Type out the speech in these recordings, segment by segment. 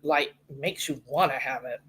like makes you want to have it.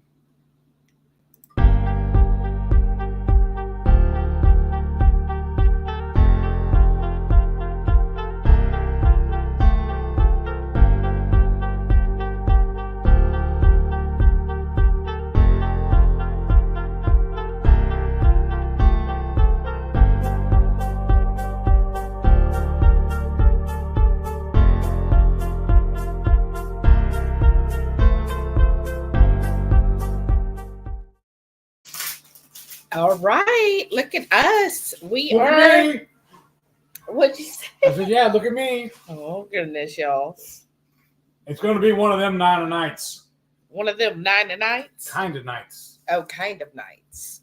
All right, look at us. We look are. At me. What'd you say? I said, yeah, look at me. Oh goodness, y'all. It's going to be one of them 9 nights. One of them 9 nights. Kind of nights. Oh, kind of nights.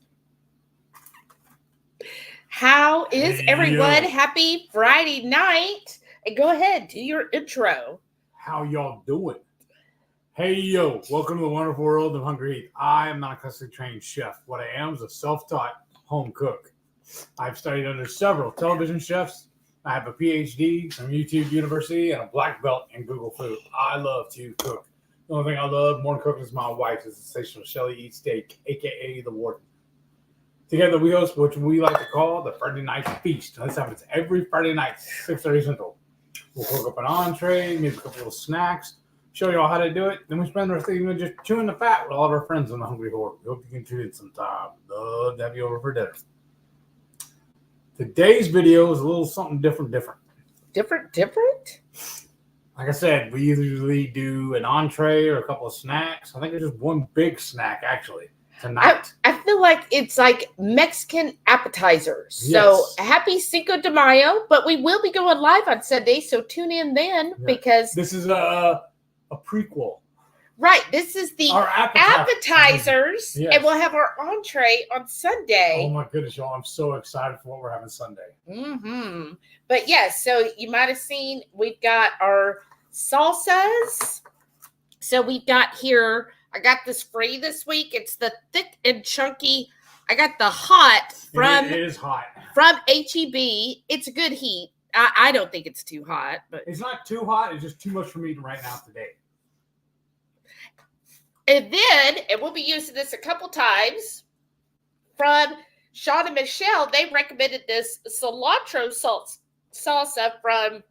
How is everyone? Happy Friday night. And go ahead, do your intro. How y'all doing? Hey, yo, welcome to the wonderful world of HungryHeath. I am not a custom trained chef. What I am is a self-taught home cook. I've studied under several television chefs. I have a PhD from YouTube University and a black belt in Google Food. I love to cook. The only thing I love more than cooking is my wife, is the sensational Shelly Eats Steak, a.k.a. the Warden. Together we host what we like to call the Friday Night Feast. This happens every Friday night, 6:30 Central. We'll cook up an entree, maybe a couple little snacks, show you all how to do it. Then we spend the rest of the evening just chewing the fat with all of our friends on the HungryHorde. We hope you can tune in sometime. Love to have you over for dinner. Today's video is a little something different. Different? Like I said, we usually do an entree or a couple of snacks. I think it's just one big snack, actually, tonight. I feel like it's like Mexican appetizers. Yes. So happy Cinco de Mayo, but we will be going live on Sunday, so tune in then because this is a prequel. Right, this is the our appetizers, yes. And we'll have our entree on Sunday. Oh my goodness, y'all! I'm so excited for what we're having Sunday. Mm-hmm. But yes, so you might have seen we've got our salsas. So we've got here. I got this free this week. It's the thick and chunky. I got the hot from. It is hot from HEB. It's a good heat. I don't think it's too hot, but it's not too hot. It's just too much for me right now today. And we'll be using this a couple times from Sharon and Michelle. They recommended this cilantro salsa from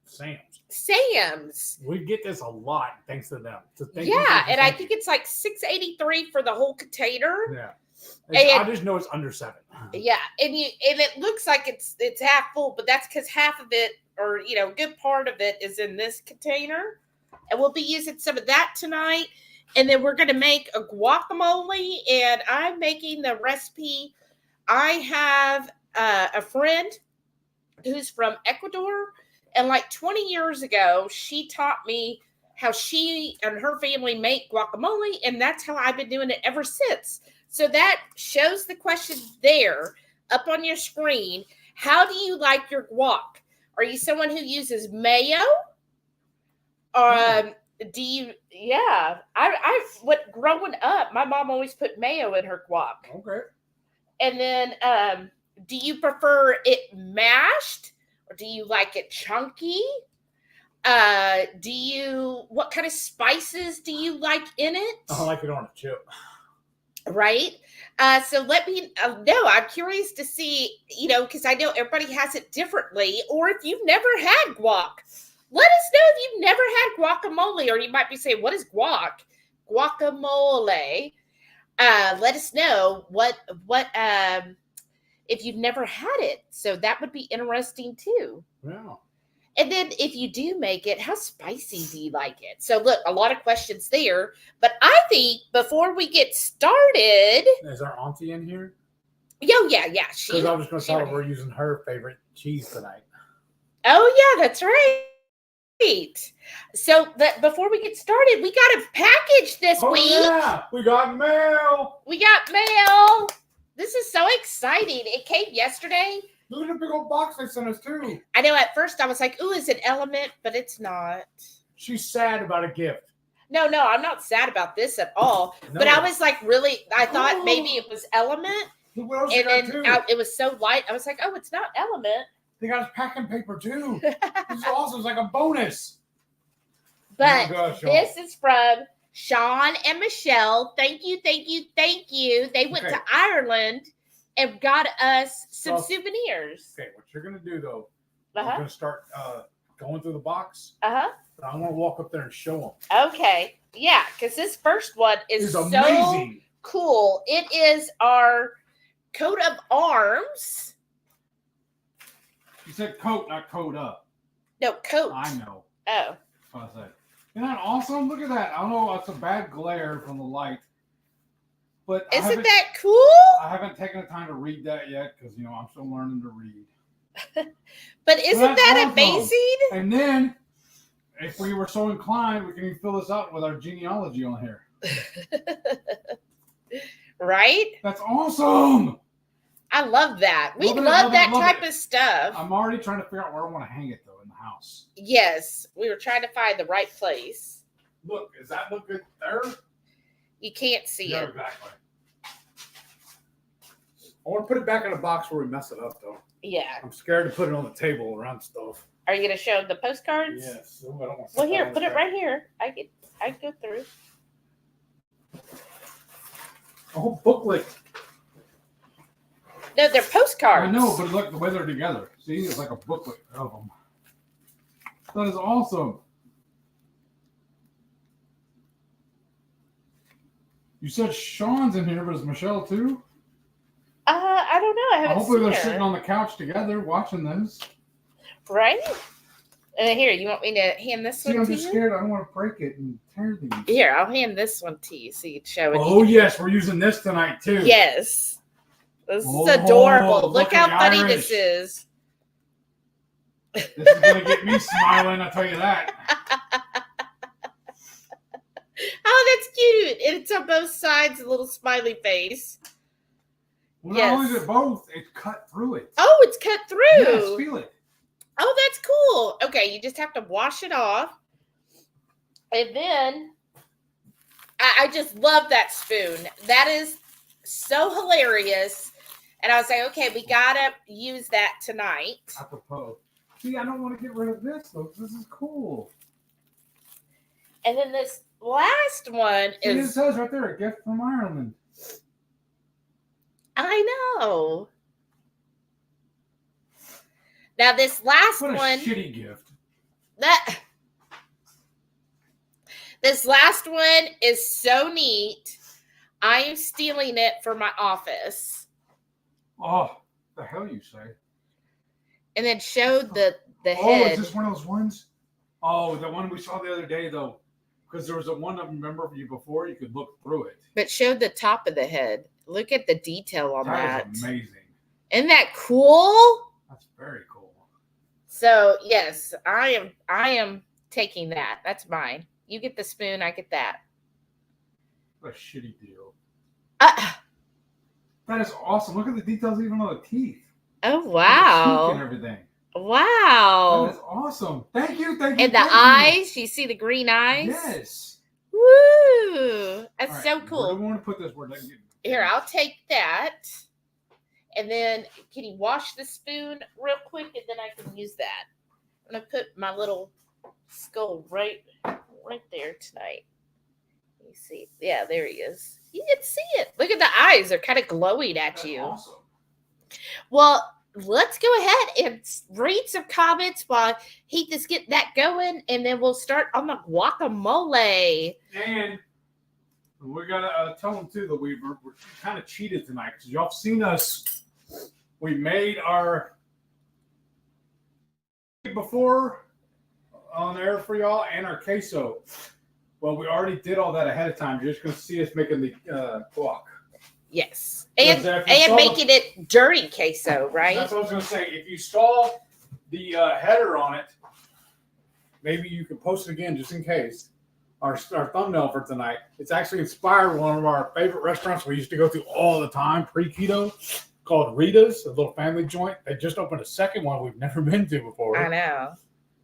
Sam's. We get this a lot thanks to them. So and I think it's like $6.83 for the whole container. Yeah, I just know it's under $7. Yeah, and it looks like it's half full, but that's because half of it, or a good part of it, is in this container. And we'll be using some of that tonight. And then we're going to make a guacamole, and I'm making the recipe. I have a friend who's from Ecuador, and like 20 years ago, she taught me how she and her family make guacamole, and that's how I've been doing it ever since. So that shows the question there up on your screen. How do you like your guac? Are you someone who uses mayo? Do you? Yeah, growing up, my mom always put mayo in her guac. Okay. And then, do you prefer it mashed or do you like it chunky? What kind of spices do you like in it? I like it on a chip. Right. So let me know. I'm curious to see, because I know everybody has it differently, or if you've never had guac. Let us know if you've never had guacamole, or you might be saying, what is guac? Guacamole. Let us know what if you've never had it. So that would be interesting too. Yeah. And then if you do make it, how spicy do you like it? So look, a lot of questions there. But I think before we get started. Is our auntie in here? Oh, yeah. Because I was going to tell her we're using her favorite cheese tonight. Oh, yeah, that's right. So before we get started, we got a package this week. Yeah, we got mail. This is so exciting. It came yesterday. Look at the big old box they sent us too. I know at first I was like, ooh, is it Element? But it's not. She's sad about a gift. No, I'm not sad about this at all. No. But I was like, really, I thought maybe it was Element. What else and then it was so light. I was like, oh, it's not Element. They got us packing paper too. This is awesome. It's like a bonus. But this is from Sean and Michelle, thank you. They went to Ireland and got us some souvenirs. Okay, what you're going to do, though, Uh-huh. you're going to start going through the box. Uh-huh. But I want to walk up there and show them. Okay. Yeah, because this first one is so amazing. Cool. It is our coat of arms. You said coat, not coat up. No, coat. I know. Oh. That's what I said. Isn't that awesome? Look at that. I don't know. It's a bad glare from the light. But isn't that cool? I haven't taken the time to read that yet because, I'm still learning to read. But isn't that awesome. Amazing? And then, if we were so inclined, we can even fill this out with our genealogy on here. Right? That's awesome. I love that. We love that type of stuff. I'm already trying to figure out where I want to hang it, though, in the house. Yes. We were trying to find the right place. Look, does that look good there? You can't see it. Exactly. I want to put it back in a box where we mess it up, though. Yeah. I'm scared to put it on the table around stuff. Are you going to show the postcards? Yes. I don't want well, here, put it right here. I go through. A whole booklet. No, they're postcards. I know, but look the way they're together. See, it's like a booklet of them. That is awesome. You said Sean's in here, but is Michelle too? I don't know. I haven't Hopefully seen they're her. sitting on the couch together watching this. Right? And here, you want me to hand this one to you? I'm just scared. I don't want to break it and tear these. Here, I'll hand this one to you so you can show it. Oh, yes. We're using this tonight, too. Yes. This is adorable. Look how funny Irish. this is. This is going to get me smiling, I'll tell you that. Oh, that's cute. It's on both sides, a little smiley face. Well, not only is it both, it's cut through it. Oh, it's cut through. Yes, feel it. Oh, that's cool. Okay, you just have to wash it off. And then, I just love that spoon. That is so hilarious. And I was like, okay, we got to use that tonight. Apropos. See, I don't want to get rid of this, though, because this is cool. And then this last one is... It says right there, a gift from Ireland. I know. Now this last one. What a shitty gift. This last one is so neat. I am stealing it for my office. Oh, the hell you say? And then showed the head. Oh, is this one of those ones? Oh, the one we saw the other day, though. Because there was a one I remember of you before, you could look through it. But showed the top of the head. Look at the detail on that. That is amazing. Isn't that cool? That's very cool. So, yes, I am taking that. That's mine. You get the spoon, I get that. What a shitty deal. That is awesome. Look at the details even on the teeth. Oh, wow. And everything. Wow. That is awesome. Thank you. And the eyes. You see the green eyes? Yes. Woo. That's right, so cool. Where do we want to put this? Here, I'll take that. And then, can you wash the spoon real quick? And then I can use that. I'm going to put my little skull right there tonight. You see? Yeah, there he is. You can see it. Look at the eyes. They're kind of glowing at That's you. Awesome. Well, let's go ahead and read some comments while Heath is getting that going. And then we'll start on the guacamole. And we got to tell them, too, that we're kind of cheated tonight. Because y'all seen us. We made our before on air for y'all and our queso. Well, we already did all that ahead of time. You're just going to see us making the guac. Yes. And making it dirty queso, right? That's what I was going to say. If you saw the header on it, maybe you can post it again just in case. Our thumbnail for tonight. It's actually inspired one of our favorite restaurants we used to go to all the time pre-keto called Rita's, a little family joint. They just opened a second one we've never been to before. I know.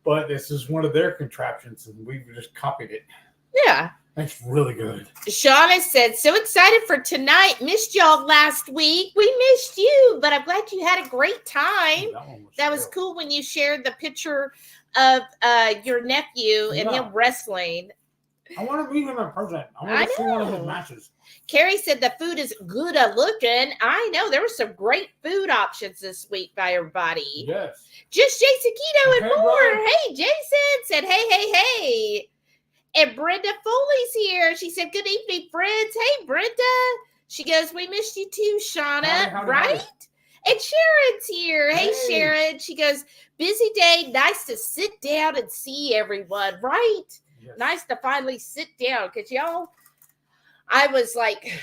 But this is one of their contraptions, and we just copied it. Yeah. That's really good. Shauna said, so excited for tonight. Missed y'all last week. We missed you, but I'm glad you had a great time. That was cool when you shared the picture of your nephew and him wrestling. I want to meet him in person. I want to see one of his matches. Carrie said the food is good looking. I know there were some great food options this week by everybody. Yes. Just Jason Keto and more. Brother. Hey, Jason said, hey. And Brenda Foley's here. She said, good evening, friends. Hey, Brenda. She goes, we missed you too, Shauna. Howdy. Right? And Sharon's here. Hey, Sharon. She goes, busy day. Nice to sit down and see everyone. Right? Yes. Nice to finally sit down. Because, y'all, I was like,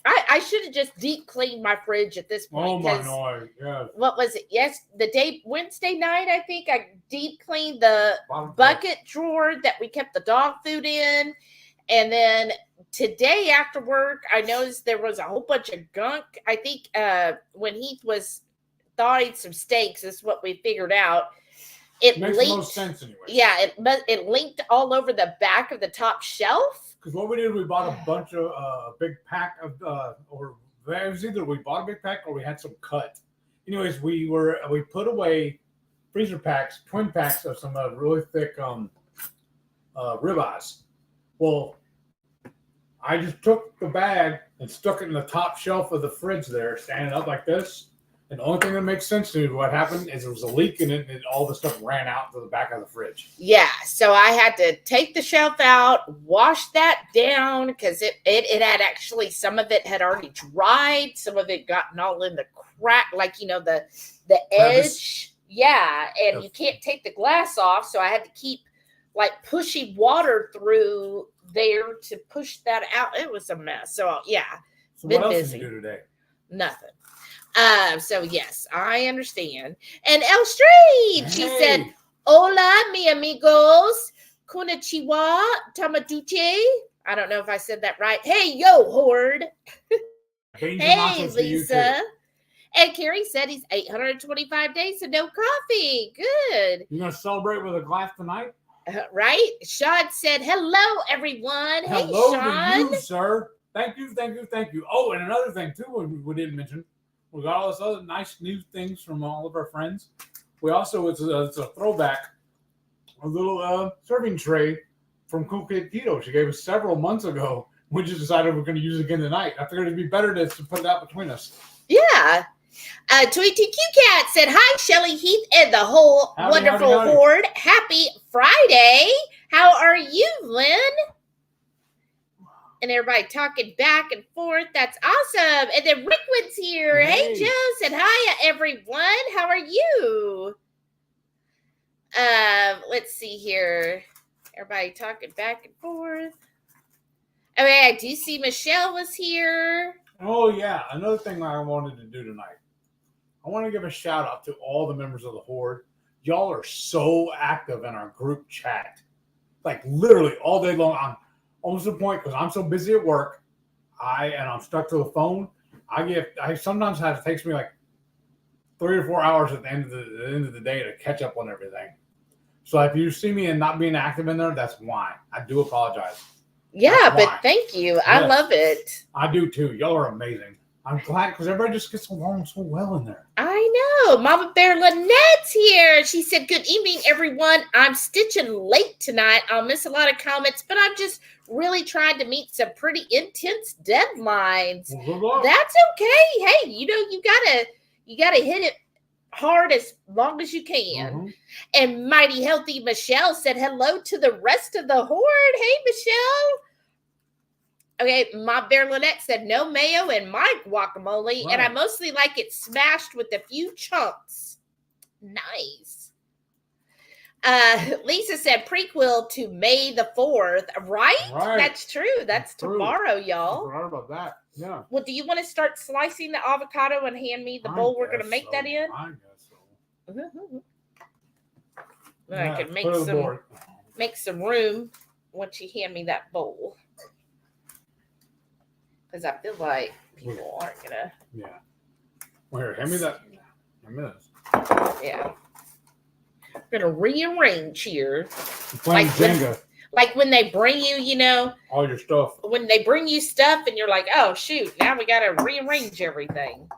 I should have just deep cleaned my fridge at this point. Oh, my God. Yeah. What was it? Yes, Wednesday night, I think I deep cleaned the bucket drawer that we kept the dog food in. And then today after work, I noticed there was a whole bunch of gunk. I think when Heath was thawing some steaks, is what we figured out. It makes linked, the most sense anyway. Yeah, it linked all over the back of the top shelf. Because what we did, we bought a bunch of big pack of, or it was either we bought a big pack or we had some cut. Anyways, we put away freezer packs, twin packs of some really thick ribeyes. Well, I just took the bag and stuck it in the top shelf of the fridge there, standing up like this. And the only thing that makes sense to me, what happened is there was a leak in it and all the stuff ran out to the back of the fridge. Yeah, so I had to take the shelf out, wash that down because it had actually, some of it had already dried, some of it gotten all in the crack, like, the edge. Yeah, and you can't take the glass off, so I had to keep like pushing water through there to push that out. It was a mess. So yeah, so been what else busy. Did you do today? Nothing. So yes, I understand. And El Street, she said, hola, mi amigos, konnichiwa, tamaduche. I don't know if I said that right. Hey, yo, Horde. Hey, Lisa. And Carrie said he's 825 days and no coffee. Good. You going to celebrate with a glass tonight? Right? Sean said, hello, everyone. Hello hey, Sean. To you, sir. Thank you. Oh, and another thing, too, we didn't mention. We got all this other nice new things from all of our friends. We also, it's a throwback, a little serving tray from Cool Kid Keto. She gave us several months ago. We just decided we're going to use it again tonight. I figured it'd be better to put it out between us. Yeah. Tweety Q Cat said, hi, Shelly, Heath, and the whole wonderful horde. Happy Friday. How are you, Lynn? And everybody talking back and forth. That's awesome. And then Rickwood's here. Hey, Joe said, hi, everyone. How are you? Let's see here. Everybody talking back and forth. I mean, I do see Michelle was here. Oh, yeah. Another thing I wanted to do tonight. I want to give a shout out to all the members of the Horde. Y'all are so active in our group chat. Like literally all day long. I'm almost to the point because I'm so busy at work. I'm stuck to the phone. I sometimes it takes me like 3 or 4 hours at the end of the day to catch up on everything. So if you see me and not being active in there, that's why. I do apologize. Yeah, but thank you. Yes. I love it. I do too. Y'all are amazing. I'm glad because everybody just gets along so well in there. I know. Mama Bear Lynette's here. She said, good evening, everyone. I'm stitching late tonight. I'll miss a lot of comments, but I'm just really trying to meet some pretty intense deadlines. Well, that's okay. Hey, you gotta hit it hard as long as you can. Mm-hmm. And Mighty Healthy Michelle said hello to the rest of the horde. Hey, Michelle. Okay, my Bear Lynette said no mayo in my guacamole, and I mostly like it smashed with a few chunks. Nice. Lisa said prequel to May the 4th, right? That's true. That's tomorrow, y'all. I forgot about that. Yeah. Well, do you want to start slicing the avocado and hand me the bowl we're going to make that in? I guess so. Mm-hmm. I can make some room once you hand me that bowl. Because I feel like people aren't going to. Yeah. Well, here, hand me that. Hand me this. Yeah. We're going to rearrange here. Playing Jenga. Like when they bring you, all your stuff. When they bring you stuff and you're like, oh, shoot, now we got to rearrange everything.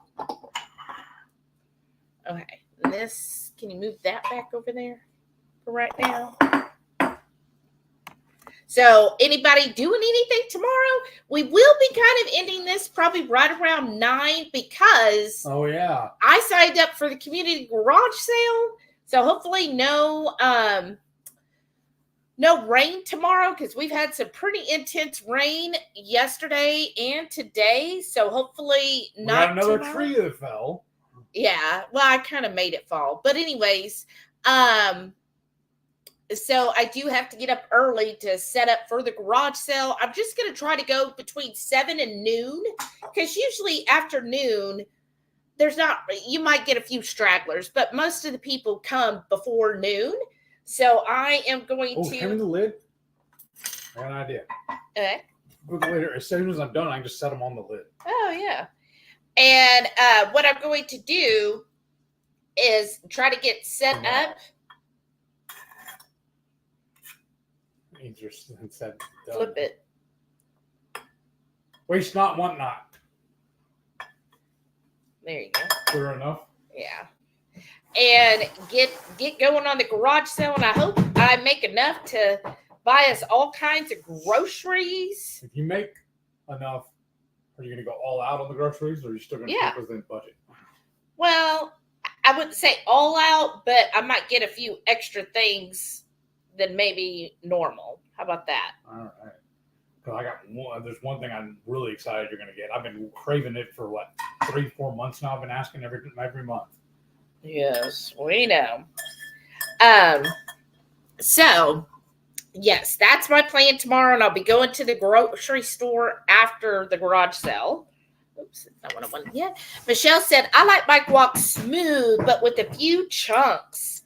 Okay. Can you move that back over there for right now? So anybody doing anything tomorrow? We will be kind of ending this probably right around 9 because I signed up for the community garage sale. So hopefully no rain tomorrow because we've had some pretty intense rain yesterday and today. So hopefully not another tomorrow. tree that fell. Yeah, well, I kind of made it fall. But anyways, so I do have to get up early to set up for the garage sale. I'm just going to try to go between 7 and noon because usually afternoon, you might get a few stragglers, but most of the people come before noon. So I am going to. Hand me the lid. I got an idea. Okay. Later, as soon as I'm done, I can just set them on the lid. Oh, yeah. And what I'm going to do is try to get set up. Interesting. Flip it. Waste not, want not. There you go. Clear enough? Yeah. And get going on the garage sale, and I hope I make enough to buy us all kinds of groceries. If you make enough, are you going to go all out on the groceries, or are you still going to keep within budget? Well, I wouldn't say all out, but I might get a few extra things than maybe normal. How about that? All right. Because I got one. There's one thing I'm really excited you're going to get. I've been craving it for 3-4 months now. I've been asking every month. Yes, we know. So yes, that's my plan tomorrow, and I'll be going to the grocery store after the garage sale. Oops, not what I wanted yet. Michelle said, I like my guac smooth, but with a few chunks.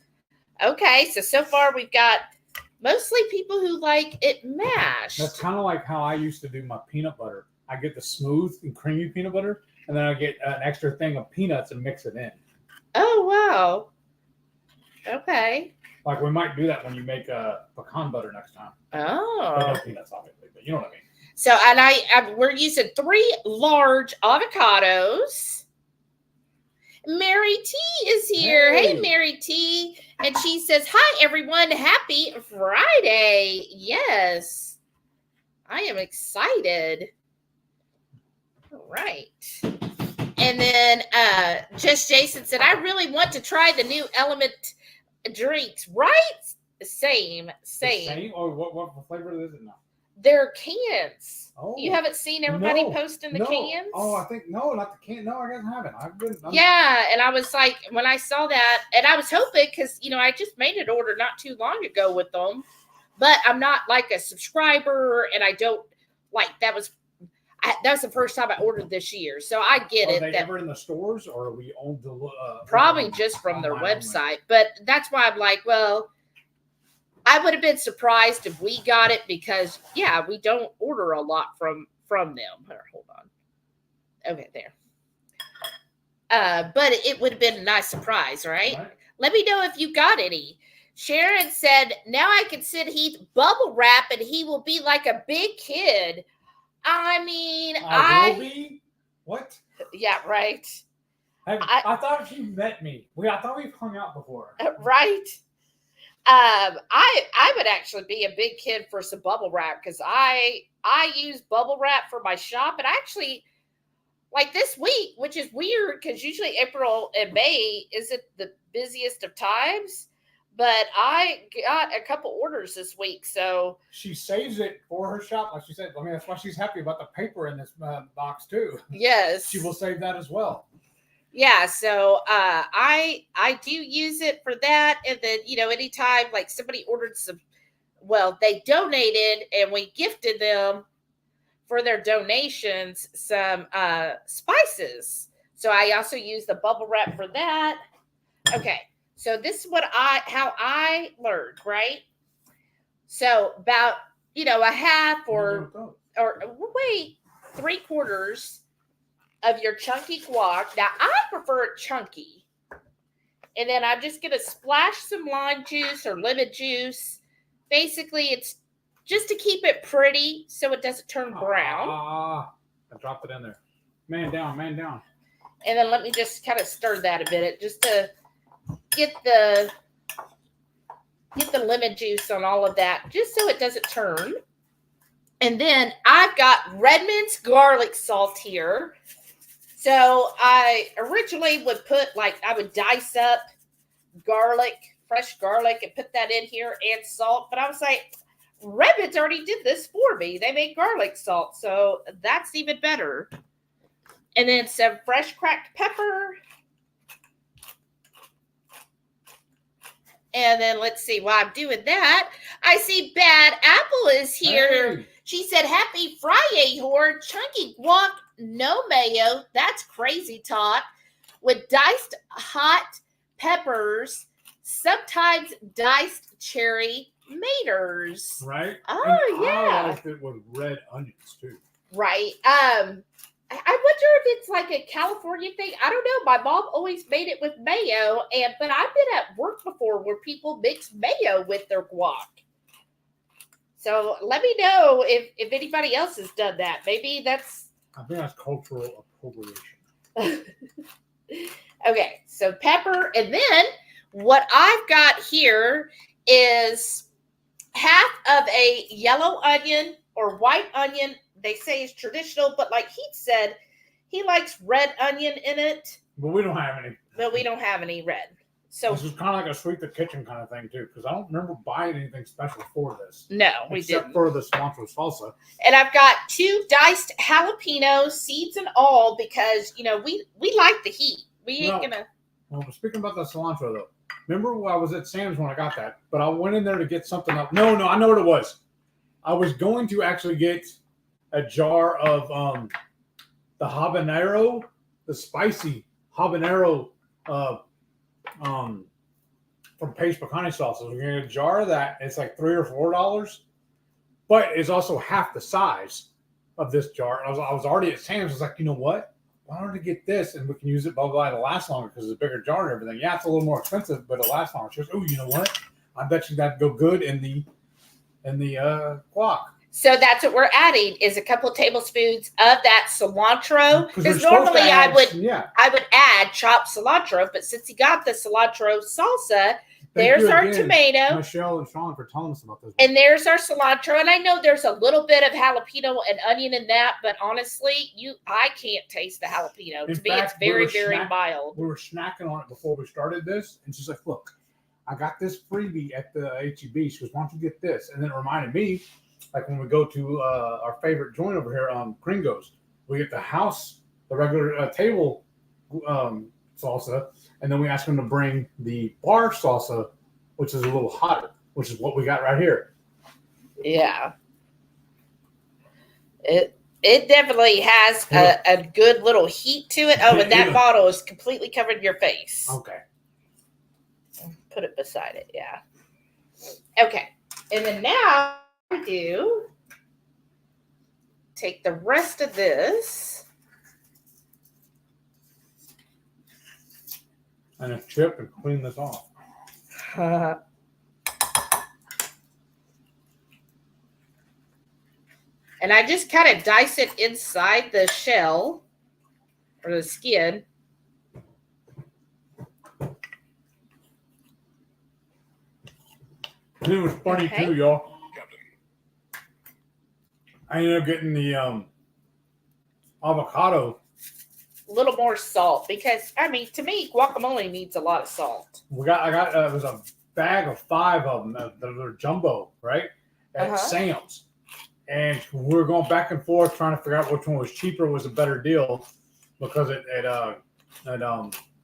Okay, so far we've got mostly people who like it mashed. That's kind of like how I used to do my peanut butter. I get the smooth and creamy peanut butter, and then I get an extra thing of peanuts and mix it in. Oh, wow. Okay. Like we might do that when you make pecan butter next time. Oh. But no peanuts, obviously, but you know what I mean. So, and we're using 3 large avocados. Mary T is here. Hey, Mary T. And she says, hi, everyone. Happy Friday. Yes. I am excited. All right. And then Just Jason said, I really want to try the new Element drinks. Right? Same. Same? Or what flavor is it now? They're cans. Oh. You haven't seen everybody posting the cans? Oh, I think, no, not the can. No, I guess I haven't. Yeah, and I was like, when I saw that, and I was hoping, because, I just made an order not too long ago with them, but I'm not like a subscriber, and I don't, that was the first time I ordered this year, so I get it. Are they ever in the stores, or are we on the... probably just from their website, but that's why I'm like, well... I would have been surprised if we got it because, we don't order a lot from them. Hold on. Okay, there. But it would have been a nice surprise, right? Let me know if you got any. Sharon said, now I can send Heath bubble wrap and he will be like a big kid. I mean, I will be? What? Yeah, right. I thought you met me. I thought we've hung out before. Right. I would actually be a big kid for some bubble wrap because I use bubble wrap for my shop, and actually, like this week, which is weird because usually April and May isn't the busiest of times, but I got a couple orders this week, so she saves it for her shop, like she said. I mean, that's why she's happy about the paper in this box too. Yes, she will save that as well. Yeah, so I do use it for that, and then anytime like somebody ordered they donated and we gifted them for their donations some spices. So I also use the bubble wrap for that. Okay, so this is how I learned, right? So about a half or 3/4 of your chunky guac. Now, I prefer it chunky. And then I'm just going to splash some lime juice or lemon juice. Basically, it's just to keep it pretty so it doesn't turn brown. I dropped it in there. Man down. And then let me just kind of stir that a bit just to get the lemon juice on all of that, just so it doesn't turn. And then I've got Redmond's garlic salt here. So I originally would I would dice up garlic, fresh garlic, and put that in here and salt. But I was like, Redmond's already did this for me. They make garlic salt. So that's even better. And then some fresh cracked pepper. And then let's see, while I'm doing that, I see Bad Apple is here. Hey. She said, Happy Friday, Horde. Chunky guac, no mayo. That's crazy talk. With diced hot peppers, sometimes diced cherry maters. Right? Oh, and yeah. I liked it with red onions, too. Right. I wonder if it's like a California thing. I don't know. My mom always made it with mayo, but I've been at work before where people mix mayo with their guac. So let me know if anybody else has done that. Maybe that's... I think that's cultural appropriation. Okay, so pepper. And then what I've got here is half of a yellow onion or white onion. They say it's traditional, but like Heath said, he likes red onion in it. But we don't have any. But we don't have any red. So this is kind of like a sweep the kitchen kind of thing, too, because I don't remember buying anything special for this. No, we except didn't. for the cilantro salsa. And I've got 2 diced jalapenos, seeds and all, because, we like the heat. We ain't gonna... Well, speaking about the cilantro, though, remember when I was at Sam's when I got that, but I went in there to get something else. No, I know what it was. I was going to actually get a jar of the habanero, the spicy habanero from Pace Picante sauce. So we're gonna get a jar of that. It's like $3 or $4, but it's also half the size of this jar. I was already at Sam's. I was like, you know what? Why don't I get this and we can use it, blah, blah, it'll last longer because it's a bigger jar and everything. Yeah, it's a little more expensive, but it'll last longer. She goes, oh, you know what? I bet you that'd go good in the guac. So that's what we're adding is a couple of tablespoons of that cilantro. Because normally I would add chopped cilantro, but since he got the cilantro salsa, there's our tomato. Michelle and Sharon for telling us about this. And there's our cilantro. And I know there's a little bit of jalapeno and onion in that, but honestly, I can't taste the jalapeno. To me, it's very, very mild. We were snacking on it before we started this, and she's like, look, I got this freebie at the HEB. She goes, why don't you get this? And then it reminded me, like when we go to our favorite joint over here, Gringo's, we get the regular table salsa, and then we ask them to bring the bar salsa, which is a little hotter, which is what we got right here. Yeah. It definitely has a good little heat to it. Oh, and that bottle is completely covered your face. Okay. Put it beside it, yeah. Okay. And then now I do take the rest of this. And a chip and clean this off. And I just kind of dice it inside the shell or the skin. And it was funny too, y'all. I ended up getting the avocado. A little more salt because, to me, guacamole needs a lot of salt. I got it was a bag of 5 of them. They're jumbo, right? At Sam's. And we were going back and forth trying to figure out which one was cheaper, was a better deal. Because at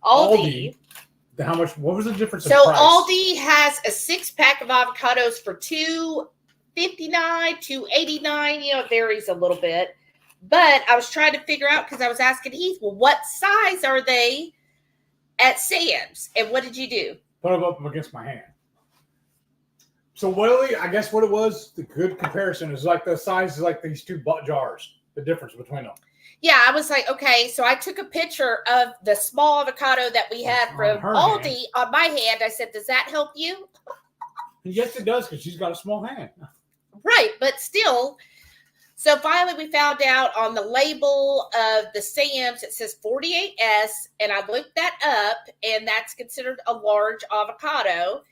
Aldi, what was the difference in price? So Aldi has a 6-pack of avocados for $2.59, $2.89. It varies a little bit. But I was trying to figure out because I was asking Heath, well, what size are they at Sam's? And what did you do? Put them up against my hand. So I guess what it was, the good comparison is like the size is like these 2 jars, the difference between them. Yeah, I was like, okay, so I took a picture of the small avocado that we had from Aldi on my hand. I said, does that help you? Yes, it does, because she's got a small hand. Right, but still. So finally we found out on the label of the Sam's, it says 48S, and I looked that up, and that's considered a large avocado.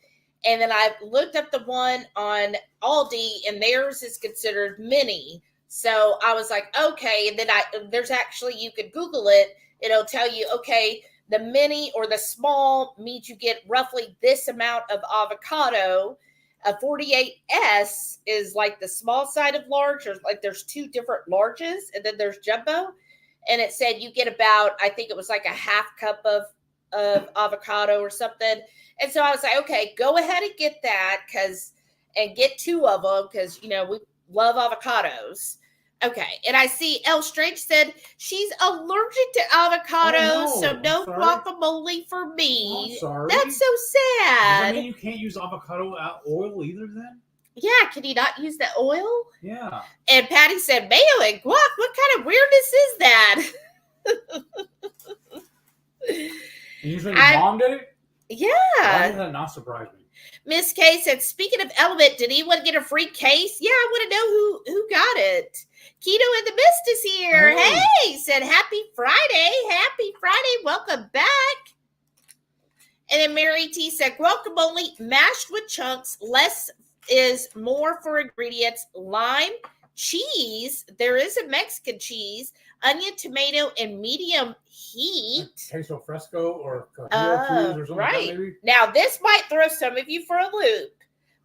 And then I looked up the one on Aldi, and theirs is considered mini. So I was like, okay. And then there's actually, you could Google it. It'll tell you, okay, the mini or the small means you get roughly this amount of avocado. A 48S is like the small side of large. There's two different larges, and then there's jumbo. And it said you get about, I think it was like a half cup of avocado or something. And so I was like, okay, go ahead and get that and get two of them because, we love avocados. Okay. And I see El Strange said she's allergic to avocado, so no guacamole for me. I'm sorry. That's so sad. Does that mean you can't use avocado oil either then? Yeah, can you not use the oil? Yeah. And Patty said, mayo and guac, what kind of weirdness is that? You said your mom did it? Yeah. Why does that not surprise me? Miss K said, speaking of Element, did anyone get a free case? Yeah, I want to know who got it. Keto and the Mist is here. Hey, said happy Friday. Happy Friday. Welcome back. And then Mary T said, guacamole mashed with chunks. Less is more for ingredients. Lime, cheese. There is a Mexican cheese. Onion, tomato, and medium heat. Queso fresco or cajillo cheese or something like that, maybe? Now, this might throw some of you for a loop.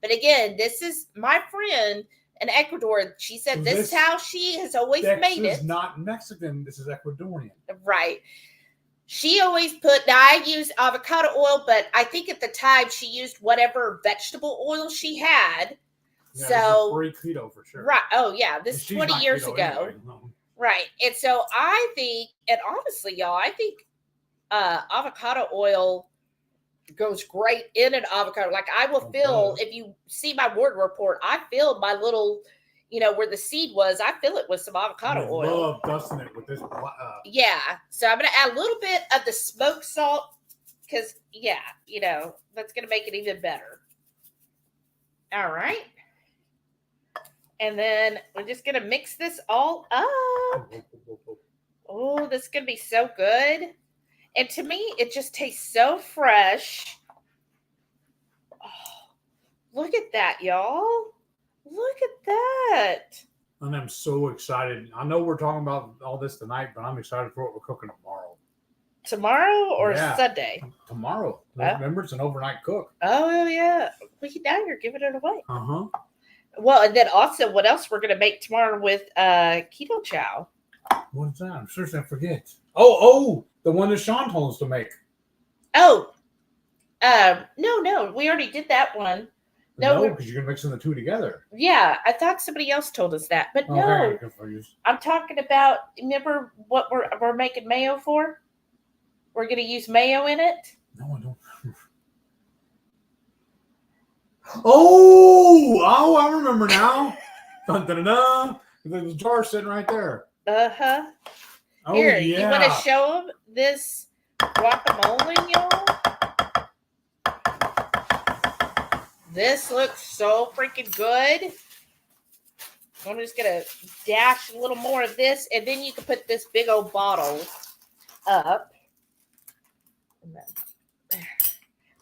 But again, this is my friend in Ecuador. She said this is how she has always made it. This is not Mexican. This is Ecuadorian. Right. She always I use avocado oil, but I think at the time she used whatever vegetable oil she had. Yeah, so free keto for sure. Right. Oh, yeah. This is 20 years ago. Anyway. No. Right. And so I think, and honestly, y'all, I think avocado oil goes great in an avocado. Like I will fill, if you see my word report, I filled my little, where the seed was, I fill it with some avocado oil. I love dusting it with this. Yeah. So I'm going to add a little bit of the smoked salt because, that's going to make it even better. All right. And then we're just going to mix this all up. Oh, this is going to be so good. And to me, it just tastes so fresh. Oh, look at that, y'all. Look at that. And I'm so excited. I know we're talking about all this tonight, but I'm excited for what we're cooking tomorrow. Tomorrow or Sunday? Tomorrow. Remember, it's an overnight cook. Oh, yeah. Well, now you're giving it away. Uh-huh. Well, and then also what else we're going to make tomorrow with Ketochow. What is that? I'm sure I forget. Oh, the one that Sean told us to make. Oh, no, we already did that one. No, because you're going to mix the two together. Yeah, I thought somebody else told us that, but no. I'm talking about, remember what we're making mayo for? We're going to use mayo in it. No, I don't. Oh, I remember now. Dun, dun, dun, dun. There's a jar sitting right there. Uh-huh. Oh, here, yeah. You want to show them this guacamole, y'all? This looks so freaking good. I'm just going to dash a little more of this, and then you can put this big old bottle up.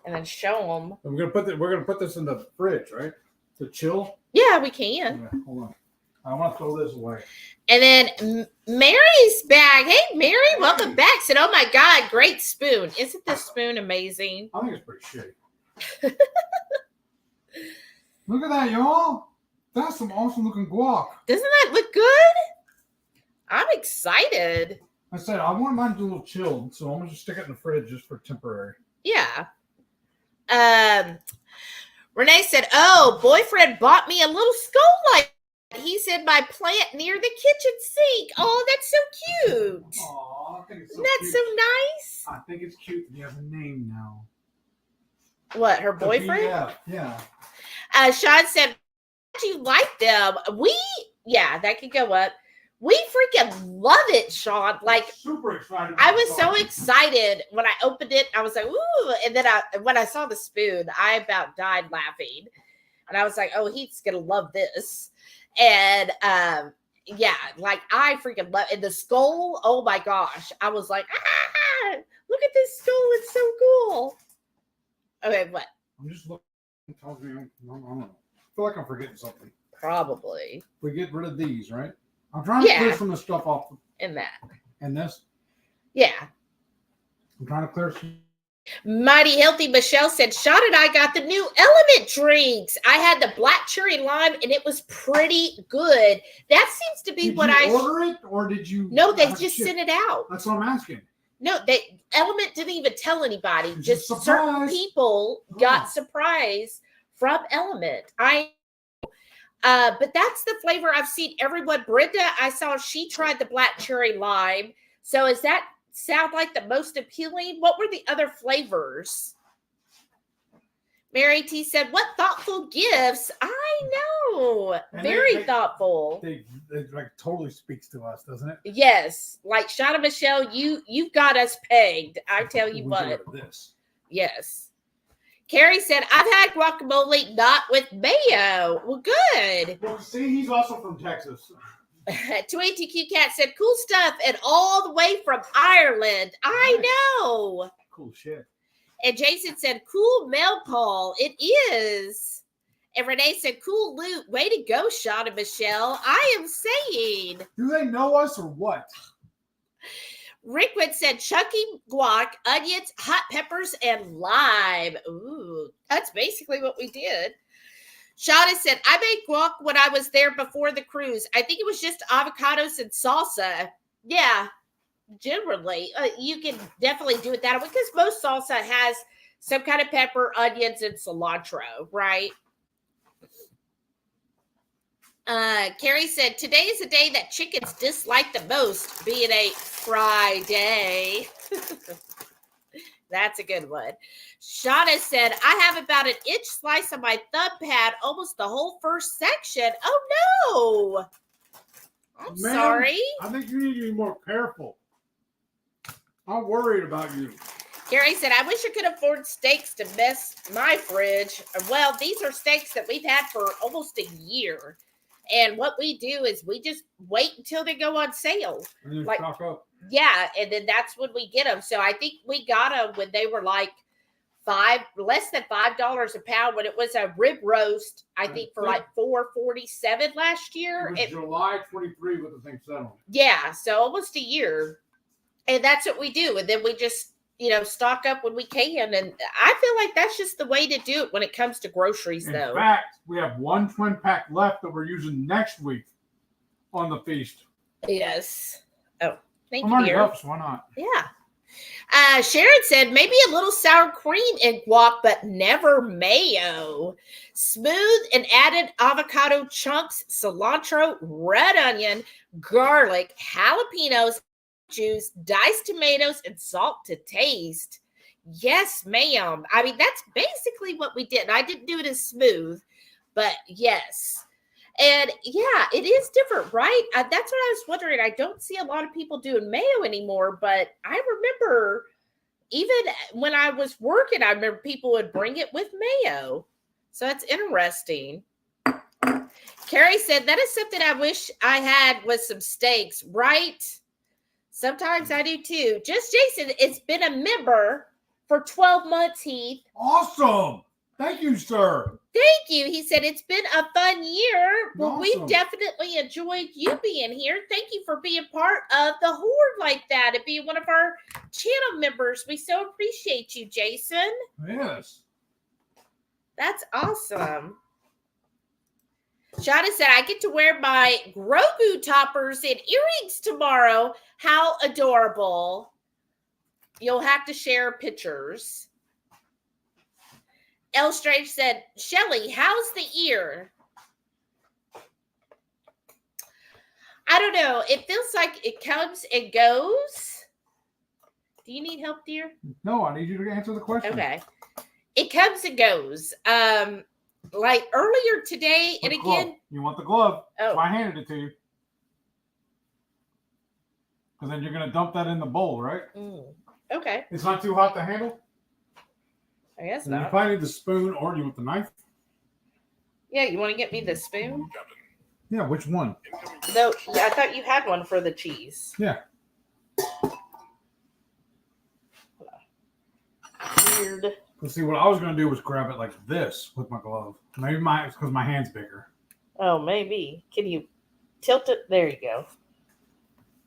And then show them. We're gonna put this in the fridge, right? To chill. Yeah, we can. Okay, hold on. I want to throw this away. And then Mary's back. Hey, Mary, welcome back. Said, "Oh my God, great spoon! Isn't this spoon amazing?" I think it's pretty shitty. Look at that, y'all! That's some awesome looking guac. Doesn't that look good? I'm excited. I said I want mine to be a little chilled, so I'm gonna just stick it in the fridge just for temporary. Yeah. Renee said, "Oh, boyfriend bought me a little skull light. He said my plant near the kitchen sink. Oh, that's so cute. Aw, I think it's so That's cute. so nice. I think it's cute that you have a name now. What, her boyfriend? Yeah. Sean said, "Do you like them?" That could go up. We freaking love it, Sean. Like, super excited. I was so excited when I opened it. I was like, ooh. And then when I saw the spoon, I about died laughing. And I was like, oh, he's going to love this. And like I freaking love it. And the skull, oh my gosh. I was like, look at this skull. It's so cool. Okay, what? I'm just looking It tells me, I don't know. I feel like I'm forgetting something. Probably. We get rid of these, right? I'm trying to clear some of the stuff off. And that. And this? Yeah. I'm trying to clear some. Mighty Healthy Michelle said, Sean and I got the new Element drinks. I had the black cherry lime, and it was pretty good. That seems to be did what you order it, or did you? No, they just sent it out. That's what I'm asking. No, Element didn't even tell anybody. It's just certain people got surprised from Element. But that's the flavor I've seen everyone. Brenda, I saw she tried the black cherry lime. So is that sound like the most appealing? What were the other flavors? Mary T said, what thoughtful gifts. I know. And very thoughtful. They like totally speaks to us, doesn't it? Yes. Like Shauna Michelle, you've got us pegged. I tell you what. This. Yes. Carrie said, I've had guacamole not with mayo. Well, good. Well, see, he's also from Texas. 2ATQ Cat said, cool stuff, and all the way from Ireland. I know. Cool shit. And Jason said, cool mail call. It is. And Renee said, cool loot. Way to go, Shauna Michelle. I am saying. Do they know us or what? Rickwood said, chunky guac, onions, hot peppers, and lime. Ooh, that's basically what we did. Shauna said, I made guac when I was there before the cruise. I think it was just avocados and salsa. Yeah, generally. You can definitely do it that way because most salsa has some kind of pepper, onions, and cilantro, right? Carrie said, today is the day that chickens dislike the most, being a Friday. That's a good one. Shauna said, I have about an inch slice on my thumb pad, almost the whole first section. Oh, no. I'm sorry. I think you need to be more careful. I'm worried about you. Carrie said, I wish I could afford steaks to mess my fridge. Well, these are steaks that we've had for almost a year. And what we do is we just wait until they go on sale. And then stock up. Yeah, and then that's when we get them. So I think we got them when they were like less than $5 a pound. When it was a rib roast, I think for like $4.47 last year. It was July 23 with the thing settled. Yeah, so almost a year. And that's what we do. And then we just, stock up when we can. And I feel like that's just the way to do it when it comes to groceries, though. In fact, we have one twin pack left that we're using next week on the feast. Yes. Oh, thank you, dear. Helps. Why not? Yeah. Sharon said, maybe a little sour cream in guac, but never mayo. Smooth and added avocado chunks, cilantro, red onion, garlic, jalapenos, juice, diced tomatoes, and salt to taste. Yes, ma'am. I mean, that's basically what we did. I didn't do it as smooth, but yes. And yeah, it is different, right? That's what I was wondering. I don't see a lot of people doing mayo anymore, but I remember even when I was working, I remember people would bring it with mayo. So that's interesting. Carrie said, that is something I wish I had with some steaks, right? Sometimes I do too. Just Jason, it's been a member for 12 months, Heath. Awesome. Thank you, sir. Thank you. He said, it's been a fun year. Well, awesome. We've definitely enjoyed you being here. Thank you for being part of the Horde like that and being one of our channel members. We so appreciate you, Jason. Yes. That's awesome. Shauna said, I get to wear my Grogu toppers and earrings tomorrow. How adorable. You'll have to share pictures. L. Strange said, Shelly, how's the ear? I don't know. It feels like it comes and goes. Do you need help, dear? No, I need you to answer the question. Okay. It comes and goes. Like earlier today, and again. You want the glove? Oh. So I handed it to you. Because then you're going to dump that in the bowl, right? Okay. It's not too hot to handle? I guess and not. You probably need the spoon or you want the knife? Yeah, you want to get me the spoon? Yeah, which one? No, I thought you had one for the cheese. Yeah. Weird. Let's see, what I was going to do was grab it like this with my glove. Maybe it's because my hand's bigger. Oh, maybe. Can you tilt it? There you go.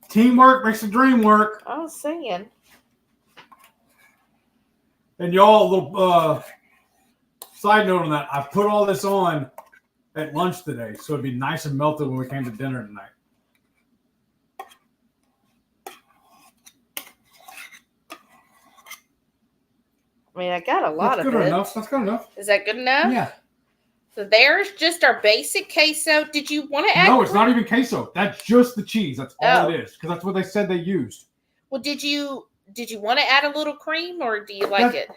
Teamwork makes the dream work. I was saying. And y'all, a little side note on that. I put all this on at lunch today, so it'd be nice and melted when we came to dinner tonight. I mean, I got a lot That's of good it. enough. That's good enough. Is that good enough? Yeah. So there's just our basic queso. Did you want to add? No, it's not even queso. That's just the cheese. That's all Oh. it is. Because that's what they said they used. Well, did you want to add a little cream, or do you like it?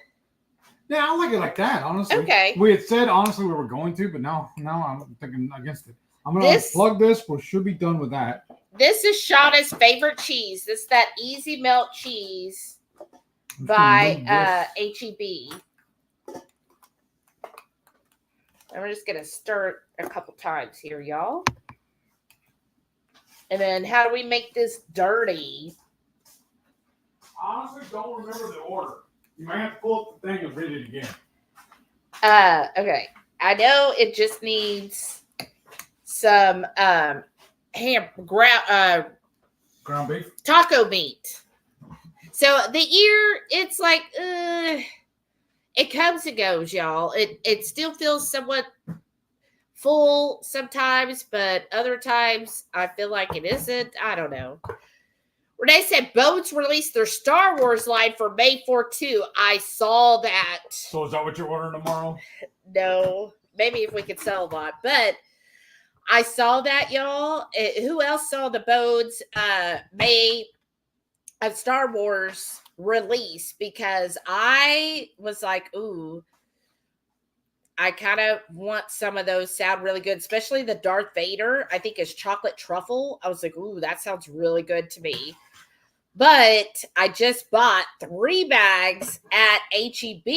Yeah, I like it like that, honestly. Okay. We had said, honestly, we were going to, but now I'm thinking against it. I'm going to plug this. We should be done with that. This is Shauna's favorite cheese. This is that EasyMelt cheese by HEB. And we're just going to stir it a couple times here, y'all. And then how do we make this dirty? Honestly, don't remember the order. You might have to pull up the thing and read it again. Okay. I know it just needs some Ground beef? taco meat. So the ear, it's like, it comes and goes, y'all. It still feels somewhat full sometimes, but other times I feel like it isn't. I don't know. Renee said Bones released their Star Wars line for May 4th too. I saw that. So is that what you're ordering tomorrow? No, maybe if we could sell a lot, but I saw that, y'all. Who else saw the Bones May of Star Wars release? Because I was like, ooh, I kind of want some of those. Sound really good, especially the Darth Vader. I think is chocolate truffle. I was like, ooh, that sounds really good to me. But I just bought 3 bags at HEB,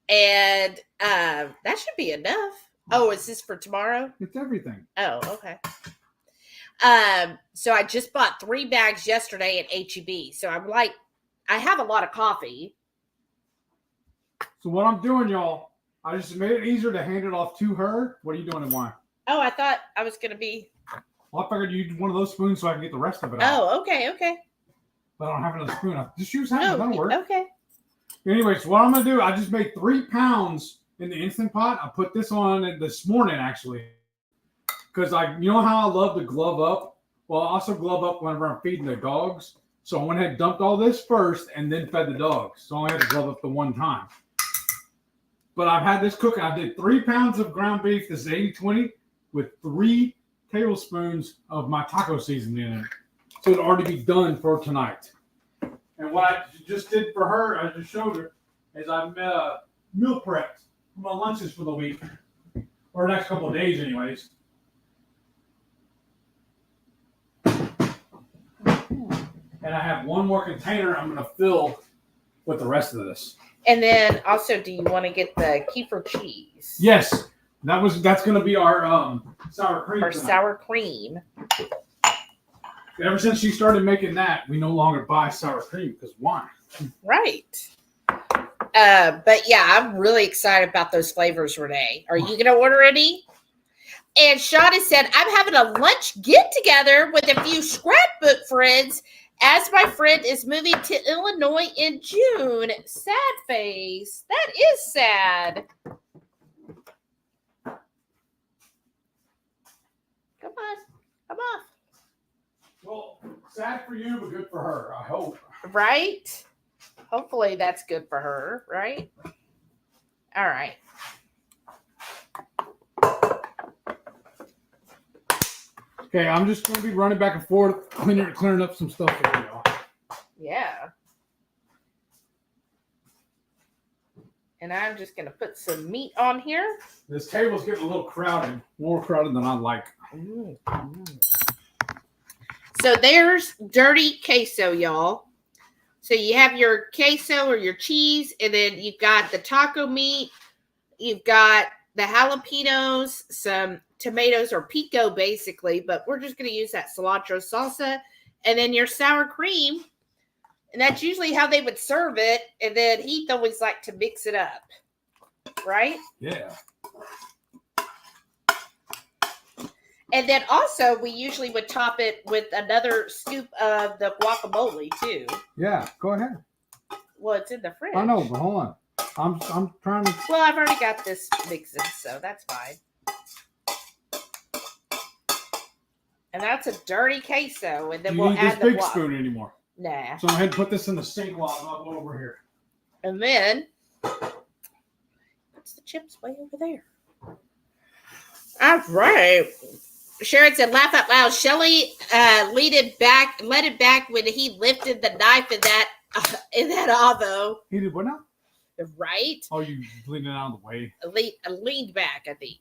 and that should be enough. Oh, is this for tomorrow? It's everything. Oh, okay. So I just bought 3 bags yesterday at HEB. So I'm like, I have a lot of coffee. So what I'm doing, y'all, I just made it easier to hand it off to her. What are you doing and why? Oh, I thought I was going to be. Well, I figured you'd one of those spoons so I can get the rest of it out. Oh, okay. But I don't have another spoon. Just use that one. That'll work. Okay. Anyway, so what I'm going to do, I just made 3 pounds in the Instant Pot. I put this on this morning, actually. Because you know how I love to glove up? Well, I also glove up whenever I'm feeding the dogs. So I went ahead and dumped all this first and then fed the dogs. So I only had to glove up the one time. But I've had this cooking. I did 3 pounds of ground beef. This is 80-20 with 3 tablespoons of my taco seasoning in it. So it'll already be done for tonight. And what I just did for her, I just showed her, is I meal prepped for my lunches for the week. Or the next couple of days anyways. And I have one more container I'm going to fill with the rest of this. And then also, do you want to get the kefir cheese? Yes. That's going to be our sour cream. Our tonight. sour cream. Ever since she started making that, we no longer buy sour cream because why? Right. But yeah, I'm really excited about those flavors, Renee. Are you going to order any? And Shauna said, I'm having a lunch get-together with a few scrapbook friends as my friend is moving to Illinois in June. Sad face. That is sad. Come on. Well, sad for you, but good for her, I hope. Right? Hopefully that's good for her, right? All right. Okay, I'm just going to be running back and forth, clearing up some stuff for y'all. Yeah. And I'm just going to put some meat on here. This table's getting a little crowded, more crowded than I'd like. So there's dirty queso, y'all. So you have your queso or your cheese, and then you've got the taco meat. You've got the jalapenos, some tomatoes or pico, basically, but we're just going to use that cilantro salsa. And then your sour cream And that's usually how they would serve it. And then Heath always liked to mix it up. Right? Yeah. And then also, we usually would top it with another scoop of the guacamole, too. Yeah, go ahead. Well, it's in the fridge. I know, but hold on. I'm trying to... Well, I've already got this mixing, so that's fine. And that's a dirty queso. And then we'll add the big spoon anymore. Nah. So go ahead and put this in the sink while I'm up over here. And then, what's the chips way over there? All right. Sharon said, laugh out loud. Shelly let it back when he lifted the knife in that avo. He did what now? Right? Oh, you leaned it out of the way. Leaned back, I think.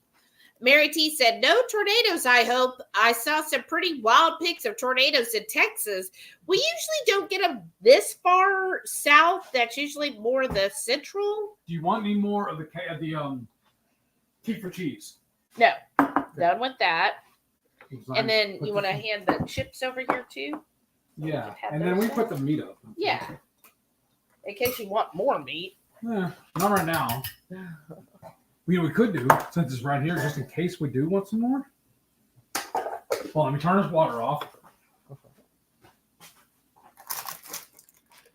Mary T said, no tornadoes, I hope. I saw some pretty wild pics of tornadoes in Texas. We usually don't get them this far south. That's usually more the central. Do you want any more of the keep for cheese? No. Done with that. And then you want to hand hand the chips over here too? Yeah. And then we put the meat up. Yeah. In case you want more meat. Yeah, not right now. We could do, since it's right here, just in case we do want some more. Well, let me turn this water off.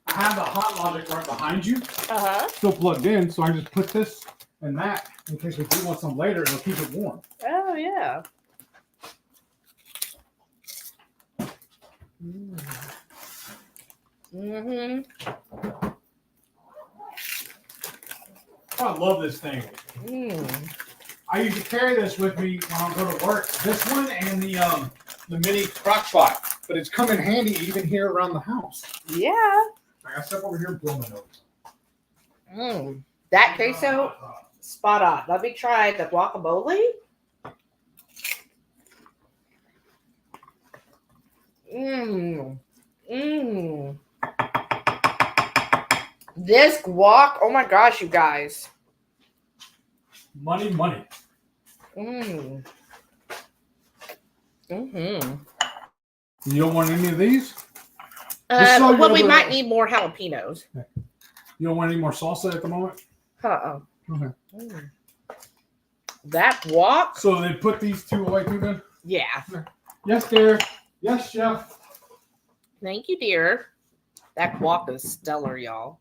I have the hot logic right behind you. Still plugged in, so I just put this and that in case we do want some later. It'll keep it warm. Oh, yeah. Mm-hmm. I love this thing. I used to carry this with me when I go to work. This one and the mini crock pot. But it's come in handy even here around the house. Yeah. I got step over here and blow my nose. That queso, spot on. Let me try the guacamole. This guac, oh my gosh, you guys. Money. Mm-hmm. You don't want any of these? Well, we might need more jalapenos. You don't want any more salsa at the moment? Uh-oh. Okay. That guac? So they put these two away too then? Yeah. Yes, dear. Yes, chef. Thank you, dear. That guac is stellar, y'all.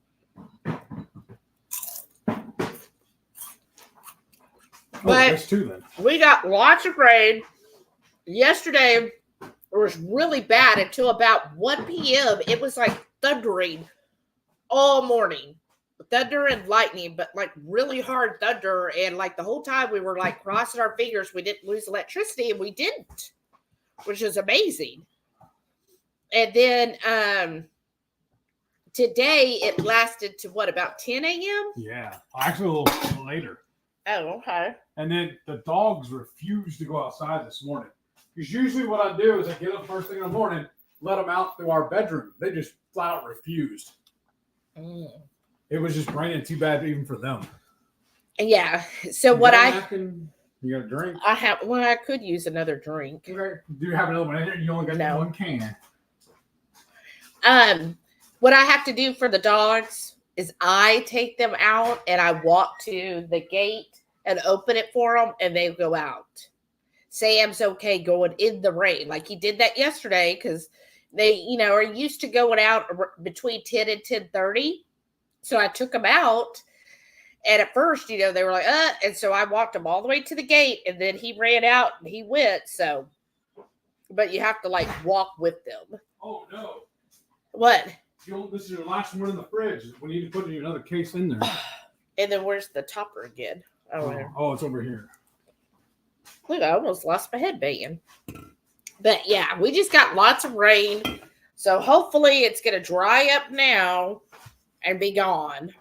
But this too, then. We got lots of rain. Yesterday was really bad until about 1 p.m. It was like thundering all morning. Thunder and lightning, but like really hard thunder. And like the whole time we were like crossing our fingers we didn't lose electricity, and we didn't, which is amazing. And then today it lasted to what, about 10 a.m.? Yeah. Actually, a little later. Oh, okay. And then the dogs refused to go outside this morning. Because usually what I do is I get up first thing in the morning, let them out through our bedroom. They just flat out refused. It was just raining too bad even for them. Yeah. So you got a drink? I could use another drink. Okay. Do you have another one in there? You only got one can. What I have to do for the dogs is I take them out and I walk to the gate and open it for them, and they go out. Sam's okay going in the rain. Like he did that yesterday because they, are used to going out between 10 and 10:30. So I took them out. And at first, they were like, and so I walked him all the way to the gate, and then he ran out and he went. So, but you have to like walk with them. Oh, no. What? This is your last one in the fridge. We need to put another case in there. And then where's the topper again? Oh, it's over here. Look, I almost lost my headband. But yeah, we just got lots of rain. So hopefully it's going to dry up now and be gone.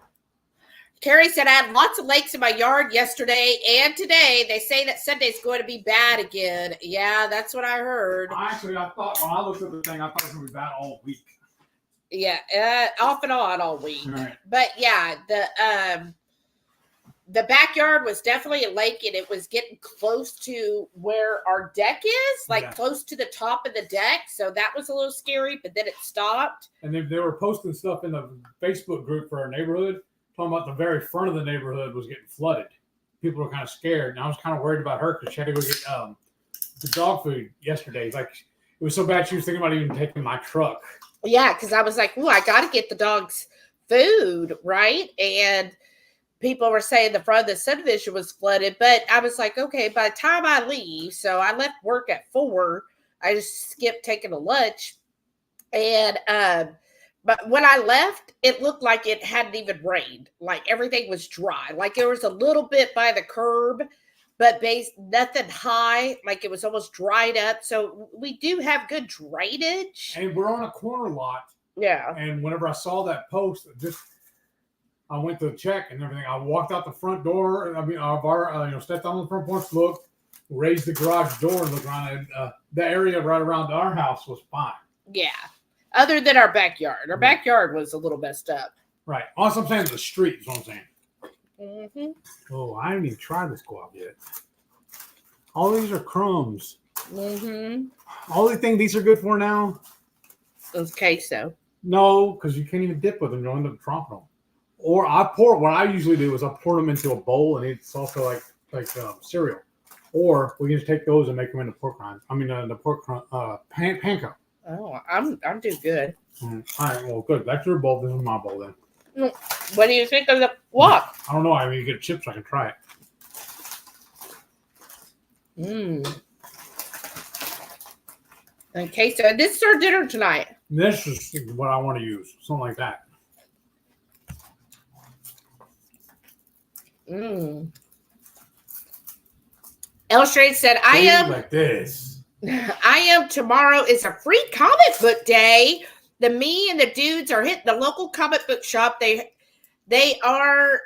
Carrie said, I had lots of lakes in my yard yesterday and today. They say that Sunday's going to be bad again. Yeah, that's what I heard. Actually, I thought when I looked at the thing, I thought it was going to be bad all week. Yeah, off and on all week. Right. But yeah, the backyard was definitely a lake, and it was getting close to where our deck is, like close to the top of the deck. So that was a little scary, but then it stopped. And they were posting stuff in the Facebook group for our neighborhood, talking about the very front of the neighborhood was getting flooded. People were kind of scared, and I was kind of worried about her because she had to go get the dog food yesterday. Like, it was so bad she was thinking about even taking my truck. Yeah, because I was like, "Ooh, I got to get the dogs food, right?" And people were saying the front of the subdivision was flooded, but I was like, okay, by the time I leave, so I left work at 4, I just skipped taking a lunch. And, but when I left, it looked like it hadn't even rained. Like everything was dry. Like there was a little bit by the curb, but nothing high. Like it was almost dried up. So we do have good drainage. And we're on a corner lot. Yeah. And whenever I saw that post, I went to check and everything. I walked out the front door. Stepped on the front porch, looked, raised the garage door, and looked around. And the area right around our house was fine. Yeah. Other than our backyard. Our backyard was a little messed up. Right. Also, I'm saying the street is what I'm saying. Mm-hmm. Oh, I didn't even try this guac yet. All these are crumbs. Mm-hmm. Only thing these are good for now? Those queso. No, because you can't even dip with them. You'll end up dropping them. Or what I usually do is I pour them into a bowl, and it's also like cereal. Or we can just take those and make them into pork rinds. The pork panko. Oh, I'm doing good. All right, well, good. That's your bowl. This is my bowl then. What do you think of the guac? I don't know. I mean, you get chips. I can try it. Okay, so this is our dinner tonight. This is what I want to use. Something like that. Illustrated said, I am like this. I am tomorrow is a free comic book day. Me and the dudes are hitting the local comic book shop. They are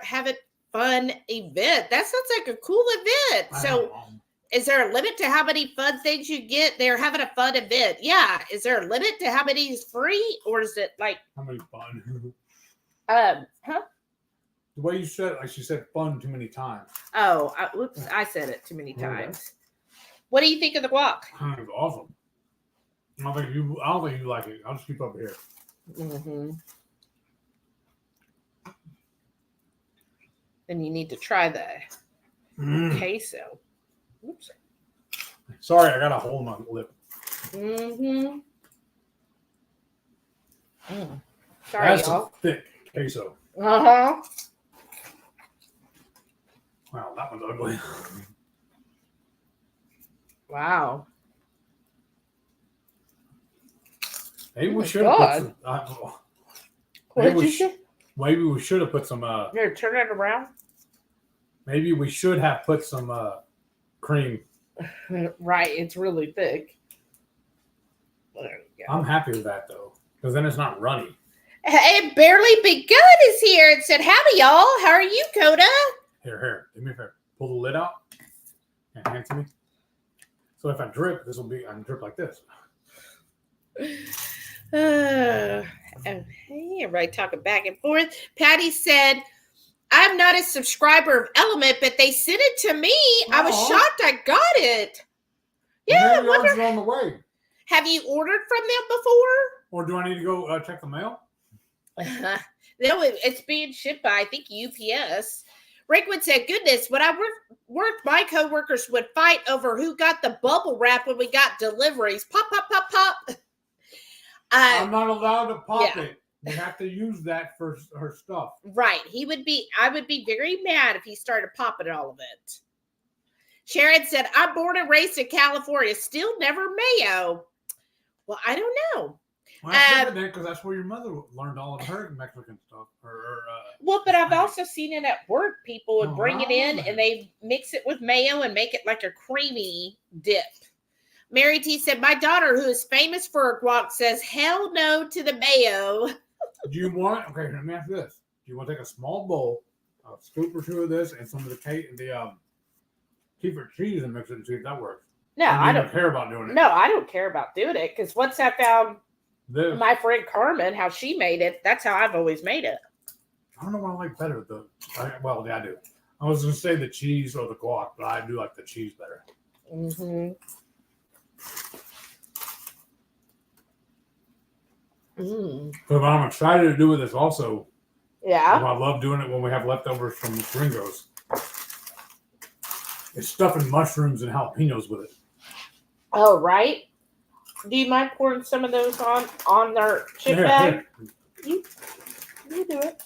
having fun event. That sounds like a cool event. So is there a limit to how many fun things you get? They're having a fun event. Yeah. Is there a limit to how many is free, or is it like how many fun? Huh? The way you said it, like she said fun too many times. Oh, oops, I said it too many times. What do you think of the guac? It's awesome. I don't think you like it. I'll just keep over here. Mm-hmm. Then you need to try the queso. Oops. Sorry, I got a hole in my lip. Sorry, that's y'all. Thick queso. Uh-huh. Wow, that one's ugly. Wow. Maybe we should have put some. Maybe we should have put some. Here, turn it around. Maybe we should have put some cream. Right, it's really thick. There you go. I'm happy with that though, because then it's not runny. Hey, Barely Begun is here and said, "Howdy, y'all. How are you, Coda?" Here. Do me a favor. Pull the lid out and hand it to me. So if I drip, I can drip like this. Hey, everybody talking back and forth. Patty said, I'm not a subscriber of Element, but they sent it to me. Aww. I was shocked I got it. Yeah, maybe ours is on the way. Have you ordered from them before? Or do I need to go check the mail? No, it's being shipped by, I think, UPS. Rickwood said, goodness, when I worked, my coworkers would fight over who got the bubble wrap when we got deliveries. Pop, pop, pop, pop. I'm not allowed to pop it. You have to use that for her stuff. Right. I would be very mad if he started popping all of it. Sharon said, I'm born and raised in California. Still never mayo. Well, I don't know. Well, because that's where your mother learned all of her Mexican stuff. Well, but I've also seen it at work. People would bring it in and they mix it with mayo and make it like a creamy dip. Mary T said, my daughter, who is famous for her guac, says, hell no to the mayo. Do you want, okay, let me ask you this. Do you want to take a small bowl, a scoop or two of this, and some of the kefir cheese and mix it and see if that works? No, I don't care about doing it. No, I don't care about doing it because once I found my friend Carmen, how she made it, that's how I've always made it. I don't know what I like better. Well, yeah, I do. I was going to say the cheese or the guac, but I do like the cheese better. Mm-hmm. Mm. But what I'm excited to do with this also, Yeah. I love doing it when we have leftovers from gringos, is stuffing mushrooms and jalapenos with it. Oh, right. Do you mind pouring some of those on their chip bag? You do it.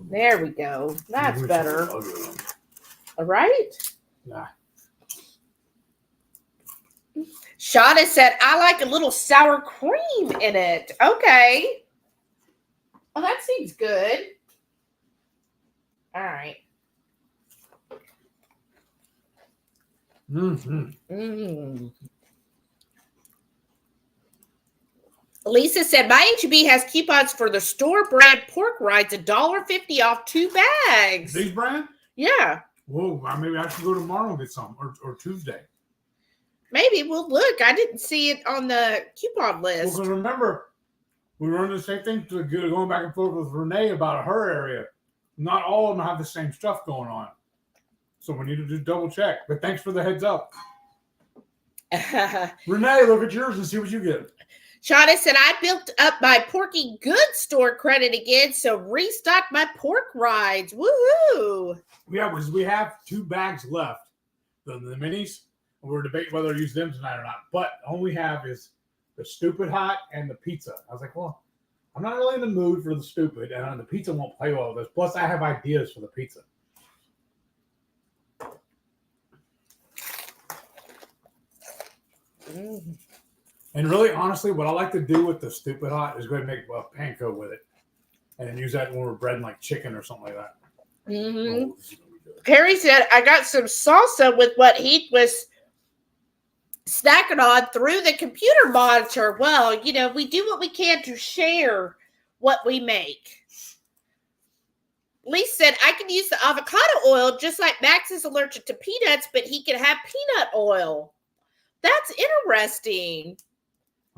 There we go. That's better. All right. Yeah. Shauna said, I like a little sour cream in it. Okay. Well, that seems good. All right. Mm-hmm. Lisa said, my HB has coupons for the store brand pork rinds, $1.50 off 2 bags. These brand? Yeah. Whoa, maybe I should go tomorrow and get some, or Tuesday. Maybe we'll look. I didn't see it on the coupon list. Well, because remember, we were in the same thing going back and forth with Renee about her area. Not all of them have the same stuff going on. So we need to just double check. But thanks for the heads up. Renee, look at yours and see what you get. Shauna said, I built up my Porky Good store credit again, so restock my pork rinds. Woohoo! Yeah, because we have 2 bags left, the minis. And we're debating whether to use them tonight or not. But all we have is the Stupid Hot and the pizza. I was like, well, I'm not really in the mood for the Stupid, and the pizza won't play well with this. Plus, I have ideas for the pizza. Mm. And really, honestly, what I like to do with the Stupid Hot is go ahead and make a panko with it. And then use that when we're breading like chicken or something like that. Mm-hmm. Oh, Harry said, I got some salsa with what Heath was snacking on through the computer monitor. Well, we do what we can to share what we make. Lisa said, I can use the avocado oil just like Max is allergic to peanuts, but he can have peanut oil. That's interesting.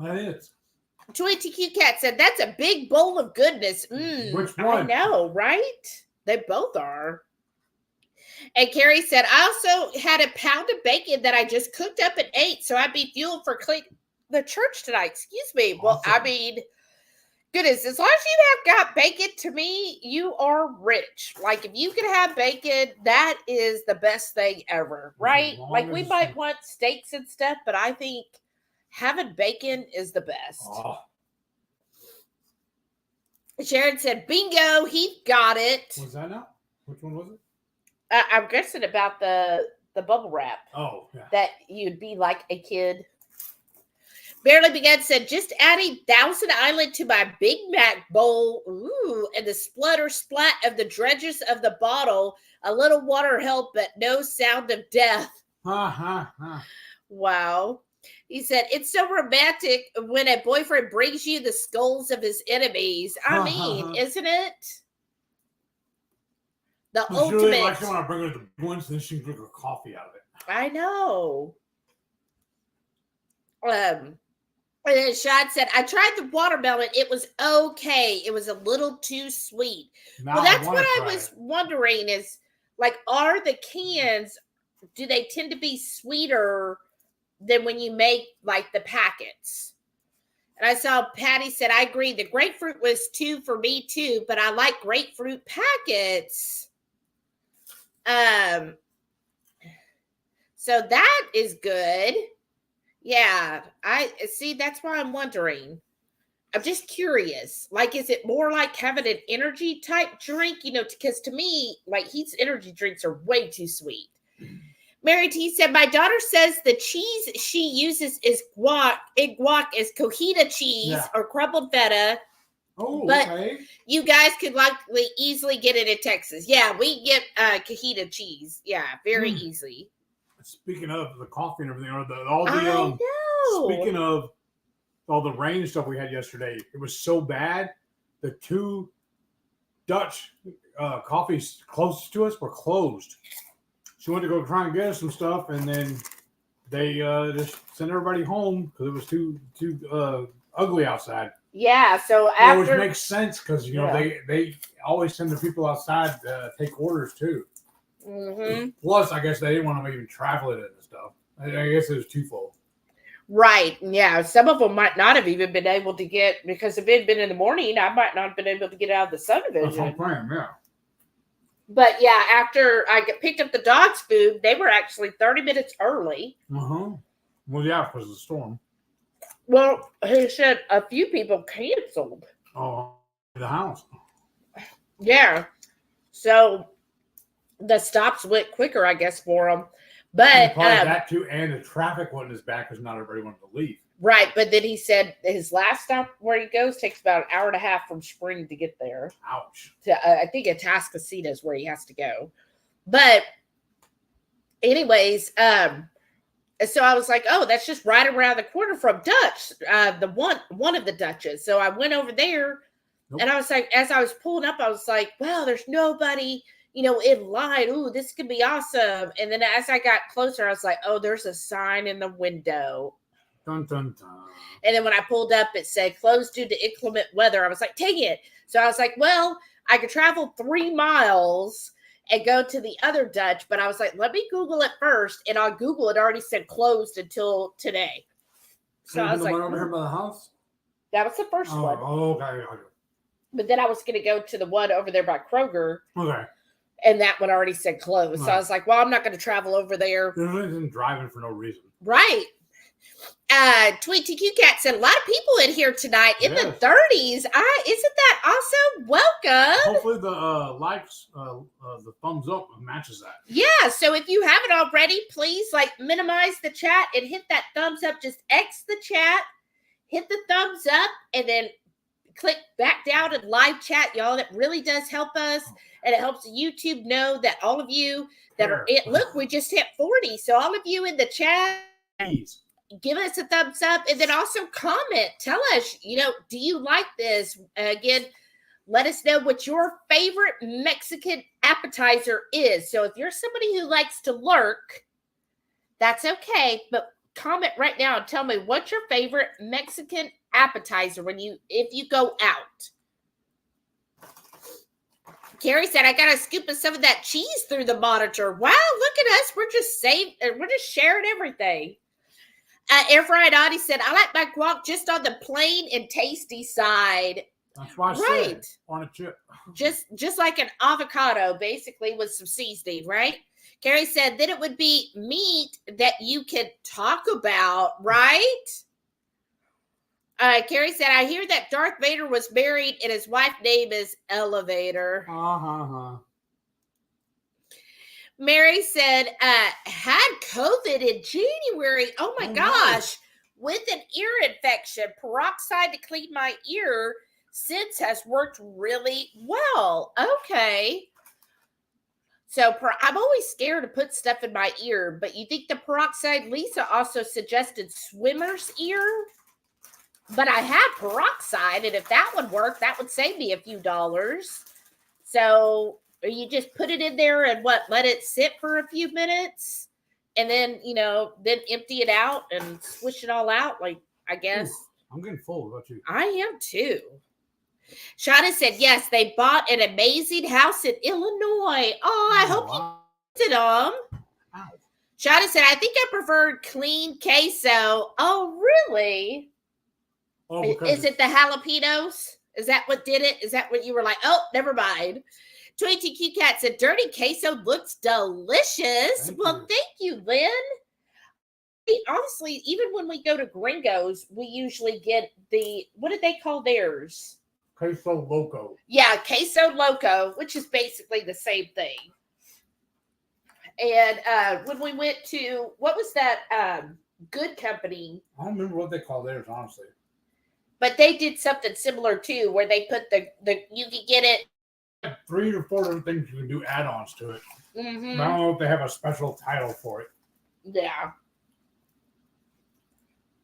That is. Joy TQ Cat said, that's a big bowl of goodness. Which one? I know, right? They both are. And Carrie said, I also had a pound of bacon that I just cooked up and ate, so I'd be fueled for the church tonight. Excuse me. Well, Awesome. I mean, goodness, as long as you have got bacon, to me, you are rich. Like, if you can have bacon, that is the best thing ever, right? Like, we might want steaks and stuff, but I think having bacon is the best. Oh. Sharon said, bingo, he got it. Was that now? Which one was it? I'm guessing about the bubble wrap. Oh, yeah. That you'd be like a kid. Barely Began said, just adding Thousand Island to my Big Mac bowl. Ooh, and the splutter splat of the dredges of the bottle. A little water helped, but no sound of death. Wow. He said, it's so romantic when a boyfriend brings you the skulls of his enemies. I mean, isn't it? The ultimate. Really like when I bring her the big ones, then she can drink her coffee out of it. I know. And then Sean said, I tried the watermelon. It was okay. It was a little too sweet. Now well, that's what I was wondering is, like, are the cans, do they tend to be sweeter than when you make, like, the packets? And I saw Patty said, I agree. The grapefruit was 2 for me, too, but I like grapefruit packets. So that is good. Yeah, I see. That's why I'm wondering. I'm just curious. Like, is it more like having an energy type drink? Because to me, like, Heath's energy drinks are way too sweet. Mary T said, my daughter says the cheese she uses is guac. Guac is cojita cheese or crumbled feta. Oh, but okay. You guys could likely easily get it in Texas. Yeah, we get cojita cheese. Yeah, very easily. Speaking of the coffee and everything, speaking of all the rain stuff we had yesterday, it was so bad. The 2 Dutch coffees closest to us were closed. she went to go try and get us some stuff, and then they just sent everybody home because it was too ugly outside. Yeah, so after... Which makes sense because, you know, they always send the people outside to take orders, too. Mm-hmm. Plus, I guess they didn't want to even travel it and stuff. I guess it was twofold. Right, yeah. Some of them might not have even been able to get, because if it had been in the morning, I might not have been able to get out of the subdivision. That's what I'm saying, yeah. But, yeah, after I picked up the dog's food, they were actually 30 minutes early. Uh-huh. Well, yeah, because of the storm. Well, he said a few people canceled. Oh, the house. Yeah. So the stops went quicker, I guess, for them. But that too, and the traffic wasn't as bad because not everybody wanted to leave. Right, but then he said his last stop where he goes takes about an hour and a half from Spring to get there. Ouch. I think Atascocita is where he has to go. But anyways, so I was like, oh, that's just right around the corner from Dutch, the one of the Dutches. So I went over there, and I was like, as I was pulling up, I was like, wow, there's nobody, you know, in line. Ooh, this could be awesome. And then as I got closer, I was like, oh, there's a sign in the window. Dun, dun, dun. And then when I pulled up, it said closed due to inclement weather. I was like, dang it. So I was like, well, I could travel 3 miles and go to the other Dutch, but I was like, let me Google it first. And on Google, it already said closed until today. So I was like, over here by the house? That was the first one. Oh, okay. But then I was going to go to the one over there by Kroger. Okay. And that one already said closed. So I was like, well, I'm not going to travel over there. There's driving for no reason. Right. Tweet TQ Cat said a lot of people in here tonight in the 30s. Isn't that awesome? Welcome. Hopefully the likes, the thumbs up matches that. Yeah. So if you haven't already, please minimize the chat and hit that thumbs up. Just X the chat, hit the thumbs up, and then click back down and live chat, y'all. That really does help us, and it helps YouTube know that all of you that are it. Look, we just hit 40. So all of you in the chat. Please. Give us a thumbs up, and then also comment. Tell us, do you like this? Again, let us know what your favorite Mexican appetizer is. So if you're somebody who likes to lurk, that's okay. But comment right now and tell me what's your favorite Mexican appetizer if you go out. Carrie said, I got a scoop of some of that cheese through the monitor. Wow, look at us. We're just sharing everything. Air fried Audie said, I like my guac just on the plain and tasty side. That's why I said on a chip. Just like an avocado, basically, with some seasoning, right? Carrie said, then it would be meat that you could talk about, right? Carrie said, I hear that Darth Vader was married and his wife's name is Elevator. Mary said, had COVID in January. Oh my gosh. With an ear infection. Peroxide to clean my ear since has worked really well. Okay. So I'm always scared to put stuff in my ear, but you think the peroxide? Lisa also suggested swimmer's ear. But I had peroxide, and if that would work, that would save me a few dollars. So you just put it in there and let it sit for a few minutes, and then, then empty it out and swish it all out. I guess. I'm getting full. What about you? I am too. Shauna said, yes, they bought an amazing house in Illinois. Oh, I hope you visited them. Wow. Shauna said, I think I preferred clean queso. Oh, really? Oh, is it the jalapenos? Is that what did it? Is that what you were like? Oh, never mind. 22Q Cat said, dirty queso looks delicious. Thank you, Lynn. Honestly, even when we go to Gringos, we usually get what did they call theirs? Queso Loco. Yeah, Queso Loco, which is basically the same thing. And when we went to, what was that Good Company? I don't remember what they call theirs, honestly. But they did something similar too, where they put you can get it. 3 or 4 different things you can do add-ons to it. Mm-hmm. I don't know if they have a special title for it. Yeah.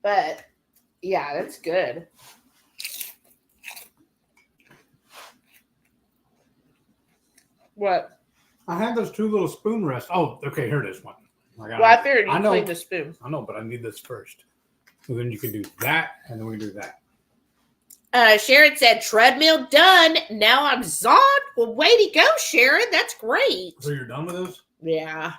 But, yeah, that's good. What? I had those 2 little spoon rests. Oh, okay, here it is one. I figured you cleaned the spoon. I know, but I need this first. So then you can do that, and then we do that. Sharon said, treadmill done. Now I'm zoned. Well, way to go, Sharon. That's great. So you're done with those? Yeah,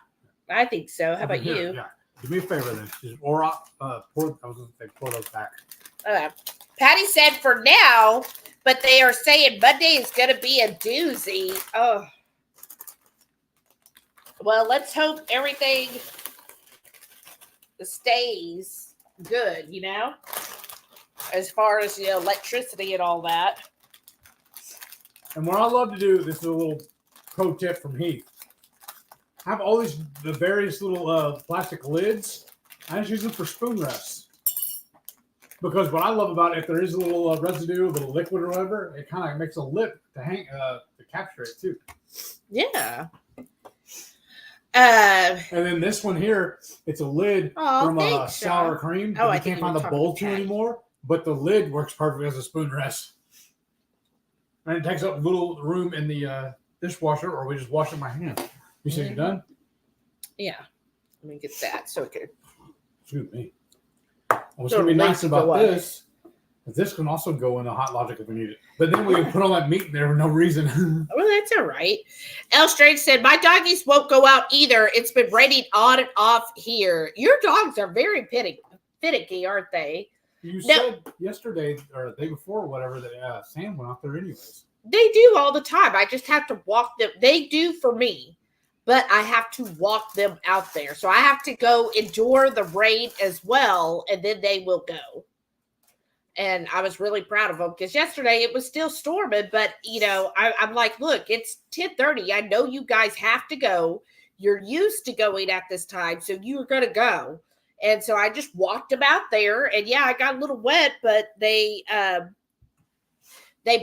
I think so. How about you? Yeah. Do me a favor then. Just pour those back. Patty said for now, but they are saying Monday is going to be a doozy. Oh. Well, let's hope everything stays good, as far as electricity and all that. And what I love to do, this is a little pro tip from Heath. Have all the various little plastic lids. I just use them for spoon rests. Because what I love about it, if there is a little residue, a little liquid or whatever, it kind of makes a lip to hang to capture it too. Yeah. And then this one here, it's a lid from sour cream. Oh, I can't find the bowl to anymore. But the lid works perfectly as a spoon rest. And it takes up little room in the dishwasher, or we just wash it with my hand. You say you're done? Yeah. Let me get that so it could. Excuse me. What's going to be nice about this is this can also go in a Hot Logic if we need it. But then we can put all that meat in there for no reason. Well, that's all right. L. Strange said, my doggies won't go out either. It's been raining on and off here. Your dogs are very finicky, aren't they? You said yesterday or the day before or whatever that Sam went out there anyways. They do all the time. I just have to walk them. They do for me, but I have to walk them out there. So I have to go endure the rain as well, and then they will go. And I was really proud of them because yesterday it was still storming, but I'm like, look, it's 10:30. I know you guys have to go. You're used to going at this time, so you're going to go. And so I just walked them out there, and yeah, I got a little wet, but they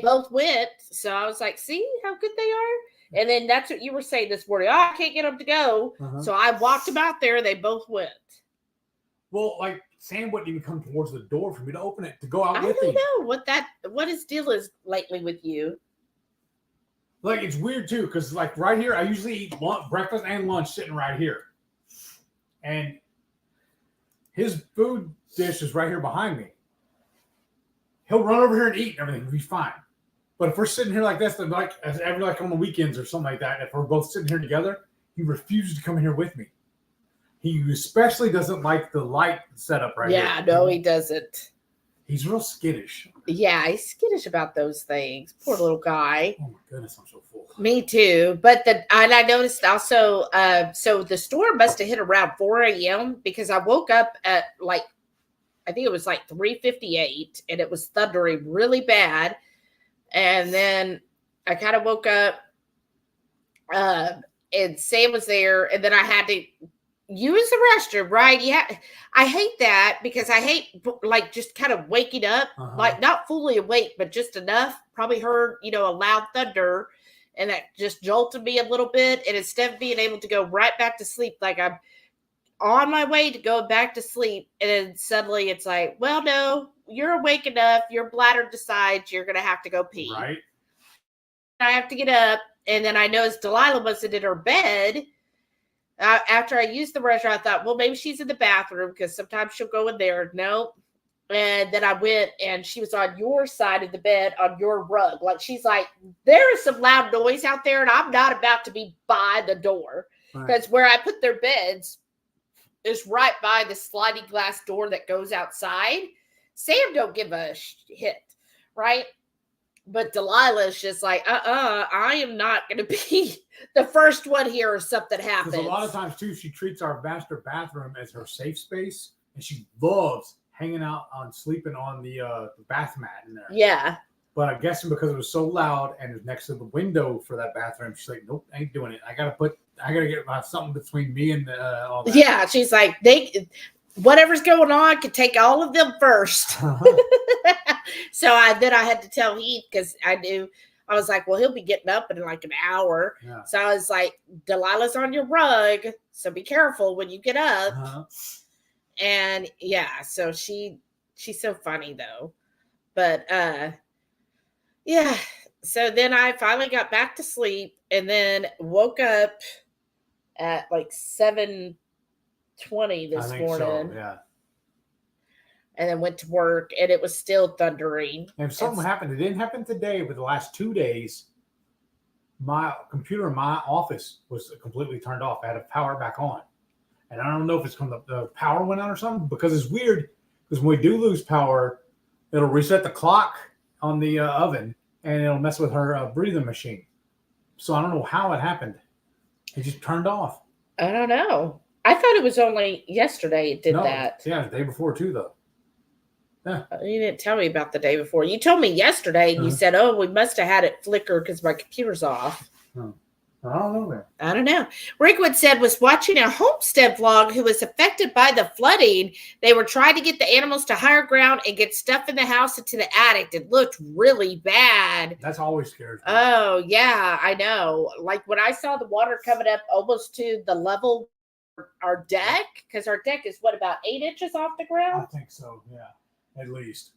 both went. So I was like, see how good they are? And then that's what you were saying this morning. Oh, I can't get them to go. Uh-huh. So I walked them out there, and they both went. Well, like Sam wouldn't even come towards the door for me to open it to go out with him. I don't know what his deal is lately with you. Like, it's weird too, because like right here, I usually eat breakfast and lunch sitting right here. And his food dish is right here behind me. He'll run over here and eat and everything. He'll be fine. But if we're sitting here like this, then like on the weekends or something like that, if we're both sitting here together, he refuses to come in here with me. He especially doesn't like the light setup right here. Yeah, no, he doesn't. He's real skittish. Yeah, he's skittish about those things. Poor little guy. Oh my goodness, I'm so full. Me too. But I noticed also, so the storm must have hit around 4 a.m. because I woke up at I think it was 3:58, and it was thundering really bad. And then I kind of woke up, and Sam was there, and then I had to use the restroom, right? Yeah. I hate that because I hate just kind of waking up, not fully awake, but just enough. Probably heard, a loud thunder, and that just jolted me a little bit. And instead of being able to go right back to sleep, like I'm on my way to go back to sleep, and then suddenly it's like, well, no, you're awake enough. Your bladder decides you're going to have to go pee. Right. I have to get up, and then I noticed Delilah wasn't in her bed. After I used the restroom, I thought, well, maybe she's in the bathroom because sometimes she'll go in there. Nope. And then I went, and she was on your side of the bed on your rug. Like, she's like, there is some loud noise out there, and I'm not about to be by the door. Because where I put their beds is right by the sliding glass door that goes outside. Sam don't give a hit, right? But Delilah's just like, I am not going to be the first one here if something happens. Because a lot of times, too, she treats our master bathroom as her safe space, and she loves hanging out sleeping on the bath mat in there. Yeah. But I'm guessing because it was so loud and it was next to the window for that bathroom, she's like, nope, I ain't doing it. I got to get something between me and all that. Yeah, she's like, whatever's going on can take all of them first. So then I had to tell Heath because I was like, well, he'll be getting up in like an hour. Yeah. So I was like, Delilah's on your rug, so be careful when you get up. And yeah, so she's so funny though. But yeah, so then I finally got back to sleep and then woke up at like 7:20 this morning. So, yeah. And then went to work, and it was still thundering. And if something happened, it didn't happen today, but the last 2 days, my computer in my office was completely turned off. I had to power it back on. And I don't know if it's when the power went out or something, because it's weird, because when we do lose power, it'll reset the clock on the oven, and it'll mess with her breathing machine. So I don't know how it happened. It just turned off. I don't know. I thought it was only yesterday it did that. Yeah, the day before too, though. Yeah. You didn't tell me about the day before. You told me yesterday, and you said, "Oh, we must have had it flicker because my computer's off." I don't know, man. I don't know. Rickwood said was watching a homestead vlog who was affected by the flooding. They were trying to get the animals to higher ground and get stuff in the house into the attic. It looked really bad. That's always scary. Oh, yeah, I know. Like when I saw the water coming up almost to the level of our deck, because our deck is what, about 8 inches off the ground? I think so, yeah. At least.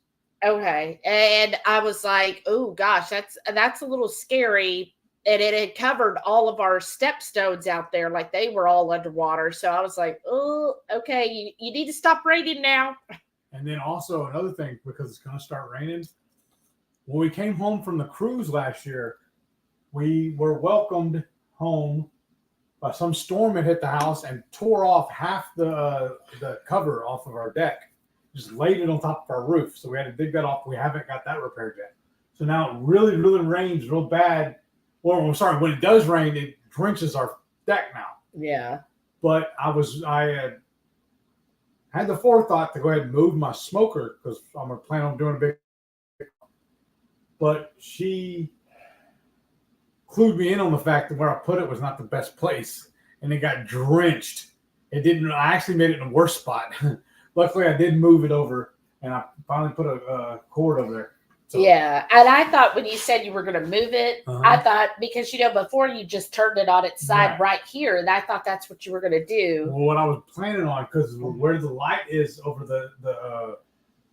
Okay. And I was like, oh gosh, that's a little scary. And it had covered all of our stepstones out there, like they were all underwater. So I was like, oh, okay, you need to stop raining now. And then also another thing, because it's going to start raining. When we came home from the cruise last year, we were welcomed home by some storm that hit the house and tore off half the cover off of our deck. Just laid it on top of our roof. So we had to dig that off. We haven't got that repaired yet. So now it really, really rains real bad. Well, I'm sorry, when it does rain, it drenches our deck now. Yeah. But I had the forethought to go ahead and move my smoker because I'm going to plan on doing a big. But she clued me in on the fact that where I put it was not the best place. And it got drenched. I actually made it in a worse spot. Luckily, I did move it over, and I finally put a cord over there. So. Yeah, and I thought when you said you were going to move it, I thought because, before you just turned it on its side right here, and I thought that's what you were going to do. Well, what I was planning on, because where the light is over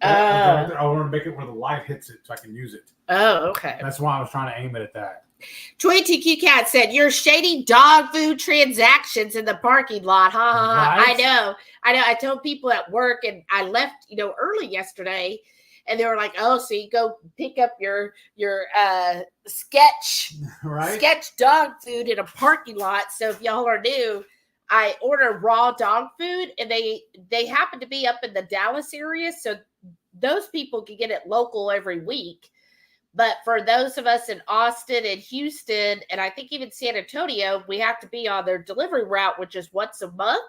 I want to make it where the light hits it so I can use it. Oh, okay. That's why I was trying to aim it at that. 22Q Cat said, "You're shady dog food transactions in the parking lot." Ha ha ha. Right? I know. I told people at work, and I left, early yesterday, and they were like, "Oh, so you go pick up your sketch dog food in a parking lot." So if y'all are new, I ordered raw dog food, and they happen to be up in the Dallas area, so those people can get it local every week. But for those of us in Austin and Houston, and I think even San Antonio, we have to be on their delivery route, which is once a month.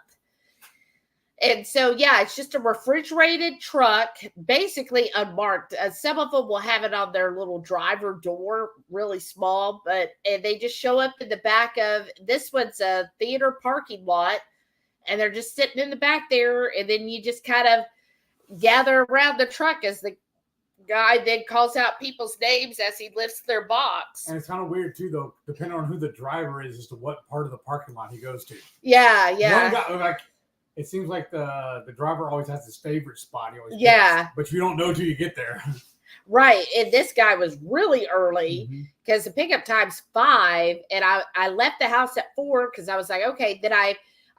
And so, yeah, it's just a refrigerated truck, basically unmarked. Some of them will have it on their little driver door, really small, and they just show up in the back of, this one's a theater parking lot, and they're just sitting in the back there, and then you just kind of gather around the truck as the guy then calls out people's names as he lifts their box. And it's kind of weird too, though, depending on who the driver is as to what part of the parking lot he goes to. Yeah. It seems like the driver always has his favorite spot. He always picks, but you don't know till you get there. Right. And this guy was really early because the pickup time's 5, and I left the house at 4 because I was like, okay, then I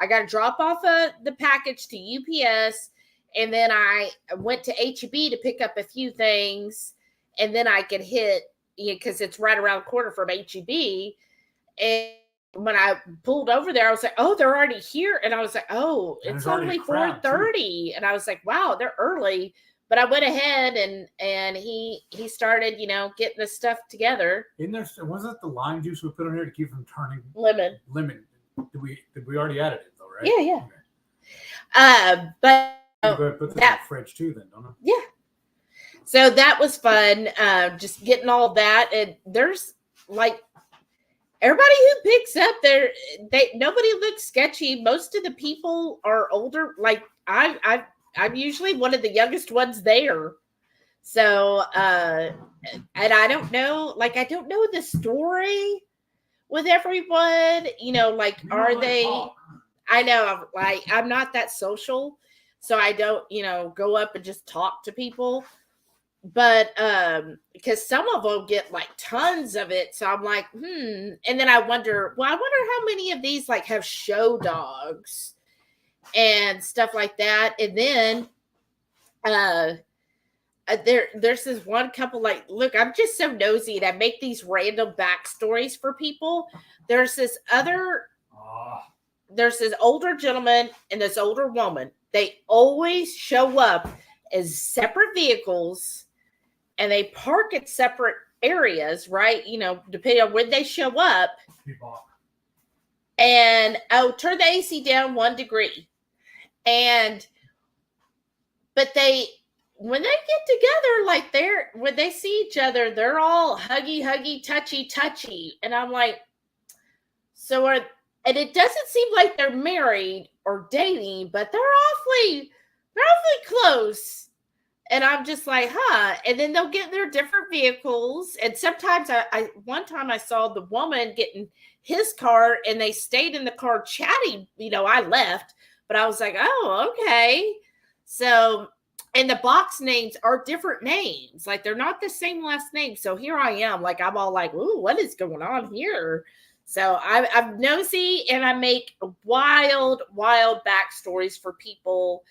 got to drop off the package to UPS. And then I went to H-E-B to pick up a few things, and then I could hit, because it's right around the corner from H-E-B. And when I pulled over there, I was like, oh, they're already here. And I was like, oh, it's only 4:30. And I was like, wow, they're early. But I went ahead and he started, getting the stuff together. Wasn't it the lime juice we put in here to keep from turning? Lemon. Did we already added it though, right? Yeah. Okay. But go ahead and put this in the fridge too, then, don't I? Yeah. So that was fun. Just getting all that, and there's like everybody who picks up nobody looks sketchy. Most of the people are older. Like I'm usually one of the youngest ones there. So and I don't know the story with everyone. Are they? Talk. I know, I'm not that social. So I don't, go up and just talk to people. but because some of them get like tons of it, so I'm like, and then I wonder how many of these like have show dogs and stuff like that. And then there's this one couple, like, look, I'm just so nosy and I make these random backstories for people. There's this older gentleman and this older woman. They always show up as separate vehicles and they park at separate areas, right? You know, depending on when they show up. And turn the AC down 1 degree. But when they get together, like when they see each other, they're all huggy, touchy. And I'm like, and it doesn't seem like they're married or dating, but they're awfully close. And I'm just like, huh? And then they'll get in their different vehicles. And sometimes one time I saw the woman get in his car and they stayed in the car chatting. You know, I left, but I was like, oh, okay. So, and the box names are different names. Like, they're not the same last name. So here I am, like, I'm all like, ooh, what is going on here? So I'm nosy and I make wild backstories for people.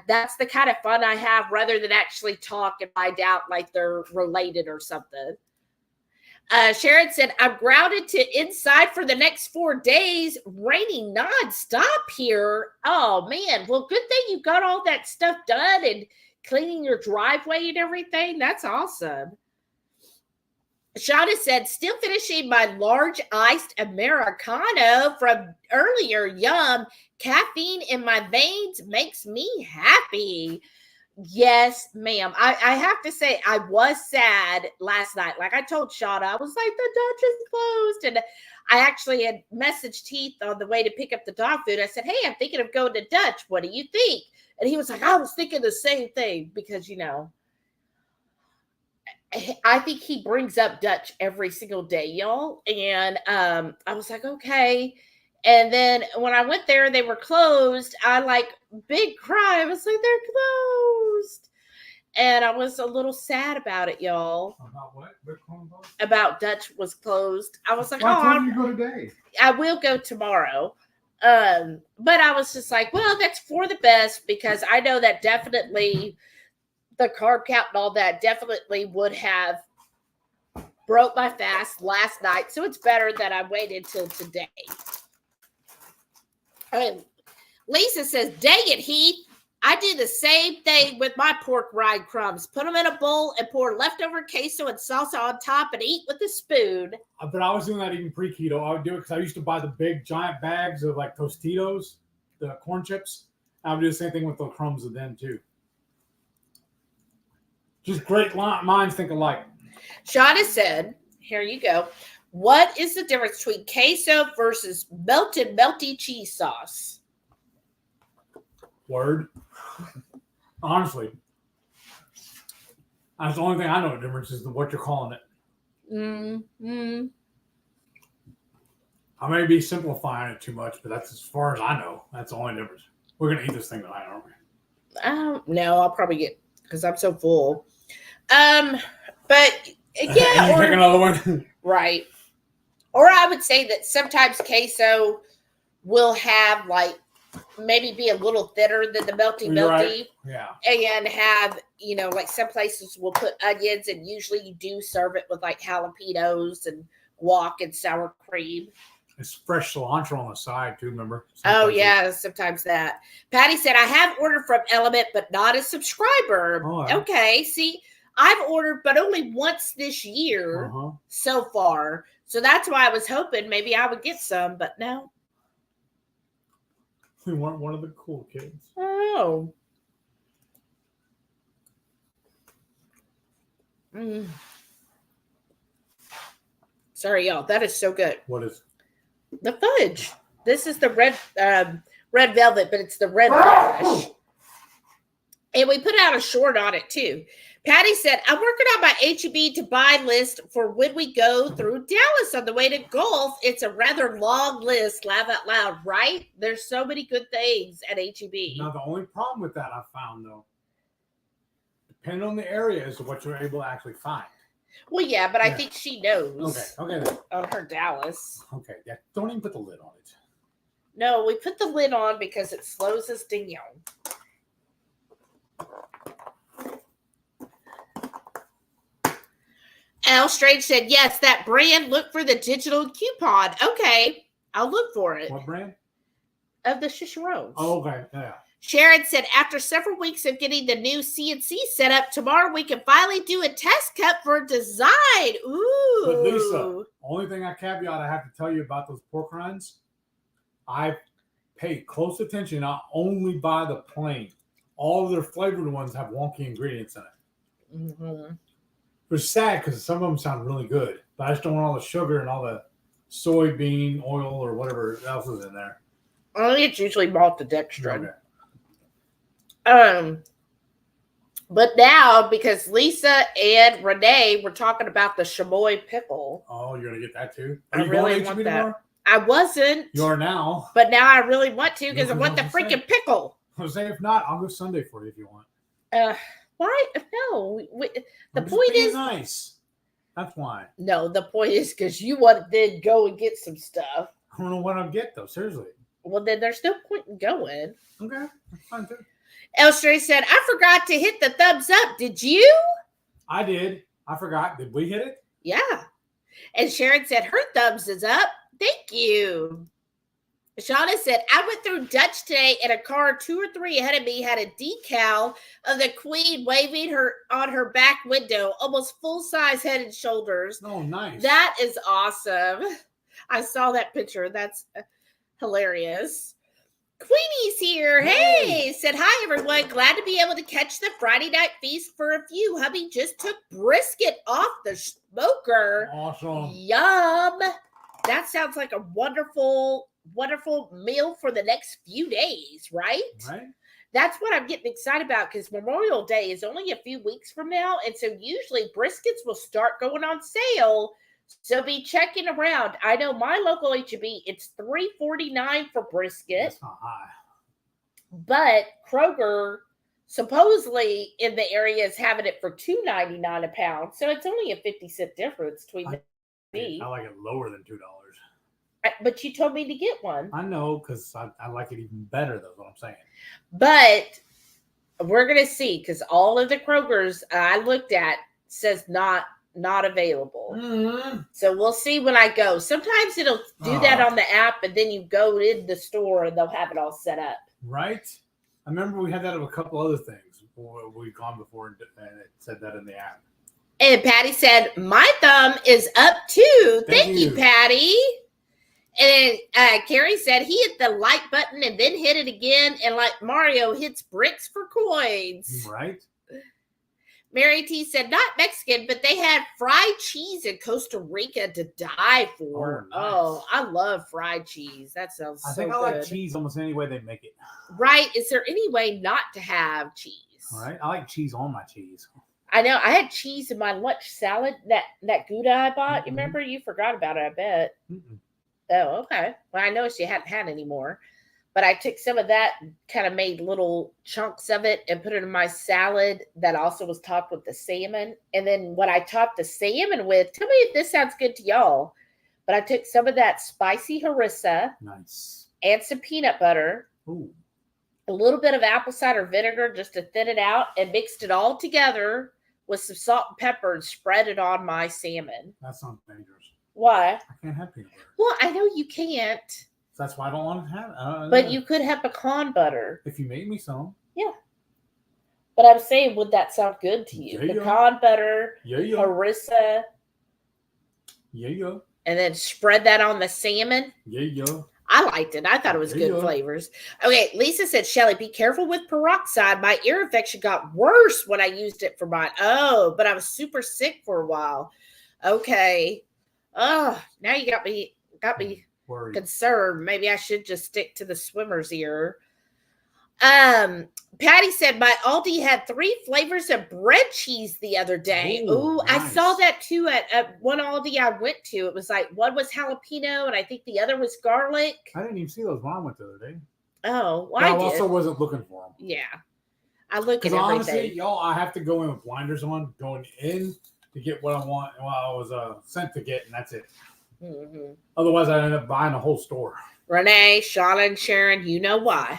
That's the kind of fun I have rather than actually talk and find out like they're related or something. Sharon said, I'm grounded to inside for the next 4 days, raining nonstop here. Oh, man. Well, good thing you got all that stuff done and cleaning your driveway and everything. That's awesome. Shauna said, still finishing my large iced Americano from earlier. Yum. Caffeine in my veins makes me happy. Yes, ma'am. I have to say, I was sad last night. Like I told Shauna, I was like, the Dutch is closed. And I actually had messaged Heath on the way to pick up the dog food. I said, hey, I'm thinking of going to Dutch. What do you think? And he was like, I was thinking the same thing because, you know, I think he brings up Dutch every single day, y'all. And I was like, okay. And then when I went there, they were closed. I like big cry. I was like, they're closed. And I was a little sad about it, y'all. About what? About Dutch was closed. I was like, why don't you go today? I will go tomorrow. But I was just like, well, that's for the best because I know that definitely the carb count and all that definitely would have broke my fast last night. So it's better that I waited till today. Lisa says, dang it, Heath. I do the same thing with my pork rind crumbs. Put them in a bowl and pour leftover queso and salsa on top and eat with a spoon. But I was doing that even pre-keto. I would do it because I used to buy the big giant bags of like Tostitos, the corn chips. I would do the same thing with the crumbs of them too. Just great minds think alike. Shauna said, here you go. What is the difference between queso versus melted melty cheese sauce? Word. Honestly. That's the only thing I know the difference is what you're calling it. Mm-hmm. I may be simplifying it too much, but that's as far as I know. That's the only difference. We're going to eat this thing tonight, aren't we? I don't know. I'll probably get, because I'm so full. But yeah. And you pick another one. Right. Or I would say that sometimes queso will have like maybe be a little thinner than the melty. Right. Yeah. And have, you know, like some places will put onions and usually you do serve it with like jalapenos and guac and sour cream. It's fresh cilantro on the side too, remember? Yeah, sometimes that. Patty said, I have ordered from Element, but not a subscriber. Oh, yeah. Okay, see, I've ordered, but only once this year so far. So that's why I was hoping maybe I would get some, but no. We weren't one of the cool kids. Oh. Sorry, y'all. That is so good. What is the fudge? This is the red velvet, but it's the red licorice. And we put out a short on it too. Patty said, I'm working on my HEB to buy list for when we go through Dallas on the way to golf. It's a rather long list, laugh out loud, right? There's so many good things at HEB. Now, the only problem with that I found, though, depending on the area as to what you're able to actually find. Well, yeah, but I think she knows. Okay then. On her Dallas. Okay, yeah. Don't even put the lid on it. No, we put the lid on because it slows us down. Al Strange said, yes, that brand, look for the digital coupon. Okay, I'll look for it. What brand? Of the Chicharrones. Oh, okay, yeah. Sharon said, after several weeks of getting the new CNC set up, tomorrow we can finally do a test cut for design. Ooh. But Lisa, only thing I have to tell you about those pork rinds, I pay close attention. I only buy the plain. All of their flavored ones have wonky ingredients in it. Mm-hmm. It's sad because some of them sound really good, but I just don't want all the sugar and all the soybean oil or whatever else is in there. I think it's usually maltodextrin. Okay. But now, because Lisa and Renee were talking about the chamoy pickle. Oh, you're going to get that too? I really want that. Tomorrow? I wasn't. You are now. But now I really want to because I want the freaking pickle. I was saying, if not, I'll go Sunday for you if you want. Why? No. The point is nice. That's why. No, the point is because you want to then go and get some stuff. I don't know what I'll get though. Seriously. Well, then there's no point in going. Okay, that's fine too. Elstray said, I forgot to hit the thumbs up. Did you? I did. I forgot. Did we hit it? Yeah. And Sharon said, her thumbs is up. Thank you. Shauna said, I went through Dutch today and a car 2 or 3 ahead of me had a decal of the Queen waving her on her back window, almost full-size head and shoulders. Oh, nice. That is awesome. I saw that picture. That's hilarious. Queenie's here. Hey, said, hi, everyone. Glad to be able to catch the Friday night feast for a few. Hubby just took brisket off the smoker. Awesome. Yum. That sounds like a wonderful meal for the next few days, right? Right. That's what I'm getting excited about because Memorial Day is only a few weeks from now. And so usually briskets will start going on sale. So be checking around. I know my local HEB, it's $3.49 for brisket. That's not high. But Kroger supposedly in the area is having it for $2.99 a pound. So it's only a 50-cent difference between I like it lower than $2. But you told me to get one. I know, because I like it even better, though, is what I'm saying. But we're going to see, because all of the Krogers I looked at says not available. Mm-hmm. So we'll see when I go. Sometimes it'll do that on the app, and then you go in the store, and they'll have it all set up. Right? I remember we had that of a couple other things. We've gone before, and it said that in the app. And Patty said, my thumb is up, too. Thank you, Patty. And then Carrie said he hit the like button and then hit it again. And like Mario hits bricks for coins. Right. Mary T said, not Mexican, but they had fried cheese in Costa Rica to die for. Oh, nice. I love fried cheese. That sounds so good. I think I like cheese almost any way they make it. Right. Is there any way not to have cheese? Right. I like cheese on my cheese. I know. I had cheese in my lunch salad, that Gouda I bought. You remember? You forgot about it, I bet. Mm-mm. Oh, okay. Well, I noticed you hadn't had any more. But I took some of that, kind of made little chunks of it and put it in my salad that also was topped with the salmon. And then what I topped the salmon with, tell me if this sounds good to y'all. But I took some of that spicy harissa. Nice. And some peanut butter. Ooh. A little bit of apple cider vinegar just to thin it out and mixed it all together with some salt and pepper and spread it on my salmon. That sounds dangerous. Why? I can't have peanut butter. Well, I know you can't. That's why I don't want to have it. But you could have pecan butter. If you make me some. Yeah. But I'm saying, would that sound good to you? Yeah, pecan butter, harissa. Yeah. And then spread that on the salmon. Yeah. I liked it. I thought it was good flavors. Okay, Lisa said, Shelly, be careful with peroxide. My ear infection got worse when I used it for mine. Oh, but I was super sick for a while. Okay. Oh, now you got me worried. Concerned. Maybe I should just stick to the swimmer's ear. Patty said my Aldi had 3 flavors of bread cheese the other day. Ooh, nice. I saw that too at one Aldi I went to. It was like one was jalapeno and I think the other was garlic. I didn't even see those when I went the other day. Oh, well, I also wasn't looking for them. Yeah. I look at Because everything. honestly, y'all, I have to go in with blinders on, going in to get what I want and what I was sent to get, and that's it. Mm-hmm. Otherwise, I end up buying a whole store. Renee, Shauna, and Sharon, you know why.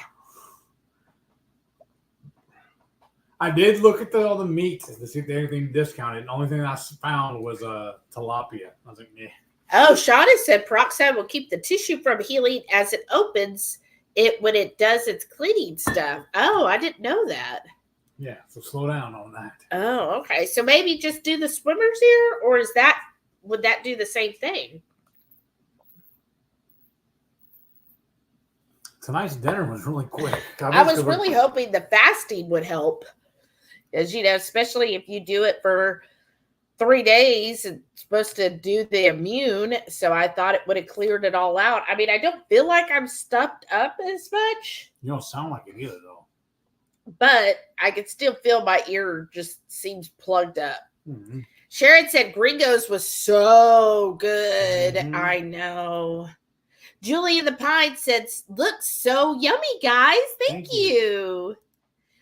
I did look at all the meat to see if there's anything discounted. The only thing I found was tilapia. I was like, yeah. Oh, Shauna said peroxide will keep the tissue from healing as it opens it when it does its cleaning stuff. Oh, I didn't know that. Yeah, so slow down on that. Oh, okay. So maybe just do the swimmer's ear, or would that do the same thing? Tonight's dinner was really quick. I was really hoping the fasting would help. As you know, especially if you do it for 3 days, it's supposed to do the immune. So I thought it would have cleared it all out. I mean, I don't feel like I'm stuffed up as much. You don't sound like it either, though. But I can still feel my ear just seems plugged up. Mm-hmm. Sharon said Gringo's was so good. Mm-hmm. I know. Julie in the Pine said, looks so yummy, guys. Thank you.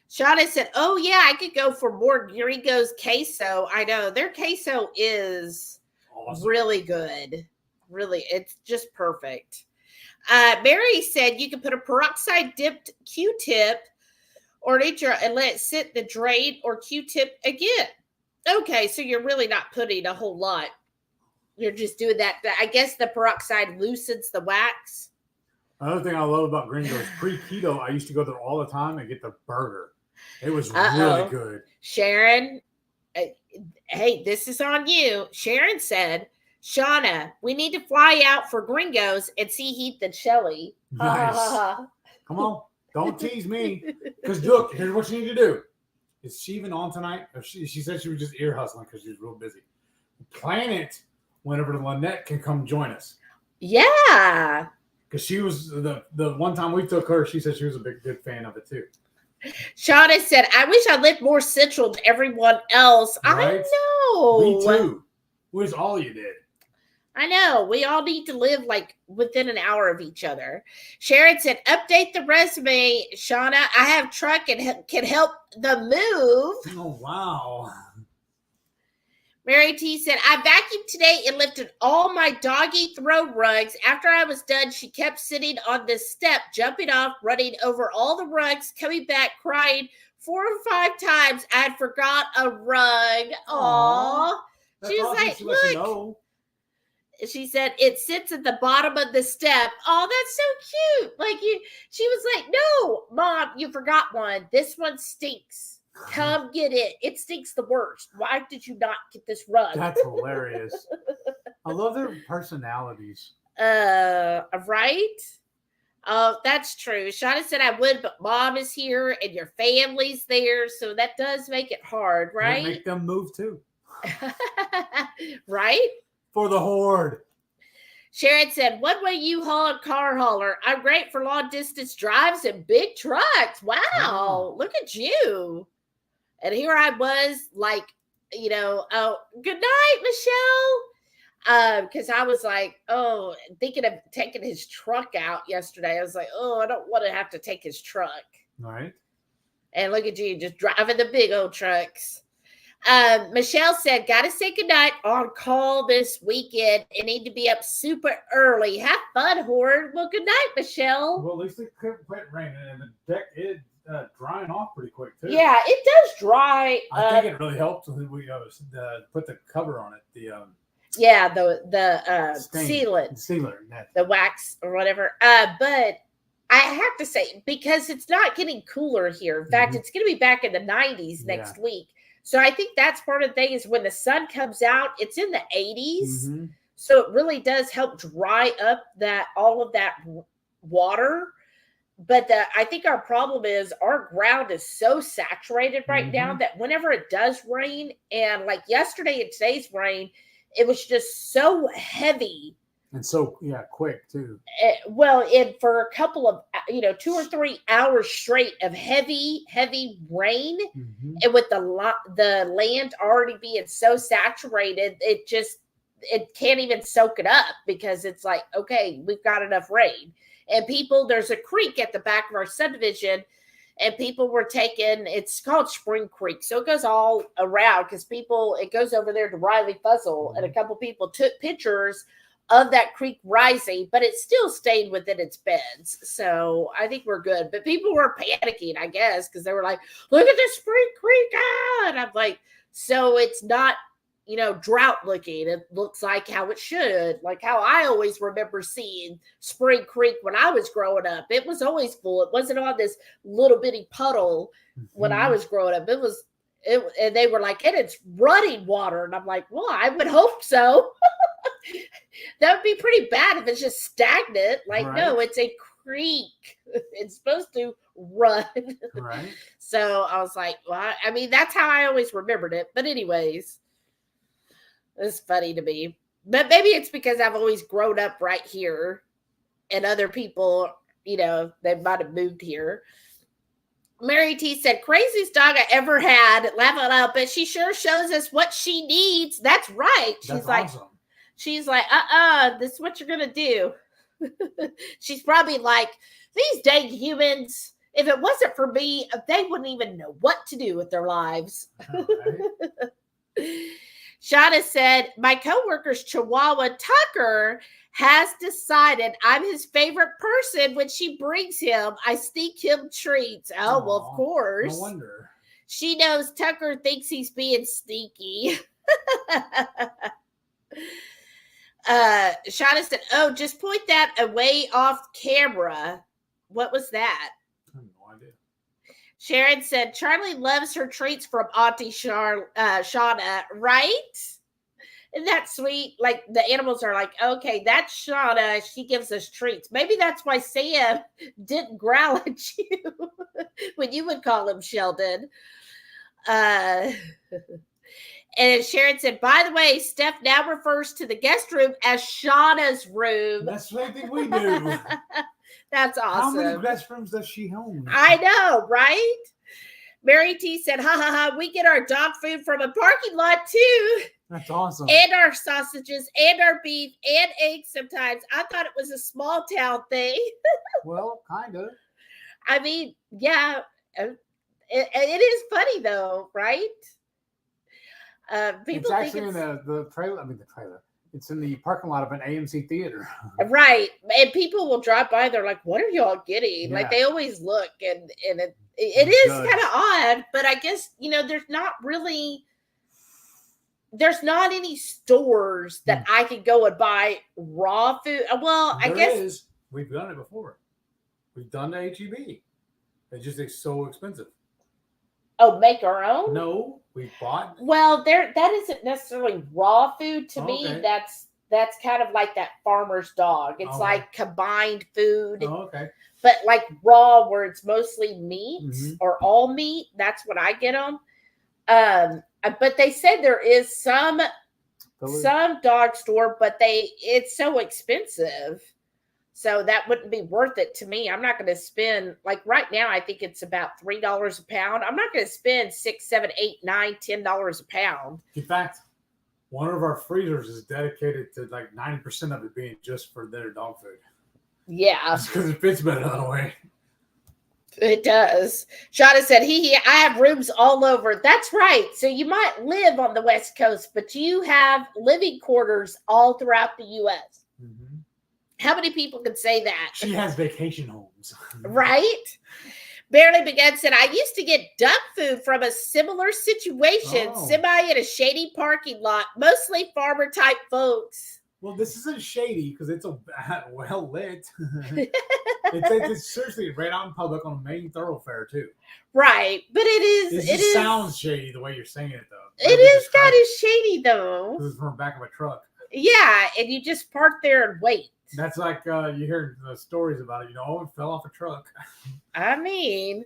Shauna said, oh, yeah, I could go for more Gringo's queso. I know. Their queso is awesome. Really good. Really, it's just perfect. Mary said you can put a peroxide dipped Q-tip or nature and let it sit in the drain or Q-tip again. Okay, so you're really not putting a whole lot. You're just doing that. I guess the peroxide loosens the wax. Another thing I love about Gringo's pre-keto, I used to go there all the time and get the burger. It was really good. Sharon, hey, this is on you. Sharon said, Shauna, we need to fly out for Gringo's and see Heath and Shelly. Nice. Come on. Don't tease me. Because look, here's what you need to do. Is she even on tonight? Or she said she was just ear hustling because she was real busy. Plan it whenever Lynette can come join us. Yeah. Because she was the one time we took her, she said she was a good fan of it too. Shauna said, I wish I lived more central to everyone else. Right? I know. Me too. Wish all you did. I know. We all need to live like within an hour of each other. Sharon said, update the resume, Shauna. I have truck and can help the move. Oh, wow. Mary T said, I vacuumed today and lifted all my doggy throw rugs. After I was done, she kept sitting on the step, jumping off, running over all the rugs, coming back, crying 4 or 5 times. I had forgot a rug. Aww. She was like, look. She said, it sits at the bottom of the step. Oh, that's so cute. Like she was like, no, Mom, you forgot one. This one stinks. Come get it. It stinks the worst. Why did you not get this rug? That's hilarious. I love their personalities. Right? Oh, that's true. Shauna said I would, but Mom is here and your family's there, so that does make it hard, right? Make them move too. Right? For the horde. Sharon said, one-way U-Haul and car hauler. I'm great for long distance drives and big trucks. Wow. Look at you. And here I was like, oh, good night, Michelle. Because I was like, thinking of taking his truck out yesterday. I was like, I don't want to have to take his truck. Right. And look at you just driving the big old trucks. Michelle said, gotta say goodnight on call this weekend and need to be up super early. Have fun, Horde. Well, good night, Michelle. Well, at least it couldn't quit raining and the deck is drying off pretty quick too. Yeah, it does dry. I think it really helped when we put the cover on it. The sealant, the wax or whatever. But I have to say, because it's not getting cooler here. In fact, it's going to be back in the 90s next week. So I think that's part of the thing is when the sun comes out, it's in the 80s. Mm-hmm. So it really does help dry up all of that water. But I think our problem is our ground is so saturated right now that whenever it does rain, and like yesterday and today's rain, it was just so heavy. And so, quick too. And for a couple of, 2 or 3 hours straight of heavy, heavy rain, and with the land already being so saturated, it can't even soak it up because it's like, okay, we've got enough rain. And there's a creek at the back of our subdivision, and people were taking, it's called Spring Creek. So it goes all around because it goes over there to Riley Fuzzle, and a couple people took pictures of that creek rising, but it still stayed within its beds. So I think we're good. But people were panicking, I guess, because they were like, look at this Spring Creek. Ah! And I'm like, so it's not, drought looking. It looks like how it should, like how I always remember seeing Spring Creek when I was growing up. It was always full. It wasn't on this little bitty puddle when I was growing up. And they were like, and it's running water. And I'm like, well, I would hope so. That would be pretty bad if it's just stagnant. Like, right. No, it's a creek. It's supposed to run. Right. So I was like, well, I mean, that's how I always remembered it. But anyways, it's funny to me. But maybe it's because I've always grown up right here. And other people, they might have moved here. Mary T said, craziest dog I ever had. Laugh it out, but she sure shows us what she needs. That's right. That's awesome. She's like, this is what you're going to do. She's probably like, these dang humans, if it wasn't for me, they wouldn't even know what to do with their lives. Right. Shauna said, my coworker's Chihuahua Tucker has decided I'm his favorite person. When she brings him, I sneak him treats. Oh, well, of course. No wonder. She knows Tucker thinks he's being sneaky. Shauna said, oh, just point that away off camera. What was that? I have no idea. Sharon said, Charlie loves her treats from Auntie Shauna, right? Isn't that sweet? Like, the animals are like, okay, that's Shauna. She gives us treats. Maybe that's why Sam didn't growl at you when you would call him Sheldon. And Sharon said, by the way, Steph now refers to the guest room as Shauna's room. That's the same thing we do. That's awesome. How many guest rooms does she own? I know, right? Mary T said, ha ha ha, we get our dog food from a parking lot too. That's awesome. And our sausages and our beef and eggs sometimes. I thought it was a small town thing. Well, kind of. I mean, yeah, it is funny though, right? People it's actually think in the trailer. I mean, the trailer. It's in the parking lot of an AMC theater. Right. And people will drive by. They're like, what are y'all getting? Yeah. Like, they always look. And it is kind of odd. But I guess, there's not any stores that I could go and buy raw food. Well, I guess. We've done it before. We've done the HEB. It's so expensive. Oh, make our own? No, we bought. Well, that isn't necessarily raw food to me. That's kind of like that farmer's dog. It's like combined food. Oh, okay. But like raw, where it's mostly meat or all meat. That's what I get them. But they said there is some dog store, but it's so expensive. So that wouldn't be worth it to me. I'm not going to spend, like right now, I think it's about $3 a pound. I'm not going to spend $6, $7, $8, $9, $10 a pound. In fact, one of our freezers is dedicated to like 90% of it being just for their dog food. Yeah. That's because it fits better that way. It does. Shauna said, I have rooms all over. That's right. So you might live on the West Coast, but you have living quarters all throughout the U.S. Mm-hmm. How many people can say that? She has vacation homes. Right? Barely Began said, I used to get duck food from a similar situation, semi in a shady parking lot, mostly farmer type folks. Well, this isn't shady because it's well lit. it's seriously right out in public on a main thoroughfare too. Right, but it sounds shady the way you're saying it though. It is kind of shady though. Because it's from the back of a truck. Yeah, and you just park there and wait. That's like you hear the stories about it. It fell off a truck. I mean.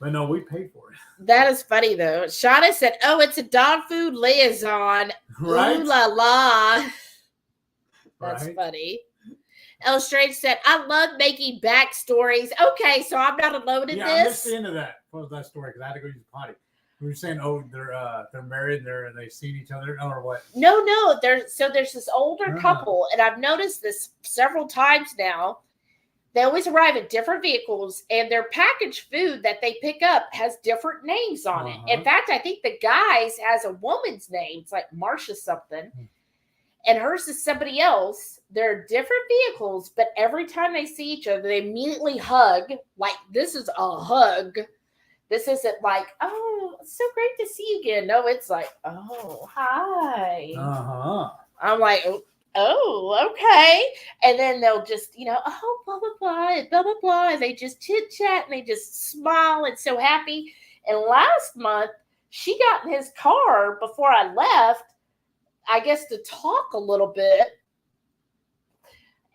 But no, we pay for it. That is funny, though. Shauna said, it's a dog food liaison. Right? Ooh la la. That's funny. El Strange said, I love making backstories. Okay, so I'm not alone in this. Yeah, I missed the end of that. What was that story? Because I had to go use the potty. We were saying, they're married and they've seen each other, or what? No. There's this older couple, and I've noticed this several times now. they always arrive in different vehicles, and their packaged food that they pick up has different names on it. In fact, I think the guy's has a woman's name. It's like Marsha something. And hers is somebody else. They're different vehicles, but every time they see each other, they immediately hug. Like, this is a hug. This isn't like, oh, it's so great to see you again. No, it's like, oh, hi. I'm like, oh, okay. And then they'll just, oh, blah, blah, blah, blah, blah, blah. And they just chit chat and they just smile and so happy. And last month, she got in his car before I left, I guess, to talk a little bit.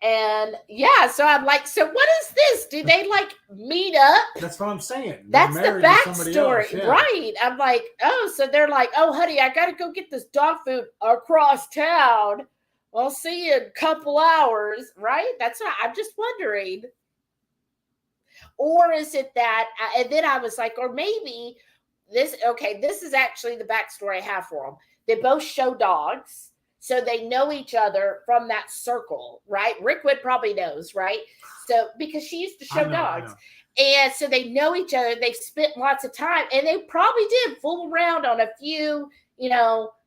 And yeah, so I'm like, so what is this? Do they like meet up? That's what I'm saying. That's the backstory. Yeah. Right. I'm like, oh, so they're like, oh, honey, I got to go get this dog food across town. I'll see you in a couple hours. Right. That's what I'm just wondering. Or is it that, and then I was like, or maybe this is actually the backstory I have for them. They both show dogs. So they know each other from that circle, right? Rickwood probably knows, right? So because she used to show dogs. And so they know each other. They've spent lots of time. And they probably did fool around on a few,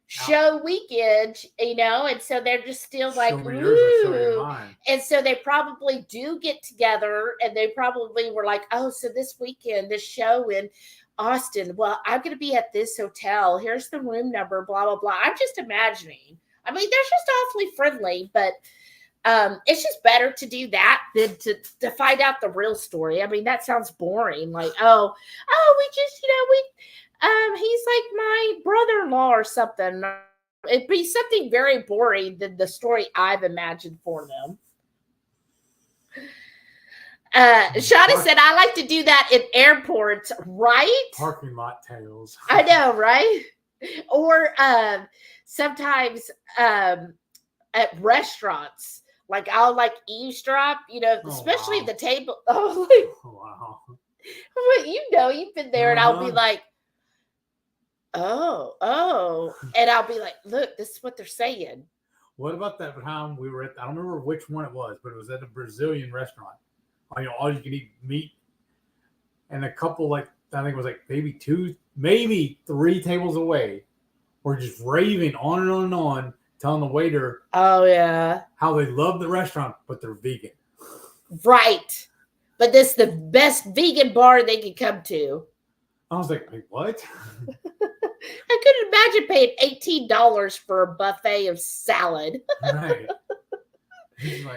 show weekends, and so they're just still like, ooh. And so they probably do get together, and they probably were like, oh, so this weekend, this show in Austin, well, I'm going to be at this hotel. Here's the room number, blah, blah, blah. I'm just imagining. I mean, they're just awfully friendly, but it's just better to do that than to find out the real story. I mean, that sounds boring. Like, we just, he's like my brother-in-law or something. It'd be something very boring than the story I've imagined for them. Shauna said, I like to do that in airports, right? Parking lot tales. I know, right? Or sometimes at restaurants, like I'll like eavesdrop, especially at the table. Oh, wow. Well, you've been there, and I'll be like, oh, and I'll be like, look, this is what they're saying. What about that time we were at? I don't remember which one it was, but it was at a Brazilian restaurant. All you can eat meat, and a couple, like, I think it was like maybe 3 tables away, were just raving on and on and on, telling the waiter, oh yeah, how they love the restaurant, but they're vegan. Right, but this is the best vegan bar they could come to. I was like, wait, what? I couldn't imagine paying $18 for a buffet of salad. Right.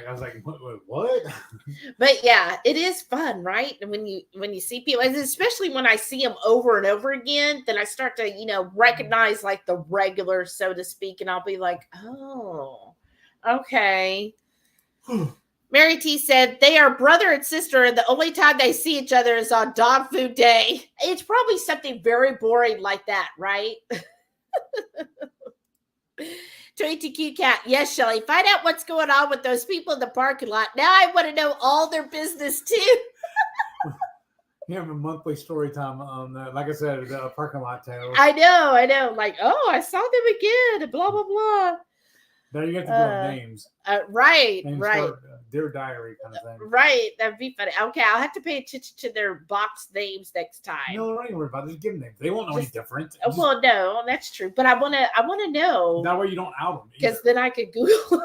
I was like, what? But yeah, it is fun, right? And when you see people, and especially when I see them over and over again, then I start to, recognize like the regular, so to speak, and I'll be like, oh, okay. Mary T said they are brother and sister, and the only time they see each other is on dog food day. It's probably something very boring like that, right? 22Q Cat, yes, Shelly. Find out what's going on with those people in the parking lot. Now I want to know all their business too. You have a monthly story time on, like I said, the parking lot tales. I know. Like, oh, I saw them again. Blah blah blah. Now you get to give names. Right. Dear Diary kind of thing. Right. That'd be funny. Okay, I'll have to pay attention to their box names next time. No, don't worry about it. Just give them names. They won't know any different. Well, no, that's true. But I wanna know. That way you don't out them. Because then I could Google.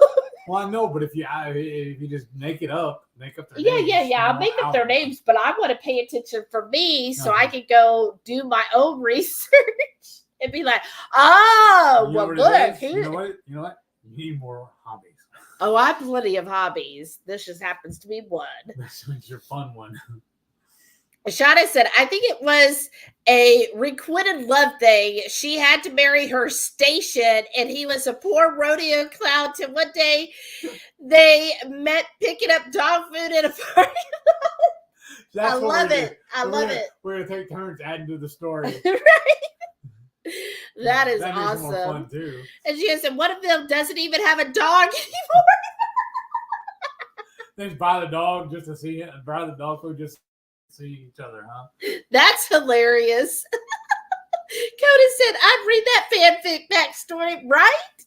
Well, I know, but if you just make up their names. Yeah. I'll make up their names, but I want to pay attention for me so I can go do my own research and be like, oh, well, look. You know what? You need more hobbies. Oh, I have plenty of hobbies. This just happens to be one. This one's your fun one. Shauna said, I think it was a requited love thing. She had to marry her station, and he was a poor rodeo clown till one day they met picking up dog food in a parking lot. I love it. We're going to take turns adding to the story. Right? That is awesome. More fun too. And she said, one of them doesn't even have a dog anymore. They just buy the dog just to see it, and buy the dog food just to see each other, huh? That's hilarious. Coda said, I'd read that fanfic backstory, right?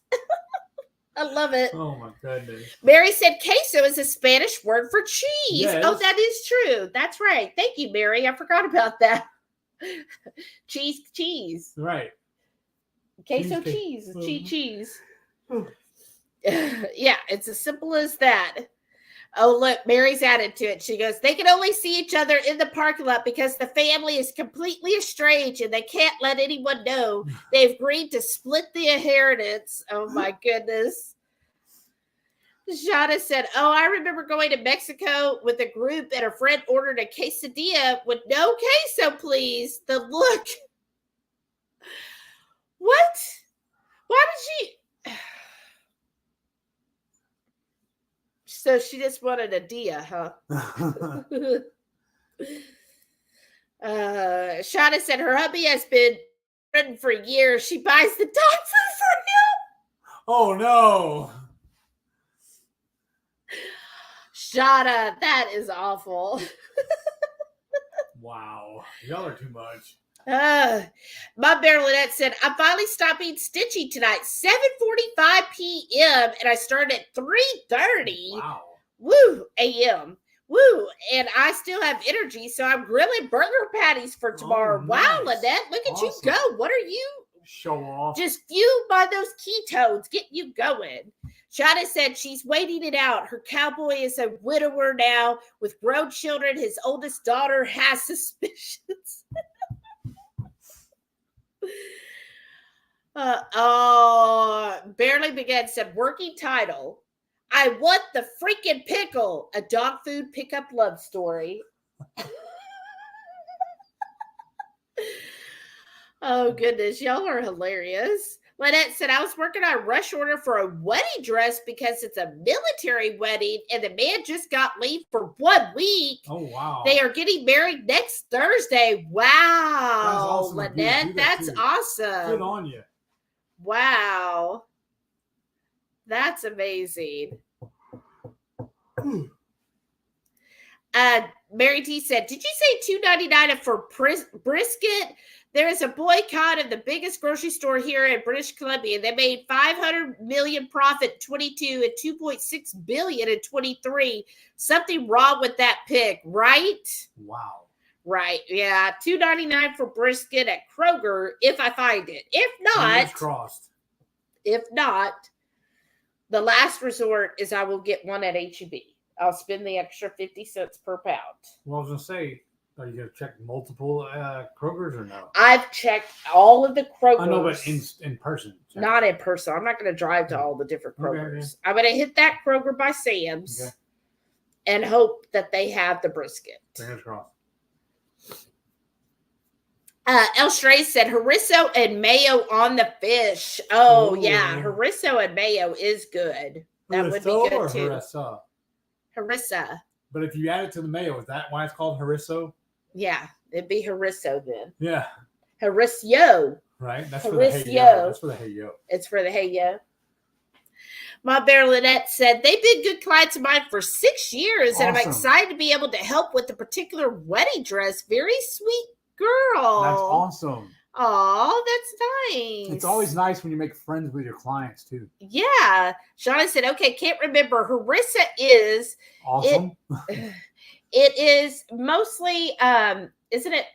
I love it. Oh my goodness. Mary said queso is a Spanish word for cheese. Yes. Oh, that is true. That's right. Thank you, Mary. I forgot about that. Cheese. Right. Queso cheese. Cheese. Yeah, it's as simple as that. Oh, look, Mary's added to it. She goes, they can only see each other in the parking lot because the family is completely estranged and they can't let anyone know. They've agreed to split the inheritance. Oh, my goodness. Shauna said, oh, I remember going to Mexico with a group and a friend ordered a quesadilla with no queso, please. The look. What? Why did she... So she just wanted a dia, huh? Shauna said her hubby has been written for years. She buys the dog food for him. Oh no. Shauna, that is awful. Wow. Y'all are too much. My Bear Lynette said, I finally stopped being stitchy tonight, 7:45 p.m. and I started at 3:30. Wow. Woo, a.m. Woo, and I still have energy, so I'm grilling burger patties for tomorrow. Oh, wow, nice. Lynette, look at Awesome. you go. What are you? Show off. Just fueled by those ketones, get you going. Shauna said she's waiting it out. Her cowboy is a widower now with grown children. His oldest daughter has suspicions. Barely Began said, working title, I want the freaking pickle, a dog food pickup love story. Oh, goodness. Y'all are hilarious. Lynette said, I was working on a rush order for a wedding dress because it's a military wedding and the man just got leave for 1 week. Oh, wow. They are getting married next Thursday. Wow. That's awesome. Lynette, that's awesome. Good on you. Wow. That's amazing. Mary T said, did you say $2.99 for brisket? There is a boycott of the biggest grocery store here in British Columbia. They made $500 million profit in 22 and $2.6 billion in 23. Something wrong with that pick, right? Wow. Right. Yeah. $2.99 for brisket at Kroger if I find it. Fingers crossed. If not, the last resort is I will get one at H-E-B. I'll spend the extra 50 cents per pound. Well, I was going to say, are you going to check multiple Krogers or no? I've checked all of the Krogers. I know, but in person. Not in person. I'm not going to drive to all the different Krogers. Okay. I'm going to hit that Kroger by Sam's and hope that they have the brisket. Fingers crossed. El Stray said harissa and mayo on the fish. Oh, Ooh. yeah. Harissa and mayo is good. That would be good, or too. Harissa? Harissa. But if you add it to the mayo, is that why it's called harisso? Yeah, it'd be harisso then. Yeah. Harisso. Right? That's Harisso. for the hey yo. That's for the hey yo. It's for the hey yo. My Bear Lynette said, they've been good clients of mine for 6 years, and I'm excited to be able to help with the particular wedding dress. Very sweet girl. That's awesome. Oh, that's nice. It's always nice when you make friends with your clients, too. Yeah. Shauna said, okay, can't remember. Harissa is... Awesome. It is mostly, isn't it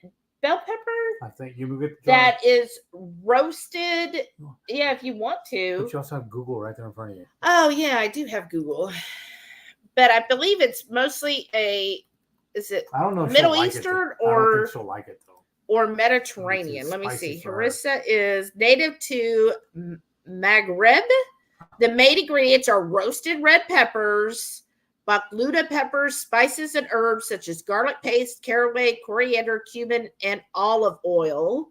bell pepper? I think you move it. That is roasted. Yeah, if you want to. But you also have Google right there in front of you. Oh, yeah, I do have Google. But I believe it's mostly is it I don't know if Middle like Eastern I don't think she'll like it, though. Or Mediterranean. Let me see. For Harissa is native to Maghreb. The main ingredients are roasted red peppers, baklava peppers, spices, and herbs such as garlic paste, caraway, coriander, cumin, and olive oil.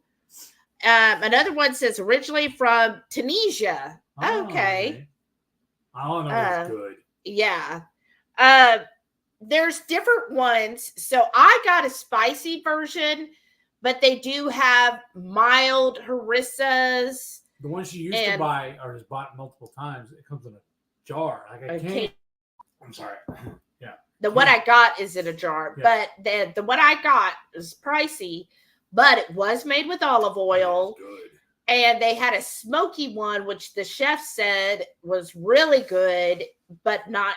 Another one says originally from Tunisia. Okay. I don't know. It's good. Yeah. There's different ones. So I got a spicy version, but they do have mild harissas. The one she used to buy or has bought multiple times, it comes in a jar. Like I can't. I'm sorry. Yeah. The one I got is in a jar, Yeah. but the one I got is pricey, but it was made with olive oil. Good. And they had a smoky one, which the chef said was really good, but not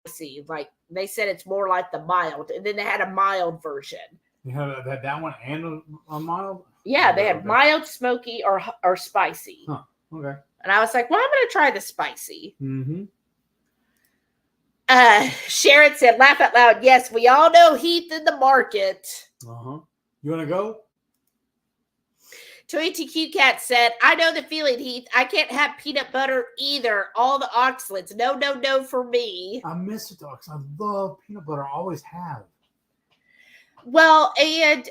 spicy. Like they said, it's more like the mild. And then they had a mild version. You had that one and a mild? Yeah, they had mild, smoky, or spicy. Huh. Okay. And I was like, well, I'm going to try the spicy. Mm-hmm. Sharon said, laugh out loud. Yes, we all know Heath in the market. Uh-huh. You want to go? ToyTQ Cat said, I know the feeling, Heath. I can't have peanut butter either. All the oxalates. No, no, no for me. I miss it, dogs. I love peanut butter. I always have. Well, and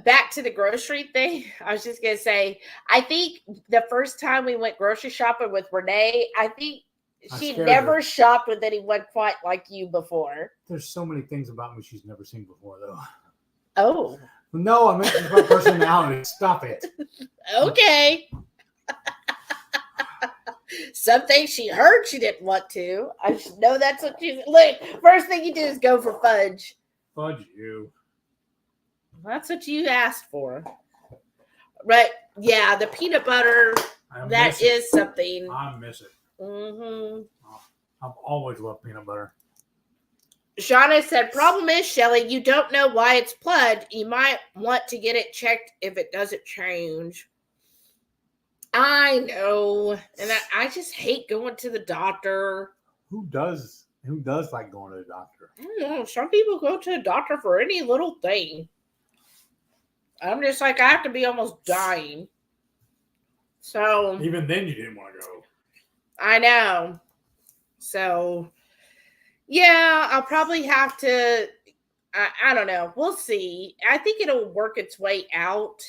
back to the grocery thing, I was just going to say, I think the first time we went grocery shopping with Renee, I think she never shopped with anyone quite like you before. There's so many things about me she's never seen before, though. Oh. No, I meant my personality. Stop it. Okay. Some things she heard she didn't want to. I know that's what you look. First thing you do is go for fudge. Fudge you. That's what you asked for. Right. Yeah, the peanut butter, that is something. I miss it. Mm-hmm. I've always loved peanut butter. Shauna said, problem is, Shelly, you don't know why it's plugged. You might want to get it checked if it doesn't change. I know. And I just hate going to the doctor. Who does like going to the doctor? I don't know. Some people go to the doctor for any little thing. I'm just like, I have to be almost dying. So. Even then you didn't want to go. I know. So. Yeah, I'll probably have to, I don't know. We'll see. I think it'll work its way out.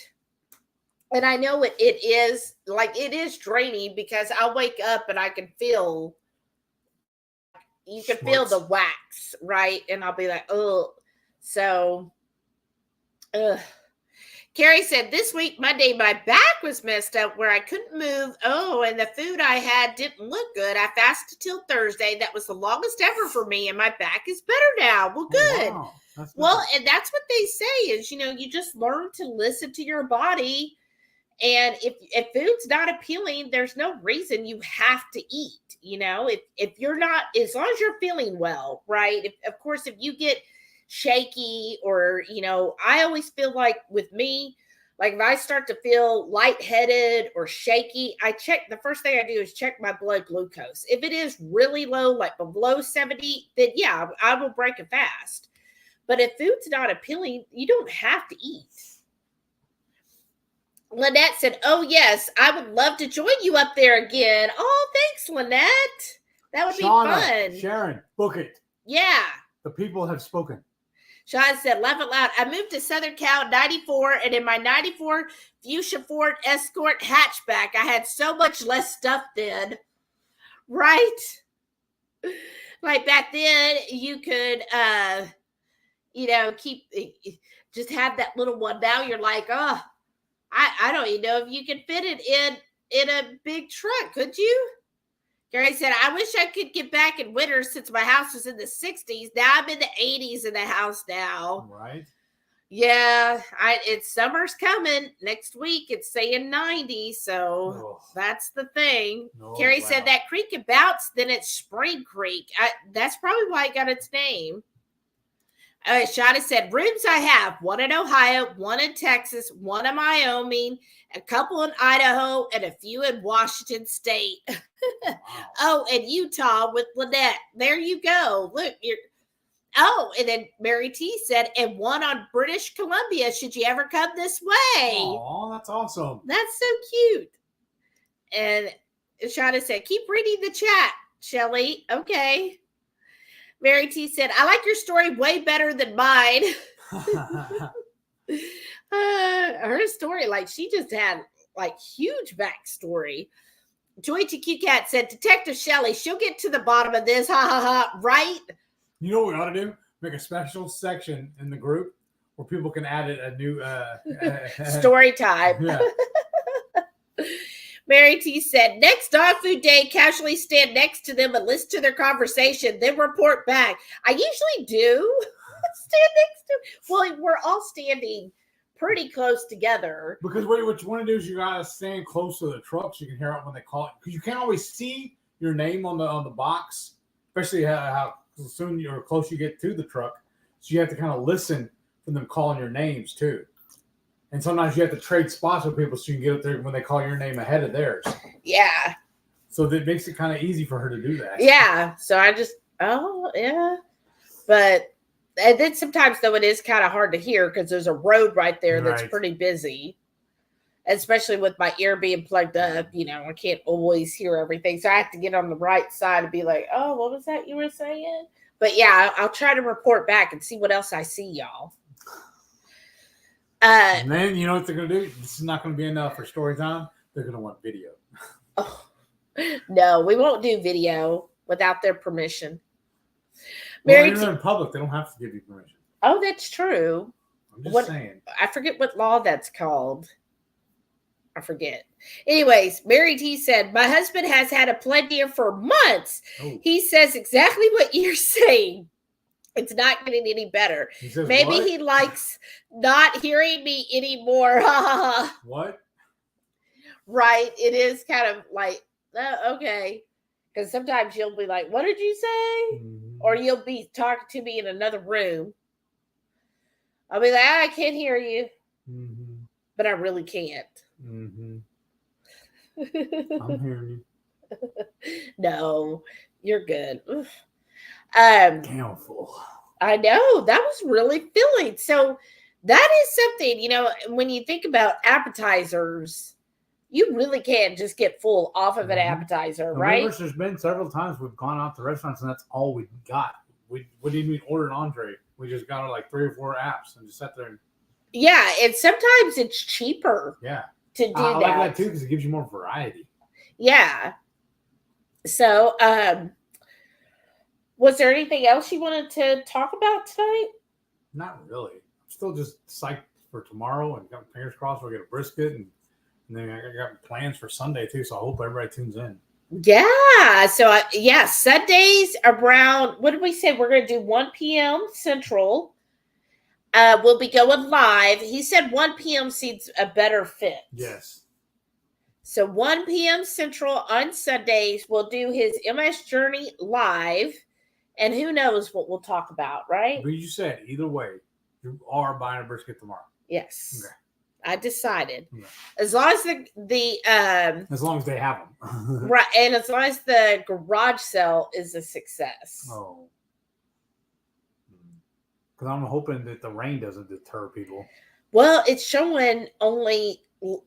And I know it is draining because I'll wake up and I can feel, you can feel the wax, right? And I'll be like, oh. So, Carrie said, this week, Monday, my back was messed up where I couldn't move. Oh, and the food I had didn't look good. I fasted till Thursday. That was the longest ever for me, and my back is better now. Well, good. Oh, wow. Well, and that's what they say is, you just learn to listen to your body. And if food's not appealing, there's no reason you have to eat. If you're not, as long as you're feeling well, right? Of course, if you get shaky or I always feel like with me, like if I start to feel lightheaded or shaky, the first thing I do is check my blood glucose. If it is really low, like below 70, then yeah, I will break a fast. But if food's not appealing, you don't have to eat. Lynette said, oh yes, I would love to join you up there again. Oh, thanks, Lynette. That would be fun. Sharon, book it. Yeah. The people have spoken. Sean said, laugh out loud. I moved to Southern Cal in 94, and in my 94 Fuchsia Ford Escort hatchback, I had so much less stuff then. Right? Like back then, you could, just have that little one. Now you're like, oh, I don't even know if you could fit it in a big truck, could you? Gary said, I wish I could get back in winter since my house was in the 60s. Now I'm in the 80s in the house now. Right. Yeah, it's summer's coming. Next week it's saying 90, so that's the thing. Carrie said that creek and bounce, then it's Spring Creek. That's probably why it got its name. Shauna said, rooms I have, one in Ohio, one in Texas, one in Wyoming, a couple in Idaho, and a few in Washington State. Wow. Oh, and Utah with Lynette. There you go. Look, and then Mary T said, and one on British Columbia, should you ever come this way. Oh, that's awesome. That's so cute. And Shauna said, keep reading the chat, Shelly. Okay. Mary T said, I like your story way better than mine. Her story, like she just had like huge backstory. Joy TQ Cat said, Detective Shelly, she'll get to the bottom of this. Ha ha ha. Right? You know what we ought to do? Make a special section in the group where people can add a new story time. Yeah. Mary T said, next dog food day, casually stand next to them and listen to their conversation, then report back. I usually do stand next to. Well, we're all standing pretty close together. Because what you want to do is you gotta stand close to the truck so you can hear it when they call it. Because you can't always see your name on the box, especially how soon you're close you get to the truck. So you have to kind of listen for them calling your names too. And sometimes you have to trade spots with people so you can get up there when they call your name ahead of theirs. Yeah. So that makes it kind of easy for her to do that. Yeah. So I just, yeah. But and then sometimes, though, it is kind of hard to hear because there's a road right there that's pretty busy, especially with my ear being plugged up. I can't always hear everything. So I have to get on the right side and be like, oh, what was that you were saying? But yeah, I'll try to report back and see what else I see, y'all. And then you know what they're going to do? This is not going to be enough for story time. They're going to want video. Oh, no, we won't do video without their permission. Well, they're in public. They don't have to give you permission. Oh, that's true. I'm just saying. I forget what law that's called. I forget. Anyways, Mary T said, my husband has had a pleasure for months. Oh. He says exactly what you're saying. It's not getting any better. Maybe he likes not hearing me anymore. What? Right. It is kind of like, okay. Because sometimes you'll be like, what did you say? Mm-hmm. Or you'll be talking to me in another room. I'll be like, I can't hear you. Mm-hmm. But I really can't. Mm-hmm. I'm hearing you. No, you're good. Careful. I know. That was really filling. So that is something, when you think about appetizers, you really can just get full off of an appetizer, right? There's been several times we've gone out to restaurants and that's all we got. We didn't even order an entree. We just got like 3 or 4 apps and just sat there. Yeah, and sometimes it's cheaper. Yeah. To do that. I like that too because it gives you more variety. Yeah. So, was there anything else you wanted to talk about tonight? Not really. I'm still just psyched for tomorrow and got fingers crossed we'll get a brisket and then I got plans for Sunday too, so I hope everybody tunes in. Yeah. So, Sundays around, what did we say? We're going to do 1 p.m. Central. We'll be going live. He said 1 p.m. seems a better fit. Yes. So 1 p.m. Central on Sundays, we'll do his MS Journey live. And who knows what we'll talk about, right? But you said either way, you are buying a brisket tomorrow. Yes. Okay. I decided. Okay. As long as as long as they have them. Right. And as long as the garage sale is a success. Oh. Because I'm hoping that the rain doesn't deter people. Well, it's showing only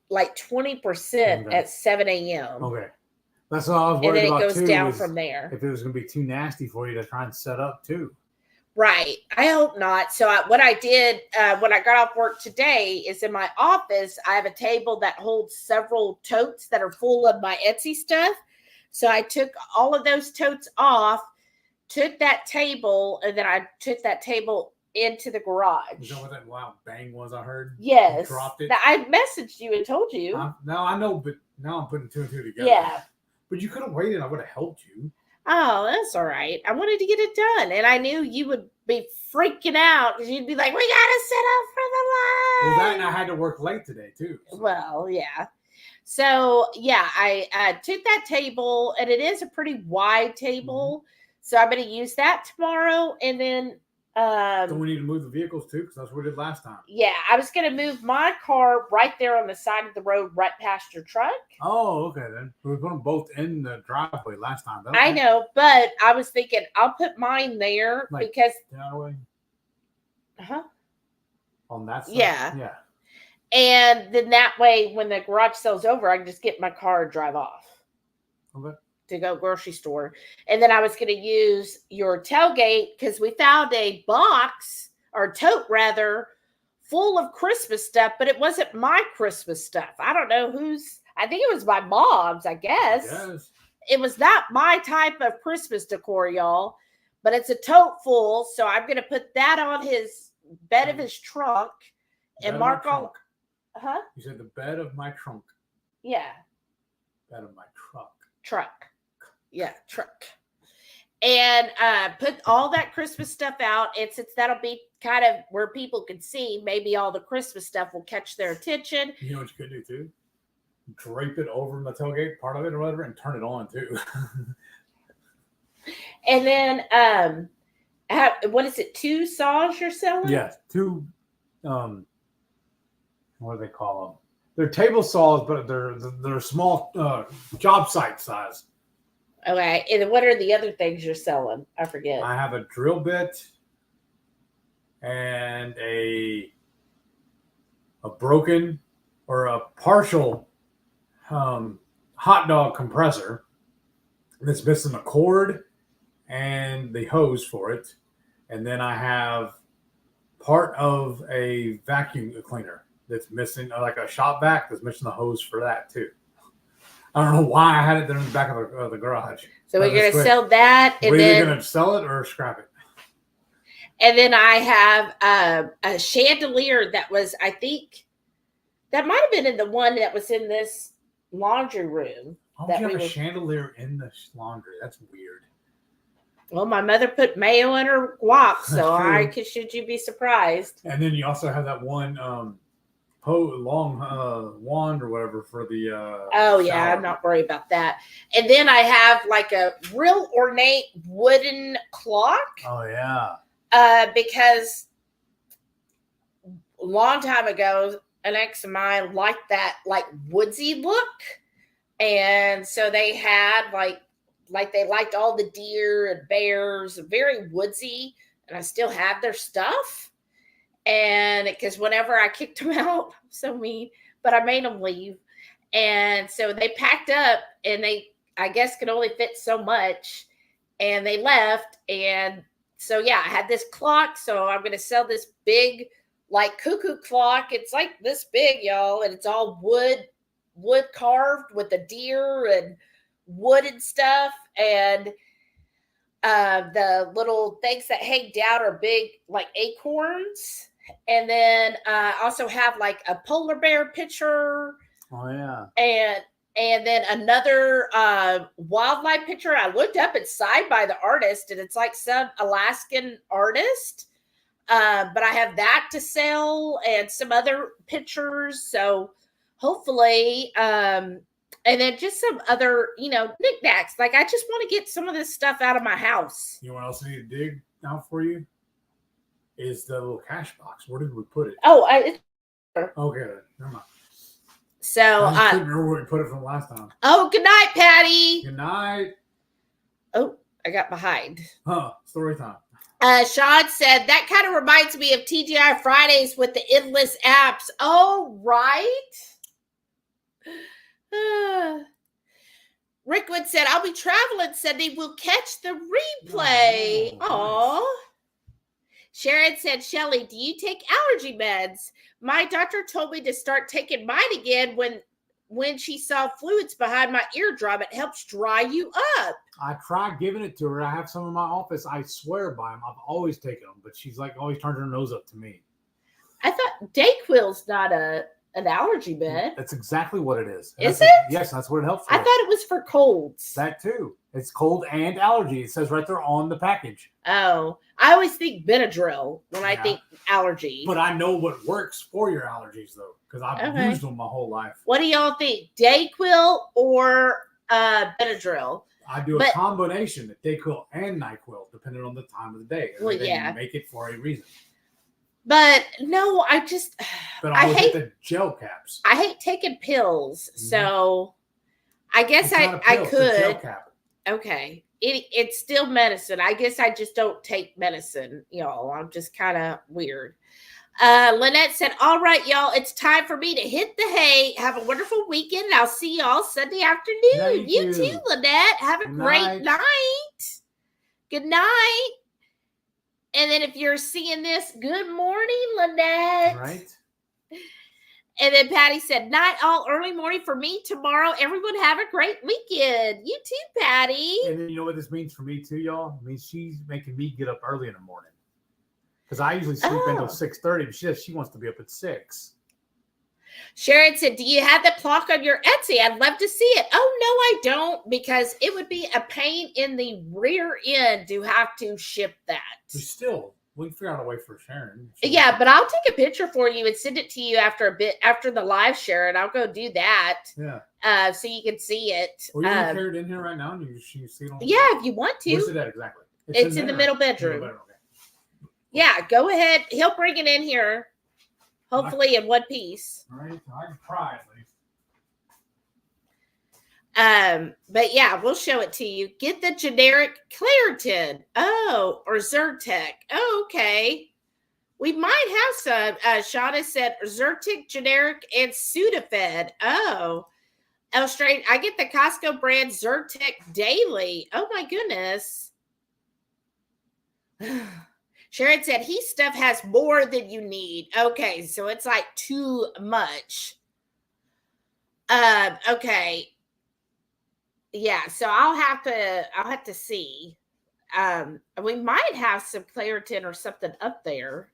like 20% at 7 a.m. Okay. That's what I was worried about, too. And then it goes down from there. If it was going to be too nasty for you to try and set up, too. Right. I hope not. So what I did when I got off work today is in my office, I have a table that holds several totes that are full of my Etsy stuff. So I took all of those totes off, took that table, and then I took that table into the garage. Is that what that loud bang was I heard? Yes. You dropped it? Now, I messaged you and told you. No, I know, but now I'm putting 2 and 2 together. Yeah. But you could have waited. I would have helped you. Oh, that's all right. I wanted to get it done. And I knew you would be freaking out because you'd be like, we got to set up for the live. Well, that and I had to work late today, too. So. Well, yeah. So, yeah, I took that table, and it is a pretty wide table. Mm-hmm. So I'm going to use that tomorrow. And then... so we need to move the vehicles, too, because that's what we did last time. Yeah, I was going to move my car right there on the side of the road, right past your truck. Oh, okay, then. We put them both in the driveway last time. I know, but I was thinking I'll put mine there like, because... That way? Uh-huh. On that side? Yeah. Yeah. And then that way, when the garage sale's over, I can just get in my car and drive off. Okay. To go grocery store. And then I was going to use your tailgate because we found a box or tote rather full of Christmas stuff, but it wasn't my Christmas stuff. I don't know I think it was my mom's, I guess. Yes. It was not my type of Christmas decor, y'all, but it's a tote full. So I'm going to put that on his bed of his trunk and mark all. Huh? You said the bed of my trunk. Yeah. Bed of my truck. Truck. Yeah, truck. and put all that Christmas stuff out. And since that'll be kind of where people can see, maybe all the Christmas stuff will catch their attention. You know what you could do too? Drape it over the tailgate, part of it or whatever, and turn it on too. And then, what is it? 2 saws you're selling? Yes, 2. What do they call them? They're table saws, but they're small, job site size. Okay, and then what are the other things you're selling? I forget. I have a drill bit and a broken or a partial hot dog compressor that's missing a cord and the hose for it. And then I have part of a vacuum cleaner that's missing, like a shop vac that's missing the hose for that too. I don't know why I had it there in the back of the garage. So we're going to sell that. And we're then either going to sell it or scrap it. And then I have a chandelier that was, I think, that might have been in the one that was in this laundry room. Oh, you have a chandelier in the laundry? That's weird. Well, my mother put mayo in her guac, so should you be surprised? And then you also have that one long wand or whatever for the oh yeah, shower. I'm not worried about that. And then I have like a real ornate wooden clock. Oh yeah. Because a long time ago, an ex of mine liked that like woodsy look, and so they had like they liked all the deer and bears, very woodsy, and I still have their stuff. And because whenever I kicked them out, so mean, but I made them leave. And so they packed up and they, I guess, could only fit so much. And they left. And so, yeah, I had this clock. So I'm going to sell this big, like, cuckoo clock. It's like this big, y'all. And it's all wood carved with a deer and wood and stuff. And the little things that hang down are big, like acorns. And then also have like a polar bear picture. Oh yeah. And then another wildlife picture. I looked up, it's signed by the artist, and it's like some Alaskan artist. But I have that to sell and some other pictures. So hopefully, and then just some other, knickknacks. Like I just want to get some of this stuff out of my house. You know what else I need to dig out for you? Is the little cash box. Where did we put it? Oh, okay, never mind. So I couldn't remember where we put it from last time. Oh, good night, Patty. Good night. Oh, I got behind. Story time. Sean said that kind of reminds me of TGI Fridays with the endless apps. Oh, right. Rickwood said, I'll be traveling Sunday. We'll catch the replay. Oh, Sharon said, Shelly, do you take allergy meds? My doctor told me to start taking mine again when she saw fluids behind my eardrum. It helps dry you up. I tried giving it to her. I have some in my office. I swear by them. I've always taken them, but she's like always turned her nose up to me. I thought Dayquil's not an allergy med. That's exactly what it is. Is it? Yes, that's what it helps for. I thought it was for colds. That too. It's cold and allergy. It says right there on the package. Oh, I always think Benadryl when I think allergy. But I know what works for your allergies though, because I've used them my whole life. What do y'all think? Dayquil or Benadryl? I do a combination of Dayquil and NyQuil, depending on the time of the day. Well, they make it for a reason. But no, I just. But I hate the gel caps. I hate taking pills, so I guess I could. It's a gel cap. Okay, it's still medicine. I guess I just don't take medicine, y'all. I'm just kind of weird. Lynette said, all right, y'all, it's time for me to hit the hay. Have a wonderful weekend. I'll see y'all Sunday afternoon. You too, Lynette. Have a great night. Good night. And then if you're seeing this, good morning, Lynette. Right. And then Patty said, night all, early morning for me tomorrow. Everyone have a great weekend. You too, Patty. And then you know what this means for me too, y'all? It means she's making me get up early in the morning. Because I usually sleep until 6:30, but she says she wants to be up at 6. Sharon said, do you have the clock on your Etsy? I'd love to see it. Oh, no, I don't, because it would be a pain in the rear end to have to ship that. But still, we can figure out a way for Sharon. Yeah, but I'll take a picture for you and send it to you after the live, Sharon. I'll go do that. Yeah. So you can see it. Or you can carry it in here right now and you can see it on. Yeah, if you want to. Where's it at exactly? It's in the middle bedroom. Okay. Yeah, go ahead. He'll bring it in here. Hopefully in one piece. All right, I can try at least. But yeah, we'll show it to you. Get the generic Claritin. Oh, or Zyrtec. Oh, okay. We might have some. Shauna said Zyrtec generic and Sudafed. Oh, Straight. I get the Costco brand Zyrtec daily. Oh my goodness. Sharon said, Heath stuff has more than you need. Okay, so it's like too much. Okay. Yeah, so I'll have to see. We might have some Claritin or something up there.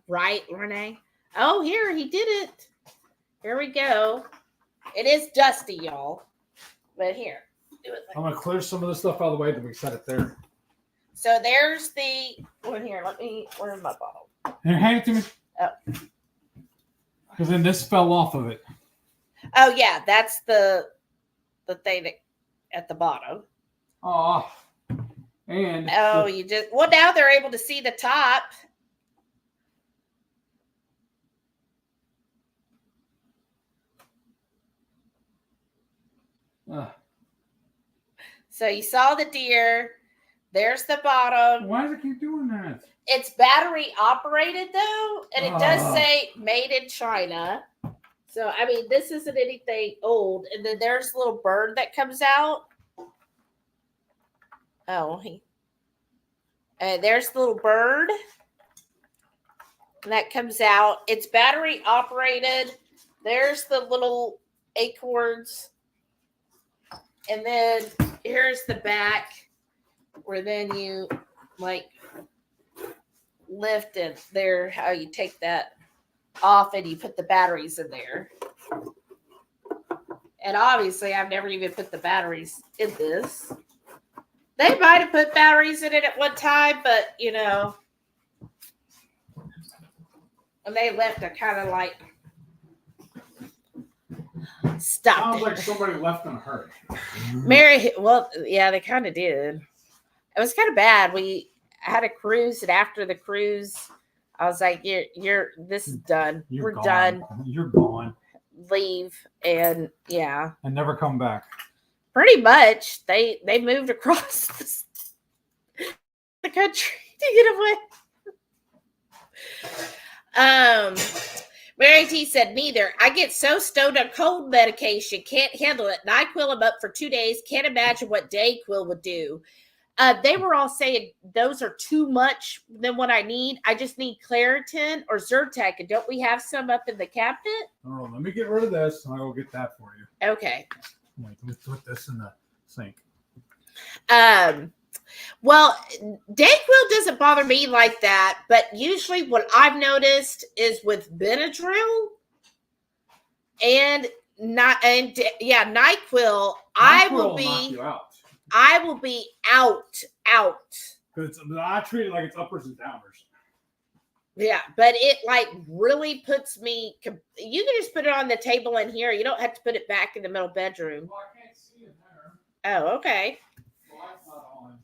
Right, Renee? Oh, here, he did it. Here we go. It is dusty, y'all. But here. Do it I'm going to clear some of this stuff out of the way, then we set it there. So there's the one here. Where's my bottle? Here, hand it to me. Oh. Because then this fell off of it. Oh, yeah. That's the thing at the bottom. Oh. And. Oh, now they're able to see the top. So you saw the deer. There's the bottom. Why does it keep doing that? It's battery operated though, and it does say made in China. So I mean, this isn't anything old. And then there's a little bird that comes out. Oh, there's the little bird that comes out. It's battery operated. There's the little acorns. And then here's the back where then you like lift it there, how you take that off and you put the batteries in there. And obviously I've never even put the batteries in this. They might have put batteries in it at one time, but and they left it kind of like stopped. Sounds like somebody left in a hurry. Mary, well, yeah, they kind of did. It was kind of bad. We had a cruise, and after the cruise, I was like, this is done. We're done. You're gone. Leave. And yeah. And never come back. Pretty much. They moved across the country to get away. Mary T said, neither. I get so stoned on cold medication. Can't handle it. NyQuil, I'm up for 2 days. Can't imagine what Dayquil would do. They were all saying those are too much than what I need. I just need Claritin or Zyrtec. And don't we have some up in the cabinet? Oh, let me get rid of this and I will get that for you. Okay. Wait, let me put this in the sink. Well, Dayquil doesn't bother me like that, but usually what I've noticed is with Benadryl and NyQuil, I will be out. Because I treat it like it's uppers and downers. Yeah, but it like really puts me. You can just put it on the table in here. You don't have to put it back in the middle bedroom. Well, I can't see it there. Oh, okay. The light's not on.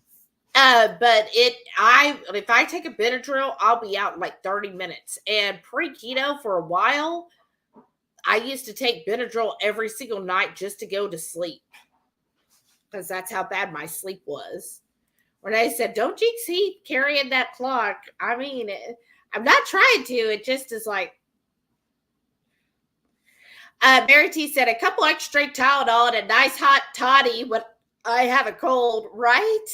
But if I take a Benadryl, I'll be out in like 30 minutes. And pre-keto for a while, I used to take Benadryl every single night just to go to sleep. Because that's how bad my sleep was. When I said, don't jinx Heath carrying that clock. I mean, I'm not trying to. It just is like. Mary T said, a couple extra straight Tylenol and a nice hot toddy when I have a cold, right?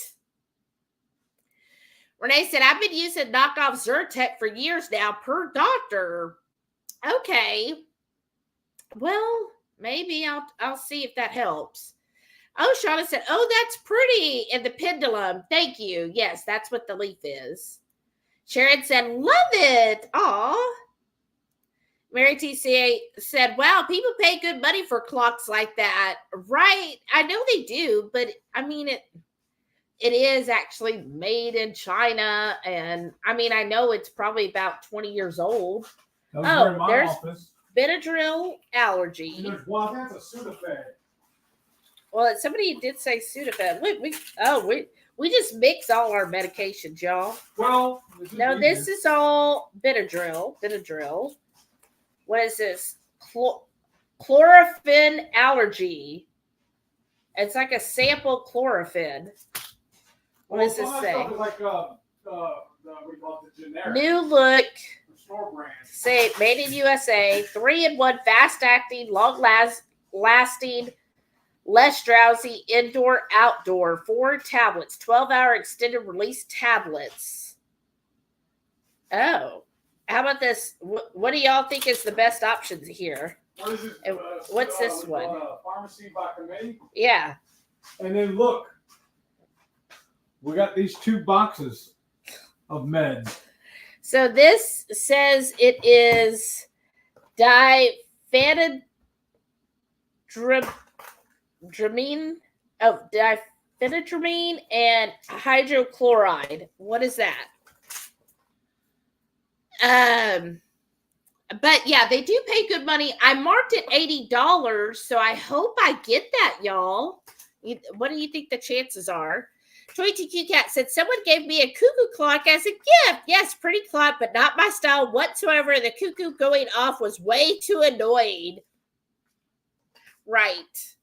Renee said, I've been using knockoff Zyrtec for years now per doctor. Okay. Well, maybe I'll see if that helps. Oh, Shauna said, oh, that's pretty. And the pendulum. Thank you. Yes, that's what the leaf is. Sharon said, love it. Aw. Mary TCA said, wow, people pay good money for clocks like that. Right. I know they do, but I mean, it is actually made in China. And I mean, I know it's probably about 20 years old. Oh, there's office. Benadryl allergy. And there's one, that's a Sudafed. Well, somebody did say Sudafed. We just mix all our medications, y'all. Well, this is all Benadryl. Benadryl. What is this? Chlorophyll allergy. It's like a sample chlorophyll. What does this say? Like, we call it the generic. New look. Store brand. Say made in USA. 3-in-1 fast-acting, long-lasting, less drowsy, indoor, outdoor. 4 tablets. 12-hour extended release tablets. Oh. How about this? What do y'all think is the best options here? What is it? What's this one? Pharmacy Guacamole? Yeah. And then look. We got these 2 boxes of meds. So this says it is diphenhydramine. Diphenhydramine and hydrochloride. What is that? But yeah, they do pay good money. I marked it $80, so I hope I get that, y'all. What do you think the chances are? Troy TQ Cat said, someone gave me a cuckoo clock as a gift. Yes, pretty clock, but not my style whatsoever. The cuckoo going off was way too annoying. Right.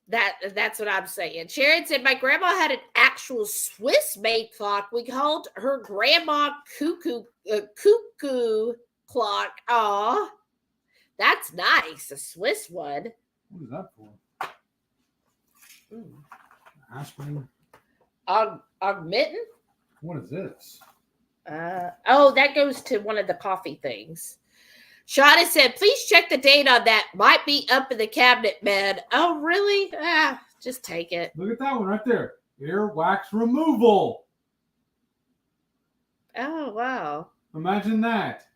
That's what I'm saying. Sharon said, my grandma had an actual Swiss-made clock. We called her grandma cuckoo clock. Aw, that's nice. A Swiss one. What is that for? Aspirin. Augmentin? What is this? That goes to one of the coffee things. Shauna said, please check the date on that. Might be up in the cabinet, man. Oh, really? Just take it. Look at that one right there. Earwax removal. Oh, wow. Imagine that.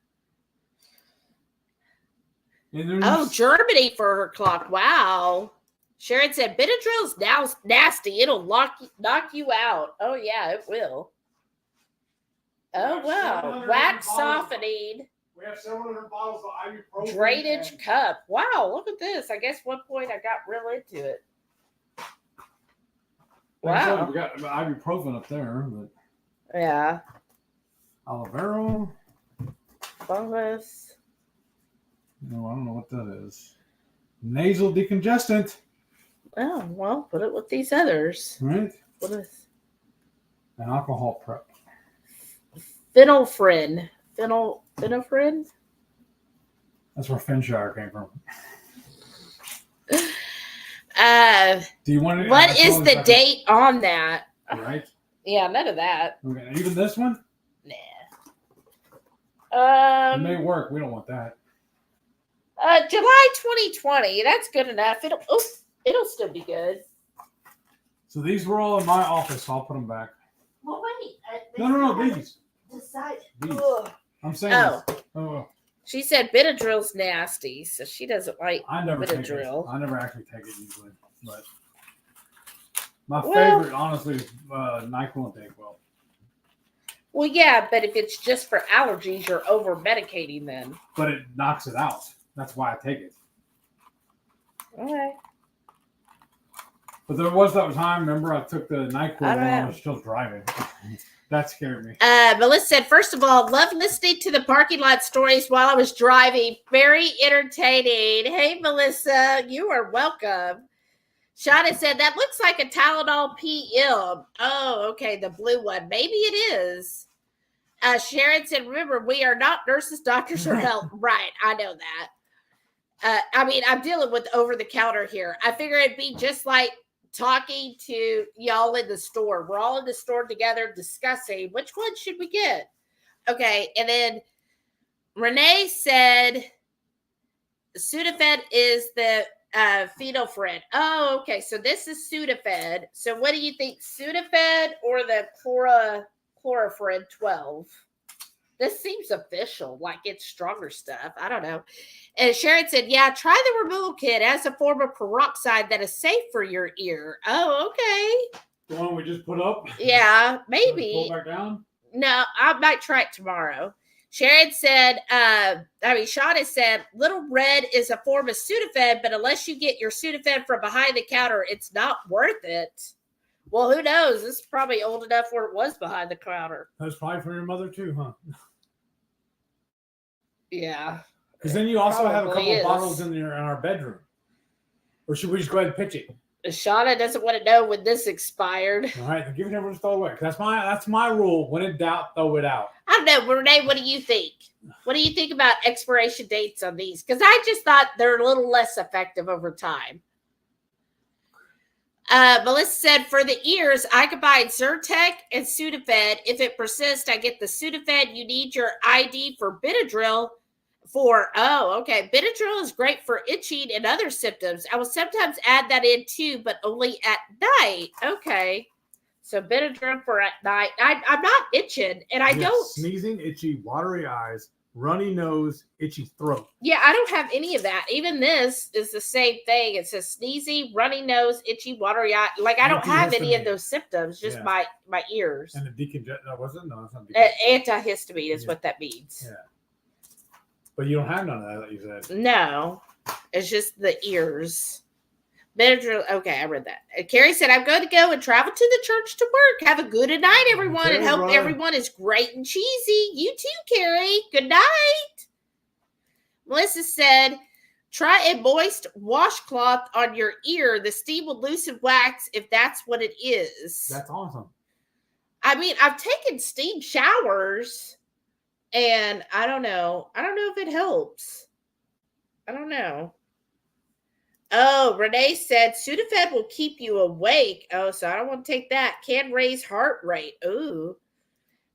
Germany for her clock. Wow. Sharon said, Benadryl's now nasty. It'll knock you out. Oh, yeah, it will. Oh, wow. Wax softening. We have 700 bottles of ibuprofen. Drainage cup. Wow, look at this. I guess one point I got real into it. Wow. We got ibuprofen up there. But yeah. Aloe vera. Fungus. No, I don't know what that is. Nasal decongestant. Oh, well, put it with these others. Right. What is? An alcohol prep. Phenylphrine. That's where Finshire came from. Do you want to? What is the date on that? Right. Yeah, none of that. Okay, even this one? Nah. It may work. We don't want that. July 2020. That's good enough. It'll still be good. So these were all in my office. So I'll put them back. Well, wait. No. These. Decided. These. I'm saying. Oh. She said Benadryl's nasty, so she doesn't like Benadryl. I never actually take it usually, but my favorite, honestly, is NyQuil and DayQuil. Well, yeah, but if it's just for allergies, you're over medicating then. But it knocks it out. That's why I take it. Okay. But there was that time, remember, I took the NyQuil when I was still driving. That scared me. Melissa said, first of all, love listening to the parking lot stories while I was driving. Very entertaining. Hey, Melissa, you are welcome. Shauna said, that looks like a Tylenol PM. Oh, okay, the blue one. Maybe it is. Sharon said, remember, we are not nurses, doctors, or health. Right, I know that. I mean, I'm dealing with over-the-counter here. I figure it'd be just like talking to y'all in the store. We're all in the store together discussing which one should we get. Okay, and then Renee said Sudafed is the phenylphrine. Oh, okay, so this is Sudafed. So what do you think, Sudafed or the chlorophrin 12? This seems official, like it's stronger stuff. I don't know. And Sharon said, yeah, try the removal kit as a form of peroxide that is safe for your ear. Oh, okay. The one we just put up? Yeah, maybe. Pull it back down? No, I might try it tomorrow. Sharon said, Shauna said, Little Red is a form of Sudafed, but unless you get your Sudafed from behind the counter, it's not worth it. Well, who knows? This is probably old enough where it was behind the counter. That's probably for your mother too, huh? Yeah. Because then you also have a couple is. of bottles in our bedroom. Or should we just go ahead and pitch it? Shauna doesn't want to know when this expired. All right, then give it over to throw it away. That's my rule. When in doubt, throw it out. I don't know, Renee. What do you think? What do you think about expiration dates on these? Because I just thought they're a little less effective over time. Melissa said, for the ears, I combine Zyrtec and Sudafed. If it persists, I get the Sudafed. You need your ID for Benadryl. Benadryl is great for itching and other symptoms. I will sometimes add that in too, but only at night. Okay. So Benadryl for at night. I'm not itching, and I don't. Sneezing, itchy, watery eyes, runny nose, itchy throat. Yeah, I don't have any of that. Even this is the same thing. It says sneezy, runny nose, itchy, watery eye. Like I don't have any of those symptoms. Just my ears. And the was it? No, it's not decongestant. Antihistamine is what that means. Yeah. But you don't have none of that, you said. No, it's just the ears. Benadryl. Okay, I read that. Carrie said, I'm going to go and travel to the church to work. Have a good night, everyone, and hope everyone is great and cheesy. You too, Carrie. Good night. Melissa said, try a moist washcloth on your ear. The steam will loosen wax if that's what it is. That's awesome. I mean, I've taken steam showers, and I don't know. I don't know if it helps. I don't know. Oh, Renee said Sudafed will keep you awake. Oh, so I don't want to take that. Can raise heart rate. Ooh.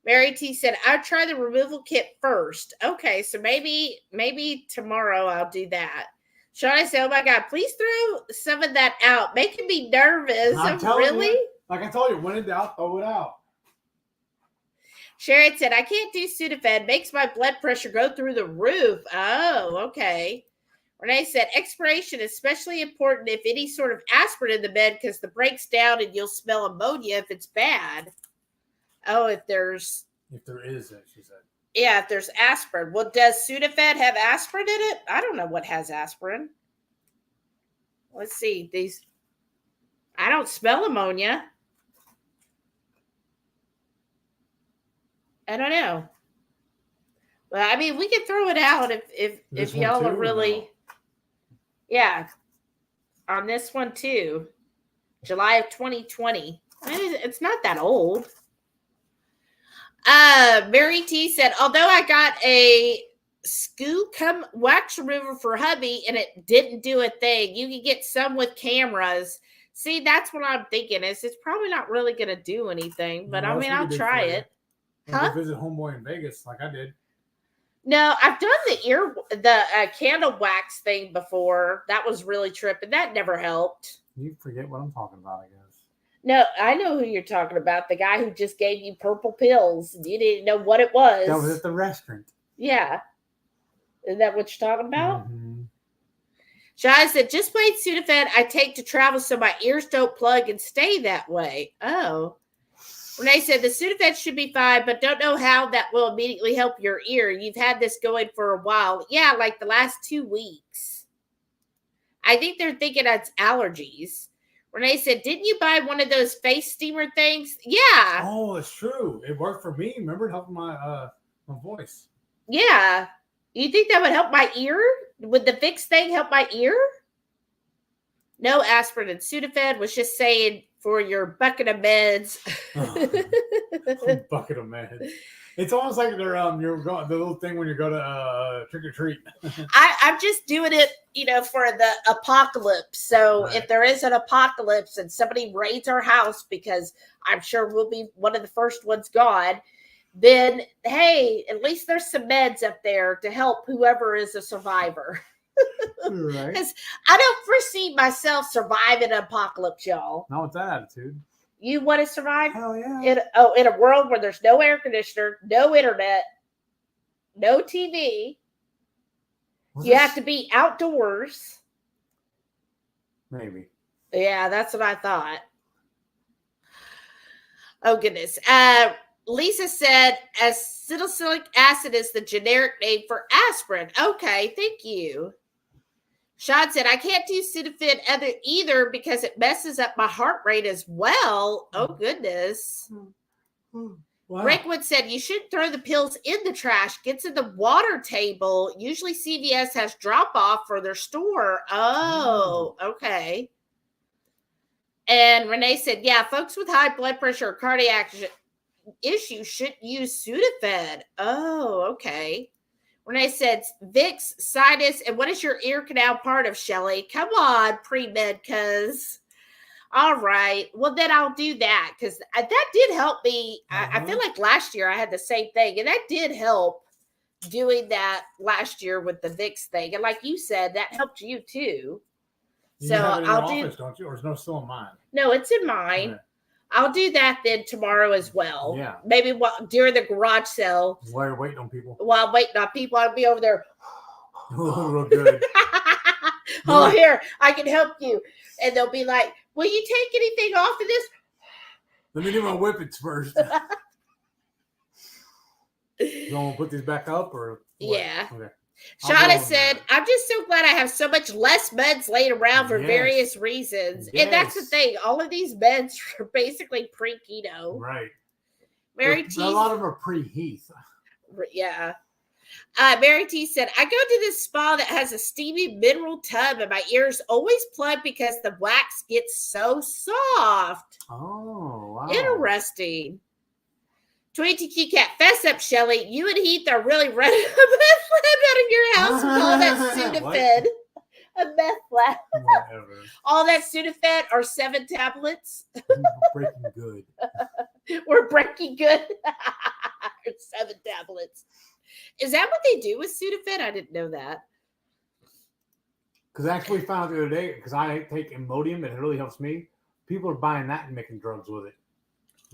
Mary T said, I'll try the removal kit first. Okay, so maybe tomorrow I'll do that. Shauna said, oh my God, please throw some of that out. Making me nervous. Really? You, like I told you, when in doubt, throw it out. Sharon said, I can't do Sudafed. Makes my blood pressure go through the roof. Oh, okay. Renee said, expiration is especially important if any sort of aspirin in the bed because the breaks down and you'll smell ammonia if it's bad. Oh, if there is, she said. Yeah, if there's aspirin. Well, does Sudafed have aspirin in it? I don't know what has aspirin. Let's see. I don't smell ammonia. I don't know. Well, I mean, we can throw it out if y'all are really... Yeah, on this one too, July of 2020. It's not that old. Mary T said, although I got a Scoo wax remover for hubby and it didn't do a thing, you can get some with cameras. See, that's what I'm thinking is it's probably not really going to do anything, but I mean, I'll try it. Huh? Visit homeboy in Vegas like I did. No, I've done the candle wax thing before. That was really tripping. That never helped. You forget what I'm talking about, I guess. No, I know who you're talking about. The guy who just gave you purple pills. You didn't know what it was. That was at the restaurant. Yeah. Is that what you're talking about? Mm-hmm. Shai said, just plain Sudafed I take to travel so my ears don't plug and stay that way. Oh. Renee said, the Sudafed should be fine, but don't know how that will immediately help your ear. You've had this going for a while. Yeah, like the last 2 weeks. I think they're thinking it's allergies. Renee said, didn't you buy one of those face steamer things? Yeah. Oh, it's true. It worked for me. Remember, it helped my voice. Yeah. You think that would help my ear? Would the fix thing help my ear? No aspirin and Sudafed, was just saying for your bucket of meds. Bucket of meds. It's almost like they're you're going the little thing when you go to trick or treat. I'm just doing it, for the apocalypse. So right. If there is an apocalypse and somebody raids our house, because I'm sure we'll be one of the first ones gone, then hey, at least there's some meds up there to help whoever is a survivor. Right. Because I don't foresee myself surviving an apocalypse, y'all. Not with that attitude. You want to survive? Hell yeah. In a world where there's no air conditioner, no internet, No TV. Was You this- have to be outdoors. Maybe. Yeah, that's what I thought. Oh, goodness. Lisa said acetylsalicylic acid is the generic name for aspirin. Okay, thank you. Sean said, I can't do Sudafed either because it messes up my heart rate as well. Oh, goodness. Wow. Rickwood said, you shouldn't throw the pills in the trash. Gets in the water table. Usually CVS has drop-off for their store. Oh, okay. And Renee said, yeah, folks with high blood pressure or cardiac issues shouldn't use Sudafed. Oh, okay. Renee said, Vicks, sinus, and what is your ear canal part of, Shelly? Come on, pre-med, cuz. All right. Well, then I'll do that because that did help me. I feel like last year I had the same thing, and that did help doing that last year with the Vicks thing. And like you said, that helped you too. You So have it in I'll your do. office, don't you? Or is no still in mine? No, it's in mine. Okay. I'll do that then tomorrow as well. Yeah. Maybe during the garage sale. While you're waiting on people. While I'm waiting on people, I'll be over there. Real good. Oh, here, I can help you. And they'll be like, will you take anything off of this? Let me do my whippets first. You want to put these back up or what? Yeah. Okay. Shauna said, I'm just so glad I have so much less meds laid around for various reasons. Yes. And that's the thing. All of these meds are basically pre-keto. Right. Mary T. A lot of them are pre-Heath. Yeah. Mary T said, I go to this spa that has a steamy mineral tub and my ears always plug because the wax gets so soft. Oh, wow. Interesting. 22 Cat, fess up, Shelly. You and Heath are really running a meth lab out of your house with all that Sudafed. A meth lab. Whatever. All that Sudafed are 7 tablets. Breaking good. We're breaking good. 7 tablets. Is that what they do with Sudafed? I didn't know that. Because I actually found out the other day, because I take Imodium and it really helps me. People are buying that and making drugs with it.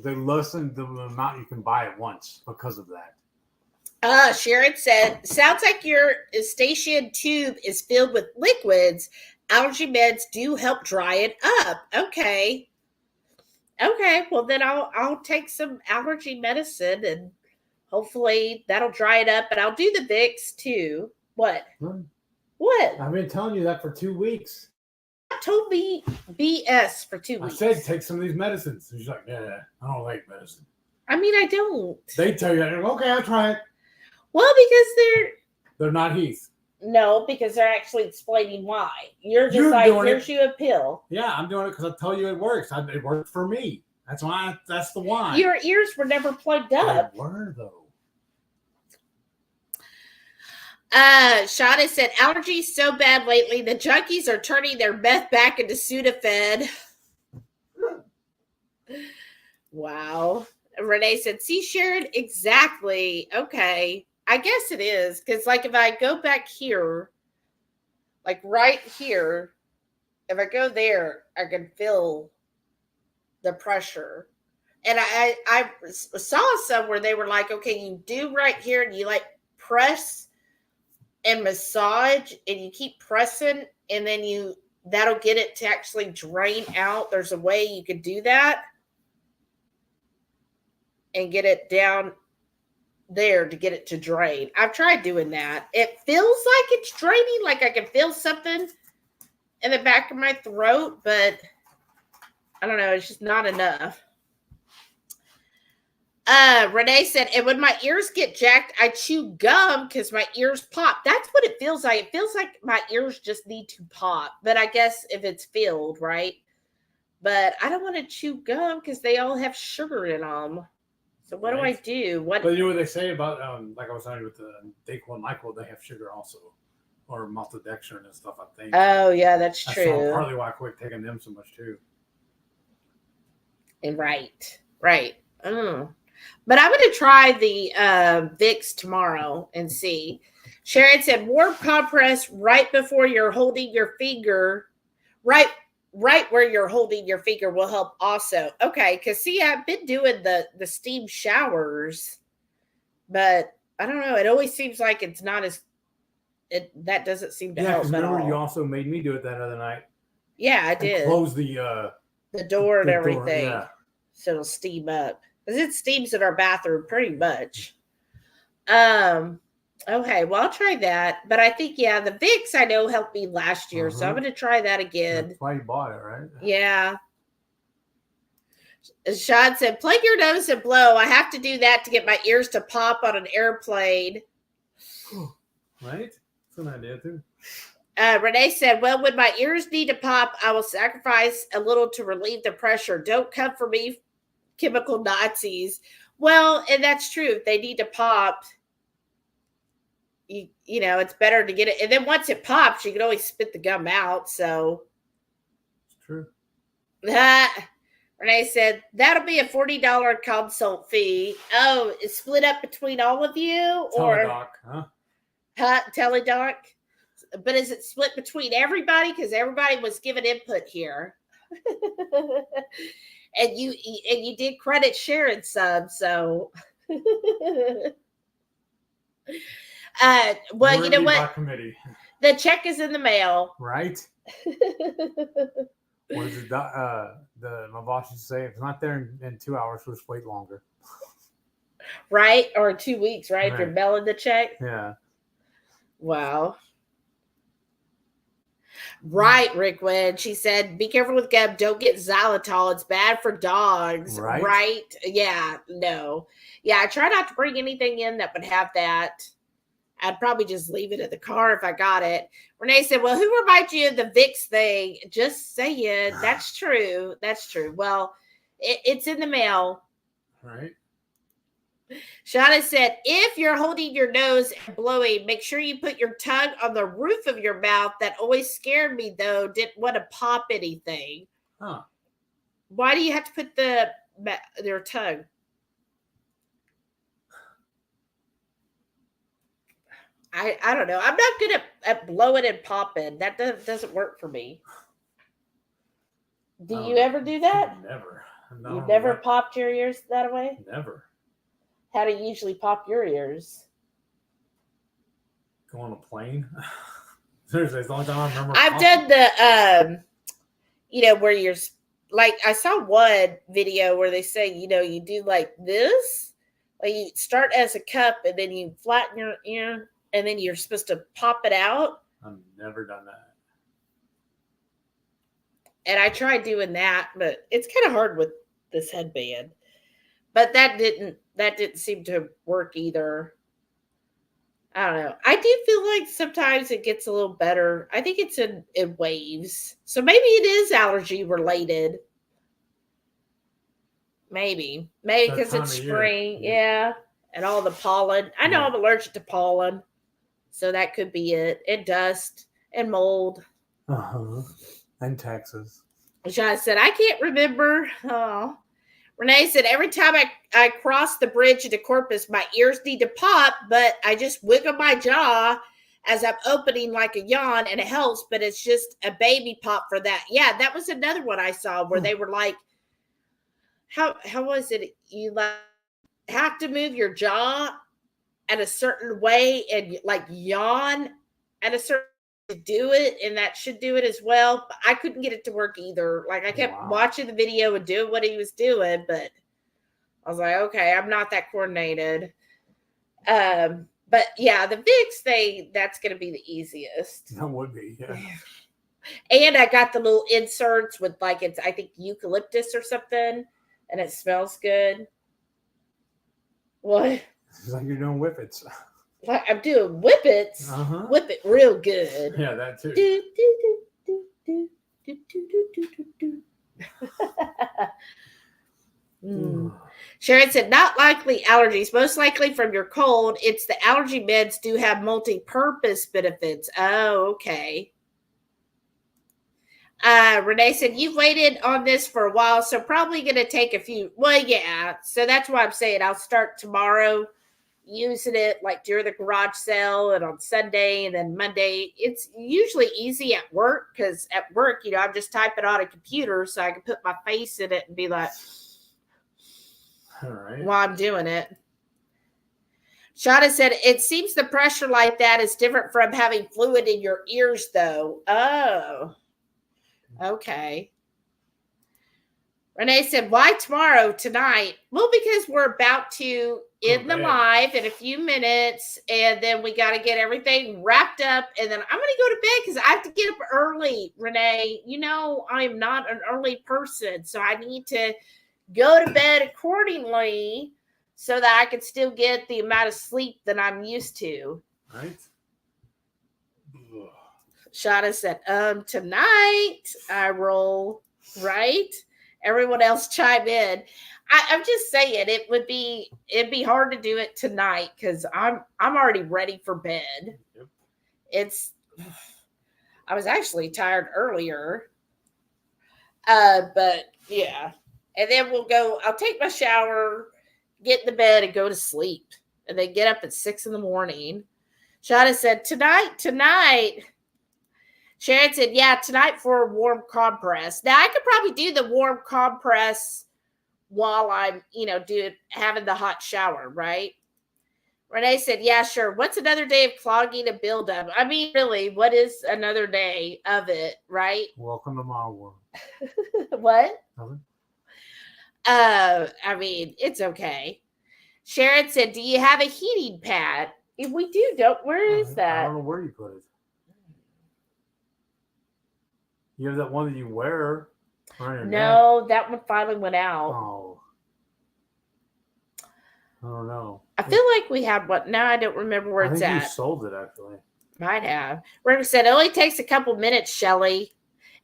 They lessen the amount you can buy at once because of that. Sharon said, sounds like your Eustachian tube is filled with liquids. Allergy meds do help dry it up. Okay. Well, then I'll take some allergy medicine and hopefully that'll dry it up. And I'll do the Vicks too. What? What? I've been telling you that for 2 weeks. Told me BS for 2 weeks. I said take some of these medicines. And she's like, yeah, I don't like medicine. I mean, I don't. They tell you that. Okay, I'll try it. Well, because they're not Heath. No, because they're actually explaining why. You're like, here's you a pill. Yeah, I'm doing it because I tell you it works. It worked for me. That's why. That's the why. Your ears were never plugged up. They were though. Shauna said, allergies so bad lately, the junkies are turning their meth back into Sudafed. Wow. Renee said, see, Sharon, exactly. Okay. I guess it is. Because, like, if I go back here, like right here, if I go there, I can feel the pressure. And I saw somewhere they were like, okay, you do right here and you like press and massage and you keep pressing and then that'll get it to actually drain out. There's a way you could do that and get it down there to get it to drain. I've tried doing that. It feels like it's draining, like I can feel something in the back of my throat, but I don't know, it's just not enough. Renee said, and when my ears get jacked, I chew gum because my ears pop. That's what it feels like. It feels like my ears just need to pop. But I guess if it's filled, right? But I don't want to chew gum because they all have sugar in them. So what do I do? But you know what they say about, like I was telling you with the Dayquil and NyQuil, they have sugar also. Or maltodextrin and stuff, I think. Oh, yeah, that's true. That's partly why I quit taking them so much, too. And right. Oh. But I'm going to try the Vicks tomorrow and see. Sharon said, warm compress right before you're holding your finger. Right where you're holding your finger will help also. Okay, because see, I've been doing the steam showers, but I don't know. It always seems like it's not as that doesn't seem to help because at remember all. you also made me do it that other night. Yeah, I And did. close the door and the everything. yeah. So it'll steam up. Because it steams in our bathroom pretty much. Okay, well, I'll try that. But I think, yeah, the Vicks I know helped me last year. So I'm going to try that again. That's why you bought it, right? Yeah. Sean said, plug your nose and blow. I have to do that to get my ears to pop on an airplane. Right? That's an idea, too. Renee said, well, when my ears need to pop, I will sacrifice a little to relieve the pressure. Don't come for me, chemical Nazis. Well, and that's true. If they need to pop, you know, it's better to get it. And then once it pops, you can always spit the gum out. So it's true. Renee said, that'll be a $40 consult fee. Oh, it's split up between all of you? Teledoc, huh? Teledoc? But is it split between everybody? Because everybody was given input here. and you did credit Sharon some, so well, you know what? The check is in the mail. Right? What is it? My boss used to say, if it's not there in 2 hours, we'll just wait longer. Right? Or 2 weeks, right? If you're mailing the check. Yeah. Wow. Right, Rick Wynn. She said, be careful with gum. Don't get xylitol. It's bad for dogs. Right? Yeah. No. Yeah, I try not to bring anything in that would have that. I'd probably just leave it in the car if I got it. Renee said, well, who reminds you of the Vicks thing? Just saying. That's true. That's true. Well, it's in the mail. Right. Shauna said, if you're holding your nose and blowing, make sure you put your tongue on the roof of your mouth. That always scared me, though. Didn't want to pop anything. Huh. Why do you have to put your tongue? I don't know. I'm not good at blowing and popping. That doesn't work for me. Do you ever do that? Never. You've never popped your ears that way? Never. How do you usually pop your ears? Go on a plane? Seriously, it's the only time I remember. I've done the, where you're, like, I saw one video where they say, you do like this. Like, you start as a cup and then you flatten your ear and then you're supposed to pop it out. I've never done that. And I tried doing that, but it's kind of hard with this headband. But that didn't seem to work either. I don't know. I do feel like sometimes it gets a little better. I think it's in waves. So maybe it is allergy related. Maybe because it's spring. Yeah. And all the pollen. I know I'm allergic to pollen. So that could be it. And dust and mold. Uh-huh. And taxes. John said, I can't remember. Oh. Renee said, every time I cross the bridge into Corpus, my ears need to pop, but I just wiggle my jaw as I'm opening like a yawn, and it helps, but it's just a baby pop for that. Yeah, that was another one I saw where they were like, how was it? You like have to move your jaw at a certain way and like yawn at a certain to do it, and that should do it as well. But I couldn't get it to work either. Like I kept watching the video and doing what he was doing, but I was like, okay, I'm not that coordinated. But yeah, the Vicks that's gonna be the easiest. That would be, yeah. And I got the little inserts with like it's I think eucalyptus or something, and it smells good. What? It's like you're doing whippets. Like I'm doing whippets. Uh-huh. Whip it real good. Yeah, that too. Sharon said, not likely allergies, most likely from your cold. It's the allergy meds do have multi-purpose benefits. Oh, okay. Renee said, you've waited on this for a while, so probably going to take a few. Well, yeah. So that's why I'm saying I'll start tomorrow using it like during the garage sale and on Sunday and then Monday. It's usually easy at work because at work, I'm just typing on a computer so I can put my face in it and be like, all right, while I'm doing it. Shauna said, it seems the pressure like that is different from having fluid in your ears, though. Oh, okay. Renee said, why tomorrow, tonight? Well, because we're about to end the live in a few minutes, and then we got to get everything wrapped up, and then I'm going to go to bed because I have to get up early, Renee. You know, I am not an early person, so I need to go to bed accordingly so that I can still get the amount of sleep that I'm used to. Right. Shauna said, tonight I roll, right? Everyone else chime in. I'm just saying it'd be hard to do it tonight because I'm already ready for bed. Yep. I was actually tired earlier. But yeah. And then I'll take my shower, get in the bed, and go to sleep. And then get up at 6 a.m. Shauna said, tonight. Sharon said, yeah, tonight for a warm compress. Now, I could probably do the warm compress while I'm, having the hot shower, right? Renee said, yeah, sure. What's another day of clogging and buildup? I mean, really, what is another day of it, right? Welcome to my world. What? Nothing. I mean, it's okay. Sharon said, do you have a heating pad? If we do, where is that? I don't know where you put it. You have that one that you wear around your neck. That one finally went out. Oh. I don't know. I feel like we had one. Now I don't remember where it's at. I think you sold it, actually. Might have. Rita said, it only takes a couple minutes, Shelly.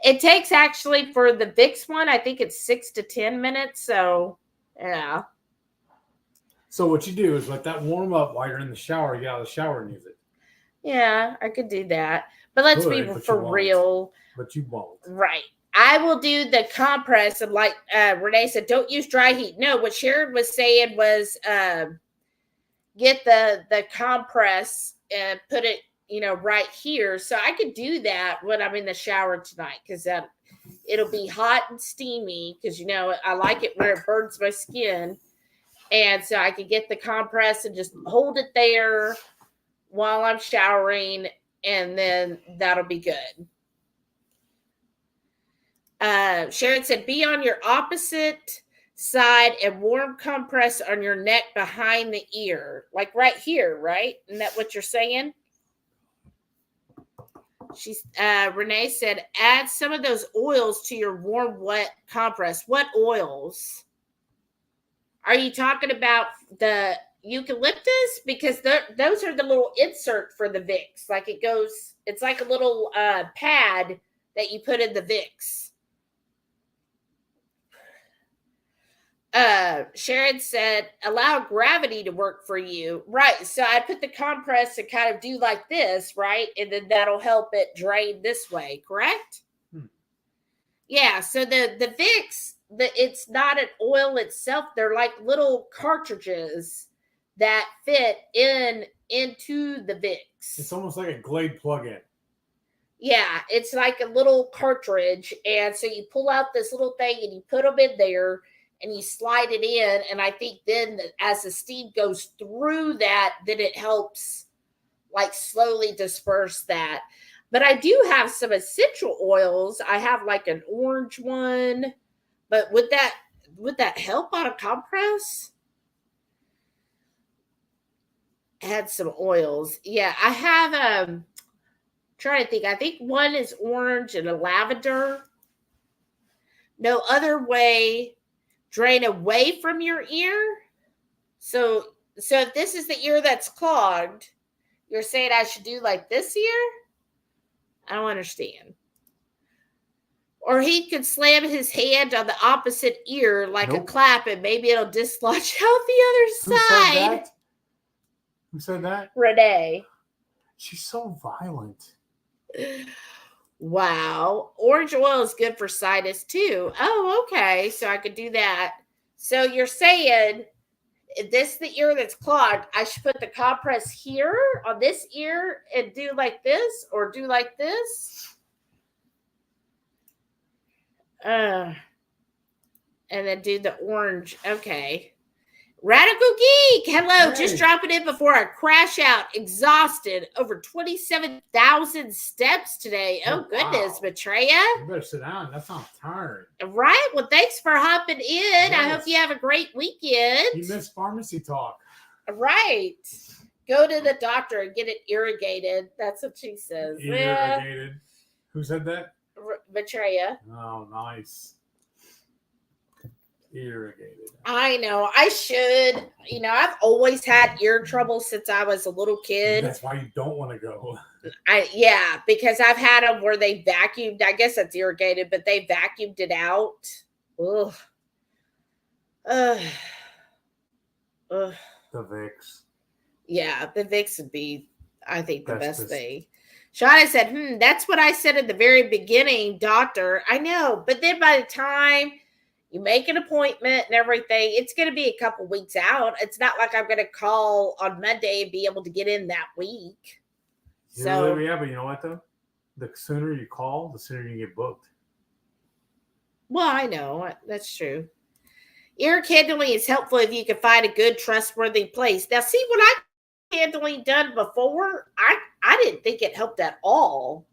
It takes, actually, for the Vicks one, I think it's 6 to 10 minutes. So, yeah. So what you do is let that warm up while you're in the shower. You get out of the shower and use it. Yeah, I could do that. But let's be for real. But you won't. Right. I will do the compress. And like Renee said, don't use dry heat. No, what Sharon was saying was get the compress and put it, right here. So I could do that when I'm in the shower tonight because it'll be hot and steamy because, I like it when it burns my skin. And so I could get the compress and just hold it there while I'm showering, and then that'll be good. Sharon said, be on your opposite side and warm compress on your neck behind the ear. Like right here, right? Isn't that what you're saying? Renee said, add some of those oils to your warm, wet compress. What oils? Are you talking about the eucalyptus? Because those are the little insert for the Vicks. Like it's like a little pad that you put in the Vicks. Sharon said, allow gravity to work for you. Right. So I put the compress and kind of do like this, right? And then that'll help it drain this way, correct? Yeah. So the Vicks, it's not an oil itself. They're like little cartridges that fit into the Vicks. It's almost like a Glade plug-in. Yeah, it's like a little cartridge. And so you pull out this little thing and you put them in there and you slide it in. And I think then as the steam goes through that, then it helps like slowly disperse that. But I do have some essential oils. I have like an orange one. But would that help on a compress? Add some oils. Yeah, I have trying to think. I think one is orange and a lavender. No other way. Drain away from your ear. So if this is the ear that's clogged, you're saying I should do like this ear? I don't understand. Or he could slam his hand on the opposite ear like a clap, and maybe it'll dislodge out the other side. Who said that? Renee. She's so violent. Wow. Orange oil is good for sinus too. Oh, okay. So I could do that. So you're saying, if this is the ear that's clogged, I should put the compress here on this ear and do like this or do like this? And then do the orange. Okay. Radical Geek, hello. Hey. Just dropping in before I crash out, exhausted. Over 27,000 steps today. Oh, goodness, wow. Betraya. You better sit down. That sounds tired. Right. Well, thanks for hopping in. Yes. I hope you have a great weekend. You missed pharmacy talk. Right. Go to the doctor and get it irrigated. That's what she says. Irrigated. Who said that? Betraya. Oh, nice. Irrigated. I know. I should. You know, I've always had ear trouble since I was a little kid. That's why you don't want to go. Yeah, because I've had them where they vacuumed. I guess that's irrigated, but they vacuumed it out. Ugh. Ugh. The Vicks. Yeah, the Vicks would be, I think, the best thing. Shauna said, that's what I said at the very beginning, doctor. I know, but then by the time you make an appointment and everything, it's going to be a couple weeks out. It's not like I'm going to call on Monday and be able to get in that week. So yeah, but you know what though? The sooner you call, the sooner you get booked. Well, I know that's true. Ear candling is helpful if you can find a good, trustworthy place. Now, see what I candling done before. I didn't think it helped at all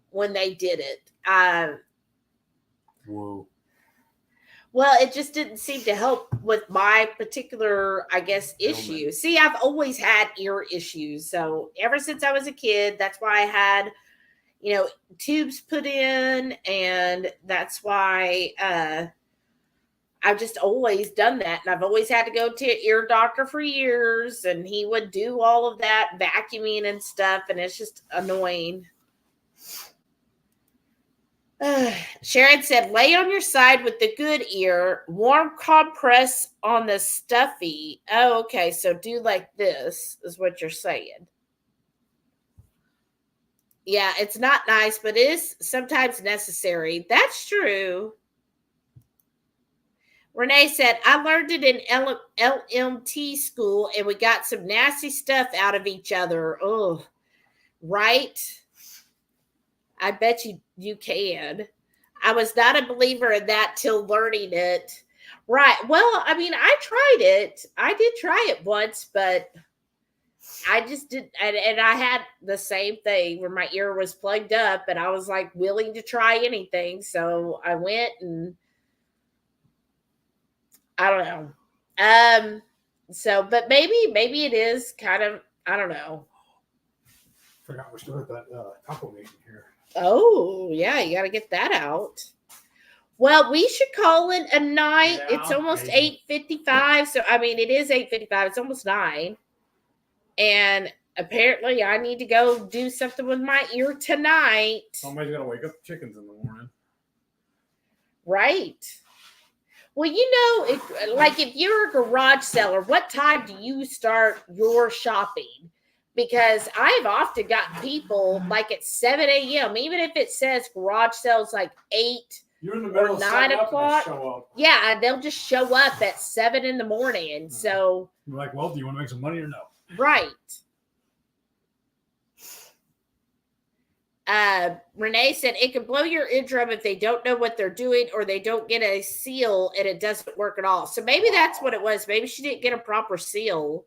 when they did it. Whoa. Well, it just didn't seem to help with my particular, I guess, issue. See, I've always had ear issues. So ever since I was a kid, that's why I had, tubes put in. And that's why I've just always done that. And I've always had to go to an ear doctor for years. And he would do all of that vacuuming and stuff. And it's just annoying. Sharon said, lay on your side with the good ear, warm compress on the stuffy. Oh, okay. So do like this is what you're saying. Yeah, it's not nice, but it is sometimes necessary. That's true. Renee said, I learned it in LMT school and we got some nasty stuff out of each other. Oh, right. I bet you can. I was not a believer in that till learning it. Right. Well, I mean, I tried it. I did try it once, but I just didn't. And I had the same thing where my ear was plugged up and I was like willing to try anything. So I went and I don't know. But maybe it is kind of, I don't know. Forgot we're still at that taco meeting here. Oh, yeah, you got to get that out. Well, we should call it a night. Yeah, it's almost 8:55. So, I mean, it is 8:55. It's almost 9. And apparently I need to go do something with my ear tonight. Somebody's got to wake up the chickens in the morning. Right. Well, if you're a garage seller, what time do you start your shopping? Because I've often gotten people like at 7 a.m., even if it says garage sales like 8 You're in the middle or 9 o'clock. Show up. Yeah, they'll just show up at 7 in the morning. And so you're like, well, do you want to make some money or no? Right. Renee said it can blow your eardrum if they don't know what they're doing or they don't get a seal and it doesn't work at all. So maybe that's what it was. Maybe she didn't get a proper seal.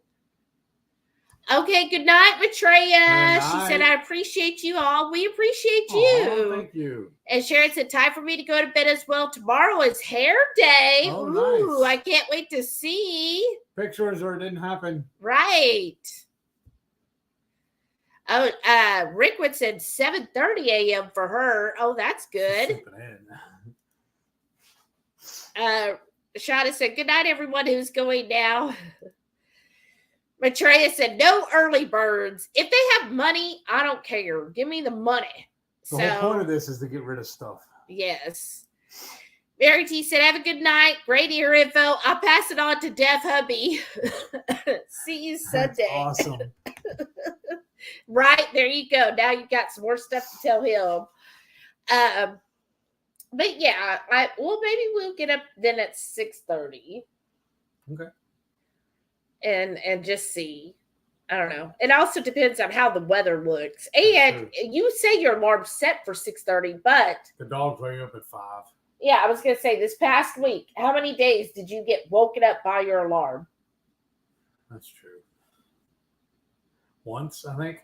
Okay, good night, Maitreya. She said, I appreciate you all. We appreciate you. Thank you. And Sharon said, time for me to go to bed as well. Tomorrow is hair day. Oh, ooh, nice. I can't wait to see. Pictures or it didn't happen. Right. Oh, Rickwood said 7:30 a.m. for her. Oh, that's good. Shauna said, good night, everyone who's going now. Maitreya said, no early birds. If they have money, I don't care. Give me the money. The whole point of this is to get rid of stuff. Yes. Mary T said, have a good night. Great ear info. I'll pass it on to Dev Hubby. See you Sunday. That's awesome. Right. There you go. Now you've got some more stuff to tell him. But yeah, maybe we'll get up then at 6:30. Okay. And just see. I don't know. It also depends on how the weather looks. And you say your alarm's set for 6:30, but the dogs wake up at 5. Yeah, I was gonna say this past week, how many days did you get woken up by your alarm? That's true. Once, I think.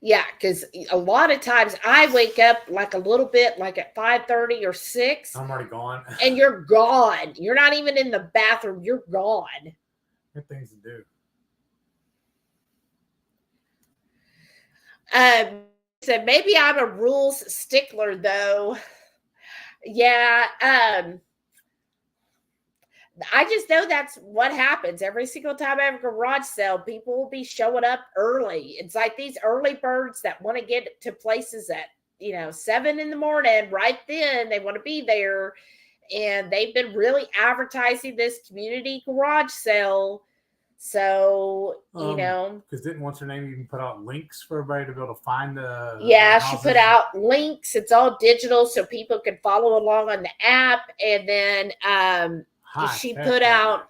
Yeah, because a lot of times I wake up like a little bit, like at 5:30 or 6. I'm already gone. And you're gone. You're not even in the bathroom. You're gone. Good things to do. So maybe I'm a rules stickler though. Yeah. I just know that's what happens every single time I have a garage sale. People will be showing up early. It's like these early birds that want to get to places at 7 in the morning. Right then, they want to be there, and they've been really advertising this community garage sale. So because didn't what's her name even put out links for everybody to be able to find the she put out links. It's all digital, so people can follow along on the app, and then she put out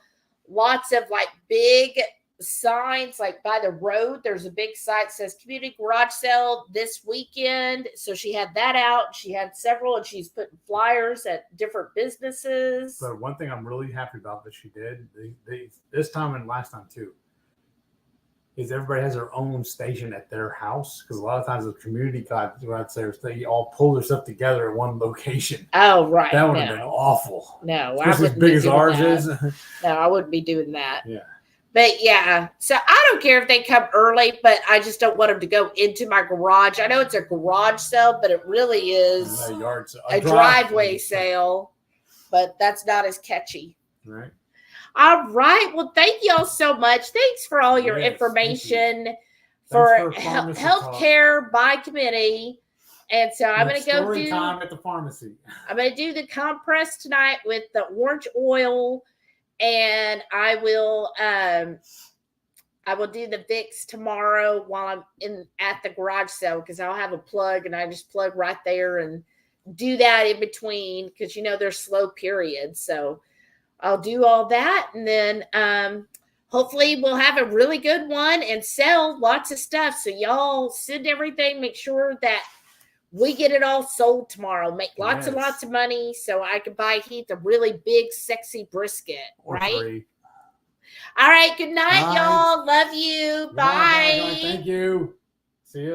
lots of like big signs, like by the road. There's a big sign that says community garage sale this weekend. So she had that out. She had several, and she's putting flyers at different businesses. So one thing I'm really happy about that she did this time and last time too is everybody has their own station at their house, because a lot of times the community guides there, they all pull their stuff together at one location. Oh, right. That would have been awful. No, especially as big as ours is. No, I wouldn't be doing that. Yeah. But yeah, so I don't care if they come early, but I just don't want them to go into my garage. I know it's a garage sale, but it really is a driveway sale, but that's not as catchy. Right. All right. Well, thank you all so much. Thanks for all your information for healthcare by committee. And so I'm going to go do time at the pharmacy. I'm going to do the compress tonight with the orange oil, and I will do the Vicks tomorrow while I'm at the garage sale, because I'll have a plug, and I just plug right there and do that in between, because there's slow periods. So I'll do all that, and then hopefully we'll have a really good one and sell lots of stuff. So y'all send everything, make sure that we get it all sold tomorrow. Make lots and lots of money so I can buy Heath a really big, sexy brisket, right? Free. All right. Good night, y'all. Love you. Bye. Thank you. See you.